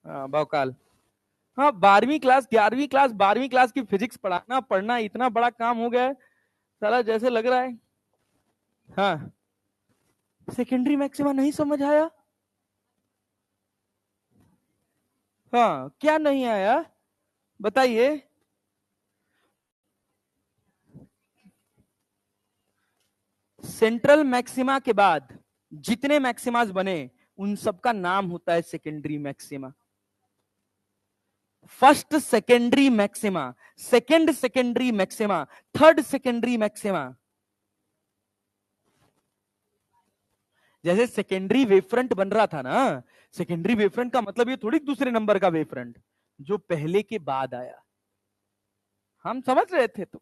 हाँ, भौकाल। हाँ 12वीं क्लास, 11वीं क्लास, 12वीं क्लास की फिजिक्स पढ़ाना पढ़ना इतना बड़ा काम हो गया है साला, जैसे लग रहा है। हाँ, सेकेंडरी मैक्सिमा नहीं समझ आया, हाँ क्या नहीं आया बताइए। सेंट्रल मैक्सिमा के बाद जितने मैक्सिमास बने उन सबका नाम होता है secondary maxima. First secondary maxima, second secondary maxima, third secondary maxima. जैसे सेकेंडरी वेवफ्रंट बन रहा था ना, सेकेंडरी वेवफ्रंट का मतलब ये थोड़ी दूसरे नंबर का वेवफ्रंट जो पहले के बाद आया, हम समझ रहे थे, तो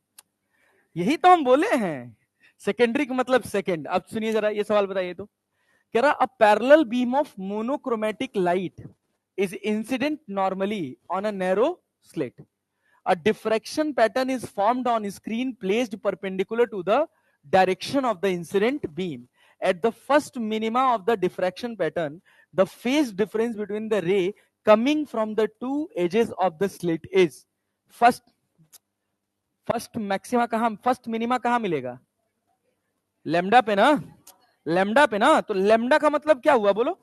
यही तो हम बोले हैं, सेकेंडरी का मतलब सेकेंड। अब सुनिए जरा ये सवाल बताइए, तो कह रहा अ parallel beam of monochromatic light is incident normally on a narrow slit, a diffraction pattern is formed on screen placed perpendicular to the direction of the incident beam. At the first minima of the diffraction pattern, the phase difference between the ray coming from the two edges of the slit is first maxima कहां, first minima कहां मिलेगा? Lambda पे ना, lambda पे ना। तो lambda का मतलब क्या हुआ बोलो?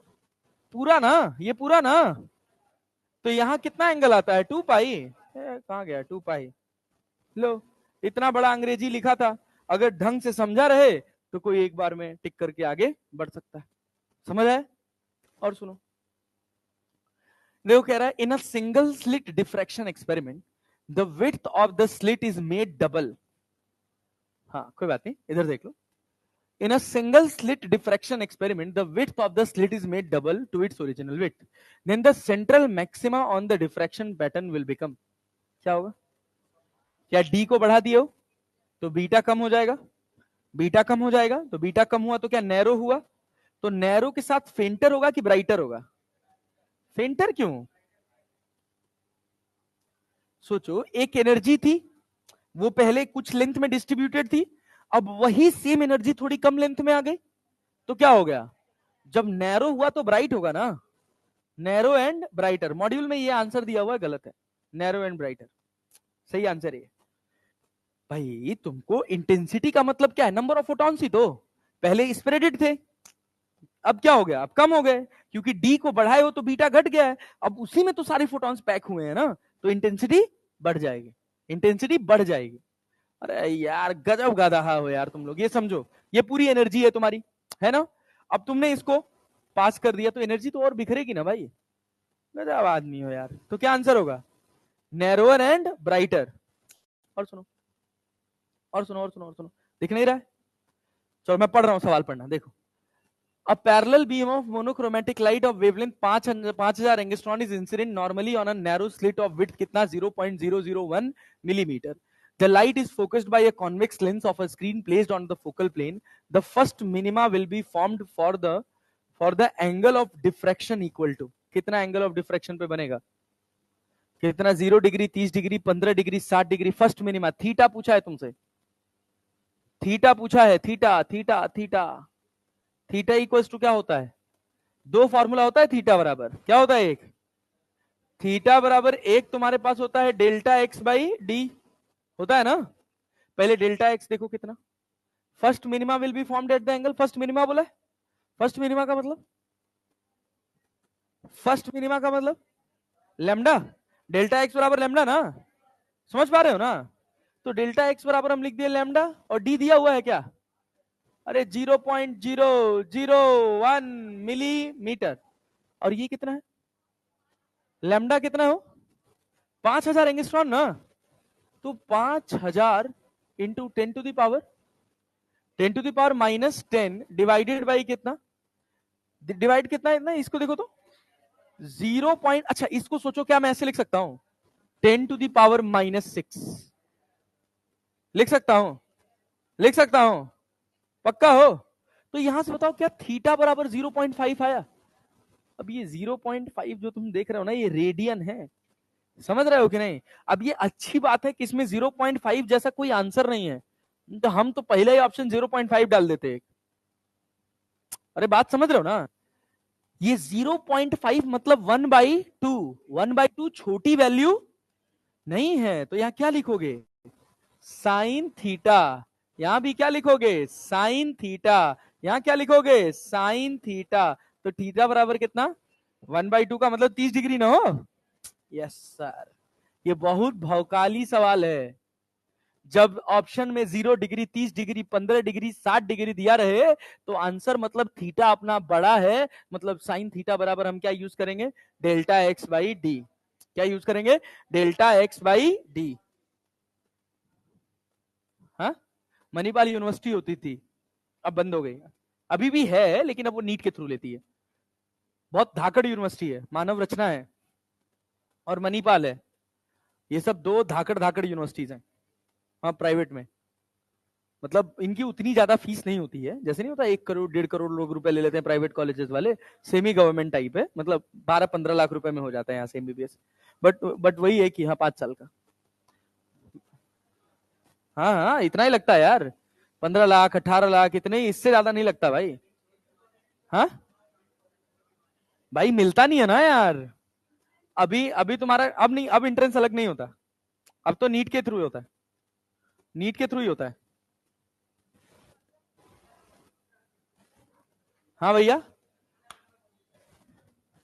पूरा ना, ये पूरा ना। तो यहां कितना एंगल आता है? 2 पाई। कहां गया 2 पाई? लो, इतना बड़ा अंग्रेजी लिखा था, अगर ढंग से समझा रहे तो कोई एक बार में टिक करके आगे बढ़ सकता है। समझ आए? और सुनो, देखो कह रहा है in a single slit diffraction experiment the width of the slit is made double. हाँ कोई बात नहीं, इधर देख लो। In a single slit diffraction experiment, the width of the slit is made double to its original width. Then the central maxima on the diffraction pattern will become, क्या होगा? क्या d को बढ़ा दिए हो तो बीटा कम हो जाएगा, बीटा कम हो जाएगा, तो बीटा कम हुआ तो क्या नैरो हुआ? तो नैरो के साथ फेंटर होगा कि ब्राइटर होगा? फेंटर क्यों? सोचो, एक एनर्जी थी, वो पहले कुछ लेंथ में डिस्ट्रीब्यूटेड थी, अब वही सेम एनर्जी थोड़ी कम लेंथ में आ गई, तो क्या हो गया? जब नैरो हुआ तो ब्राइट होगा ना, नैरो एंड ब्राइटर। मॉड्यूल में ये आंसर दिया हुआ है, गलत है, नैरो एंड ब्राइटर सही आंसर है। भाई तुमको इंटेंसिटी का मतलब क्या है? नंबर ऑफ फोटॉन्स ही तो पहले स्प्रेडेड थे, अब क्या हो गया? अब कम हो गए, क्योंकि डी को बढ़ाए हो तो बीटा घट गया है, अब उसी में तो सारे फोटॉन्स पैक हुए हैं ना, तो इंटेंसिटी बढ़ जाएगी, इंटेंसिटी बढ़ जाएगी। अरे यार गजब गाधा हो यार तुम लोग। ये समझो, ये पूरी एनर्जी है तुम्हारी, है ना? अब तुमने इसको पास कर दिया तो एनर्जी तो और बिखरेगी ना भाई। गजब आदमी हो यार। तो क्या आंसर होगा? Narrower and brighter. और सुनो, और सुनो, और सुनो, और सुनो, दिख नहीं रहा है? चलो मैं पढ़ रहा हूं, सवाल पढ़ना देखो। A parallel beam of monochromatic light of wavelength 5000 angstrom is incident normally on a narrow slit of width कितना 0.001 millimeter. The light is focused by a convex lens of a screen placed on the focal plane. The first minima will be formed for the angle of diffraction equal to, कितना angle of diffraction पे बनेगा? कितना? 0 degree, 30 degree, 15 degree, 60 degree. First minima theta पूछा है तुमसे, theta पूछा है, theta theta theta. Theta equals to क्या होता है? दो फॉर्मूला होता है थीटा बराबर, क्या होता है? एक थीटा बराबर एक तुम्हारे पास होता है डेल्टा एक्स बाई डी, होता है ना? पहले डेल्टा एक्स देखो कितना, first minima will be formed at the angle, first minima बोला है, फर्स्ट मिनिमा का मतलब, फर्स्ट मिनिमा का मतलब लेमडा, डेल्टा एक्स बराबर लेमडा ना, समझ पा रहे हो ना? तो डेल्टा एक्स बराबर हम लिख दिए लेमडा, और डी दिया हुआ है क्या? अरे 0.001 मिलीमीटर। और ये कितना है? लैम्डा कितना हो? 5000 एंगस्ट्रॉम ना, तो 5000 into 10 to the power -10 divided by कितना? डिवाइड कितना है इतना? इसको देखो तो 0 पॉइंट, अच्छा इसको सोचो, क्या मैं ऐसे लिख सकता हूं? 10 टू द पावर -6 लिख सकता हूं, लिख सकता हूं, पक्का हो? तो यहां से बताओ क्या थीटा बराबर 0.5 आया? अब ये 0.5 जो तुम देख रहे हो ना, ये रेडियन है, समझ रहे हो कि नहीं? अब ये अच्छी बात है कि इसमें 0.5 जैसा कोई आंसर नहीं है, तो हम तो पहले ही ऑप्शन 0.5 डाल देते। अरे बात समझ रहे हो ना? ये 0.5 मतलब 1/2, 1/2 छोटी वैल्यू नहीं है, तो यहां क्या लिखोगे? Sine theta. यहां भी क्या लिखोगे? Sine theta. यहां क्या लिखोगे? Sine theta. तो थीटा बराबर कितना? 1/2 का मतलब 30 डिग्री ना हो? यस सर, ये बहुत भौकाली सवाल है। जब ऑप्शन में 0 डिग्री, 30 डिग्री, 15 डिग्री, 60 डिग्री दिया रहे, तो आंसर मतलब थीटा अपना बड़ा है, मतलब साइन थीटा बराबर हम क्या यूज करेंगे? Delta X by D. क्या यूज करेंगे? Delta X by D. हाँ, मणिपाल यूनिवर्सिटी होती थी, अब बंद हो गई। अभी भी है, लेकिन अब वो नीट के थ्रू लेती है। बहुत धाकड़ यूनिवर्सिटी है, मानव रचना है और मणिपाल है, ये सब दो धाकड़ धाकड़ यूनिवर्सिटीज हैं। हाँ प्राइवेट में, मतलब इनकी उतनी ज्यादा फीस नहीं होती है, जैसे नहीं होता 1 करोड़ 1.5 करोड़ लोग रुपए ले लेते हैं प्राइवेट कॉलेजेस वाले, सेमी गवर्नमेंट टाइप है, मतलब 12-15 लाख रुपए में हो जाता है यहाँ से एमबीबीएस। बट वही है कि हाँ 5 साल का। हाँ हाँ इतना ही लगता है यार, 15 लाख 18 लाख, इतने ही, इससे ज्यादा नहीं लगता भाई। हाँ भाई मिलता नहीं है ना यार, अभी अभी तुम्हारा अब नहीं, अब एंट्रेंस अलग नहीं होता, अब तो नीट के थ्रू होता है, नीट के थ्रू ही होता है। हाँ भैया,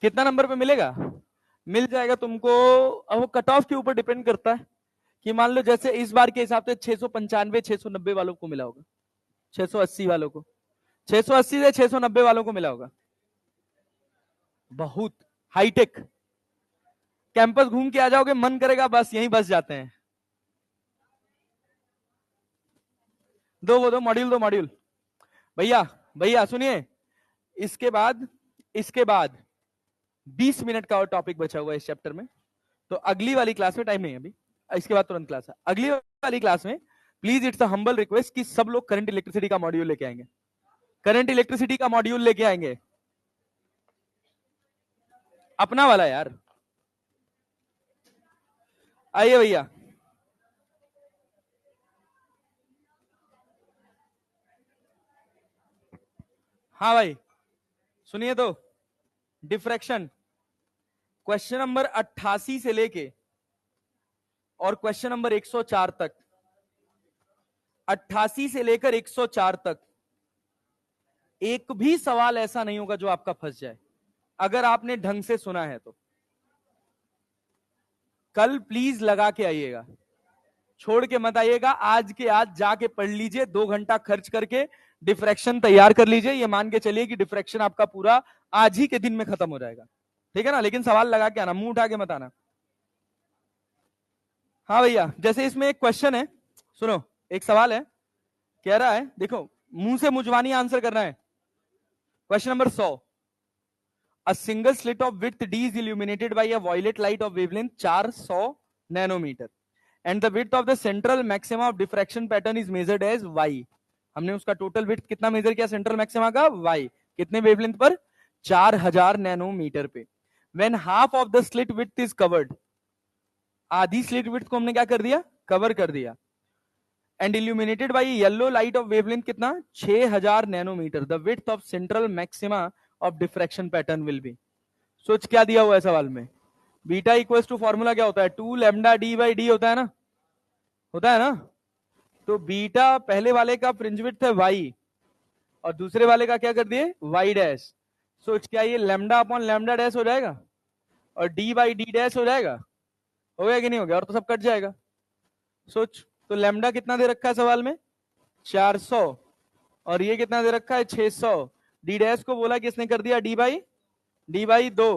कितना नंबर पे मिलेगा? मिल जाएगा तुमको। अब वो कट ऑफ के ऊपर डिपेंड करता है कि मान लो जैसे इस बार के हिसाब से 695 690 वालों को मिला होगा, 680 वालों को, 680 से 690 वालों को मिला होगा। बहुत हाईटेक कैंपस घूम के आ जाओगे, मन करेगा बस यहीं बस जाते हैं। दो वो दो मॉड्यूल, दो मॉड्यूल। भैया भैया सुनिए, इसके बाद, इसके बाद 20 मिनट का और टॉपिक बचा हुआ है इस चैप्टर में। तो अगली वाली क्लास में, टाइम नहीं है अभी, इसके बाद तुरंत क्लास है, अगली वाली क्लास में please it's a humble request कि सब लोग करंट इलेक्ट्रिसिटी का मॉड्यूल लेके आएंगे, करंट इलेक्ट्रिसिटी का मॉड्यूल लेके आएंगे, अपना वाला यार। आइए भैया। हाँ भाई सुनिए तो, डिफ्रैक्शन क्वेश्चन नंबर 88 से लेके और क्वेश्चन नंबर 104 तक, 88 से लेकर 104 तक एक भी सवाल ऐसा नहीं होगा जो आपका फंस जाए, अगर आपने ढंग से सुना है तो। कल प्लीज लगा के आइएगा, छोड़ के मत आइएगा, आज के आज जाके पढ़ लीजिए, 2 घंटा खर्च करके डिफ्रैक्शन तैयार कर लीजिए, ये मान के चलिए कि डिफ्रैक्शन आपका पूरा आज ही के दिन में खत्म हो जाएगा, ठीक है ना? लेकिन सवाल लगा के आना, मुंह उठा के मत आना। हाँ भैया, जैसे इसमें एक क्वेश्चन है, सुनो, एक सवाल है, कह रहा है, देखो मुंह से मुजवानी आंसर करना है। Question number 100, a single slit of width d is illuminated by a violet light of wavelength 400 nanometer and the width of the central maxima of diffraction pattern is measured as y। हमने उसका total width कितना measure किया central maxima का? y। कितने wavelength पर? 4000 nanometre पे। When half of the slit width is covered, आधी slit width को हमने क्या कर दिया? कवर कर दिया। And illuminated by yellow light of wavelength कितना? 6000 nanometre, the width of central maxima of diffraction pattern will be. सोच क्या दिया हुआ है सवाल में? बीटा इक्वल टू फॉर्मूला क्या होता है? 2 लैम्डा डी बाई डी होता है ना, होता है ना? तो बीटा पहले वाले का फ्रिंज विड्थ है वाई और दूसरे वाले का क्या कर दिए? Y dash. सोच क्या ये लैम्डा अपॉन लैम्डा डैश हो जाएगा और डी बाई डी डैश हो जाएगा? हो गया कि नहीं हो गया? और तो सब कट जाएगा। सोच, तो लैम्डा कितना दे रखा है सवाल में? 400 और ये कितना दे रखा है? 600। डी डैश को बोला किसने कर दिया? डी बाई 2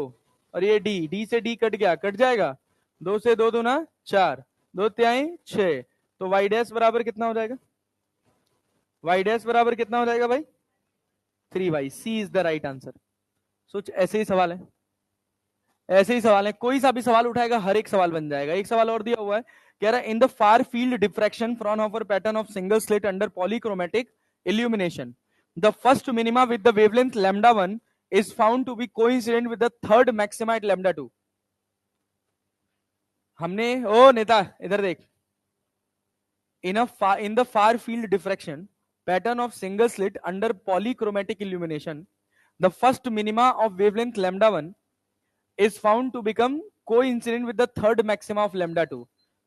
और ये डी से डी कट गया, कट जाएगा। 2 से 2 दूना 4, 2 तिहाई 6, तो वाई डैश बराबर कितना हो जाएगा? वाई डैश बराबर कितना हो जाएगा भाई? 3y। C is the right answer. सोच, ऐसे ही सवाल है, ऐसे ही सवाल है, कोई सा भी सवाल उठाएगा हर एक सवाल बन जाएगा। एक सवाल और दिया हुआ है, कह रहा है in the far field diffraction Fraunhofer pattern of single slit under polychromatic illumination the first minima with the wavelength lambda 1 is found to be coincident with the third maxima at lambda 2। हमने, ओ नेता इधर देख, in the far field diffraction pattern of single slit under polychromatic illumination the first minima of wavelength lambda 1 is found to become coincident with the third maxima of lambda 2।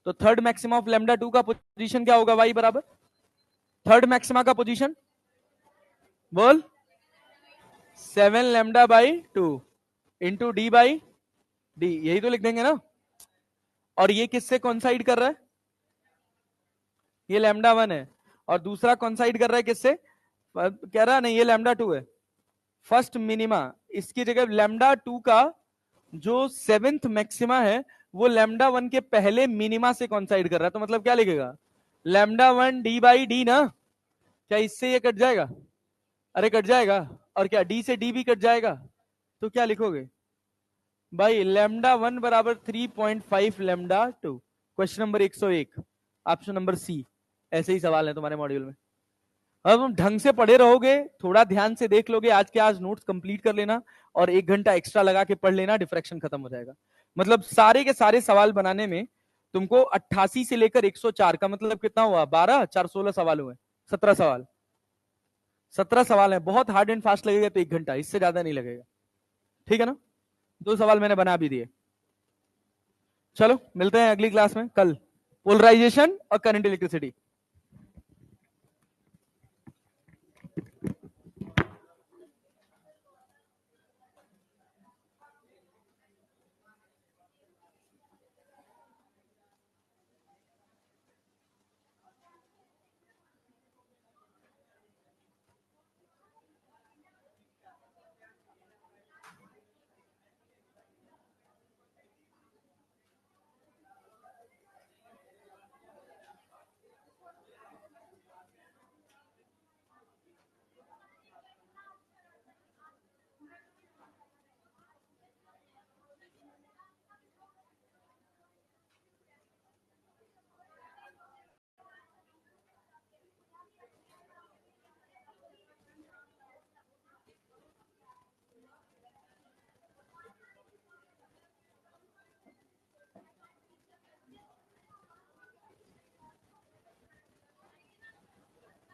तो third maxima of lambda 2 का position क्या होगा? y बराबर third maxima का position बोल, 7 lambda by 2 into D by D, यही तो लिख देंगे ना। और ये किससे कॉन्साइड कर रहा है? ये लैम्डा 1 है और दूसरा कॉन्साइड कर रहा है किससे? कह रहा नहीं ये लैम्डा 2 है। फर्स्ट मिनिमा, इसकी जगह लैम्डा 2 का जो 7th मैक्सिमा है वो लैम्डा 1 के पहले मिनिमा से कॉन्साइड कर रहा है। तो मतलब क्या लिखेगा? लैम्डा 1 डी बाई डी ना। क्या इससे ये कट जाएगा? अरे कट जाएगा। और क्या डी से डी भी कट जाएगा? तो क्या लिखोगे भाई? लैम्डा 1 बराबर 3.5 lambda 2। Question number 101, option number C. ऐसे ही सवाल है तुम्हारे मॉड्यूल में। अब तुम ढंग से पढ़े रहोगे, थोड़ा ध्यान से देख लोगे, आज के आज नोट्स कंप्लीट कर लेना और 1 घंटा एक्स्ट्रा लगा के पढ़ लेना, डिफ्रैक्शन खत्म हो जाएगा। मतलब सारे के सारे सवाल बनाने में तुमको 88 से लेकर 104 का मतलब कितना हुआ? 12 4 16 सवाल हुए, 17 सवाल, 17 सवाल है। बहुत हार्ड एंड फास्ट लगेगा तो 1 घंटा, इससे ज्यादा नहीं लगेगा, ठीक है ना? 2 सवाल मैंने बना भी दिए। चलो मिलते हैं अगली क्लास में कल। पोलराइजेशन और करंट इलेक्ट्रिसिटी।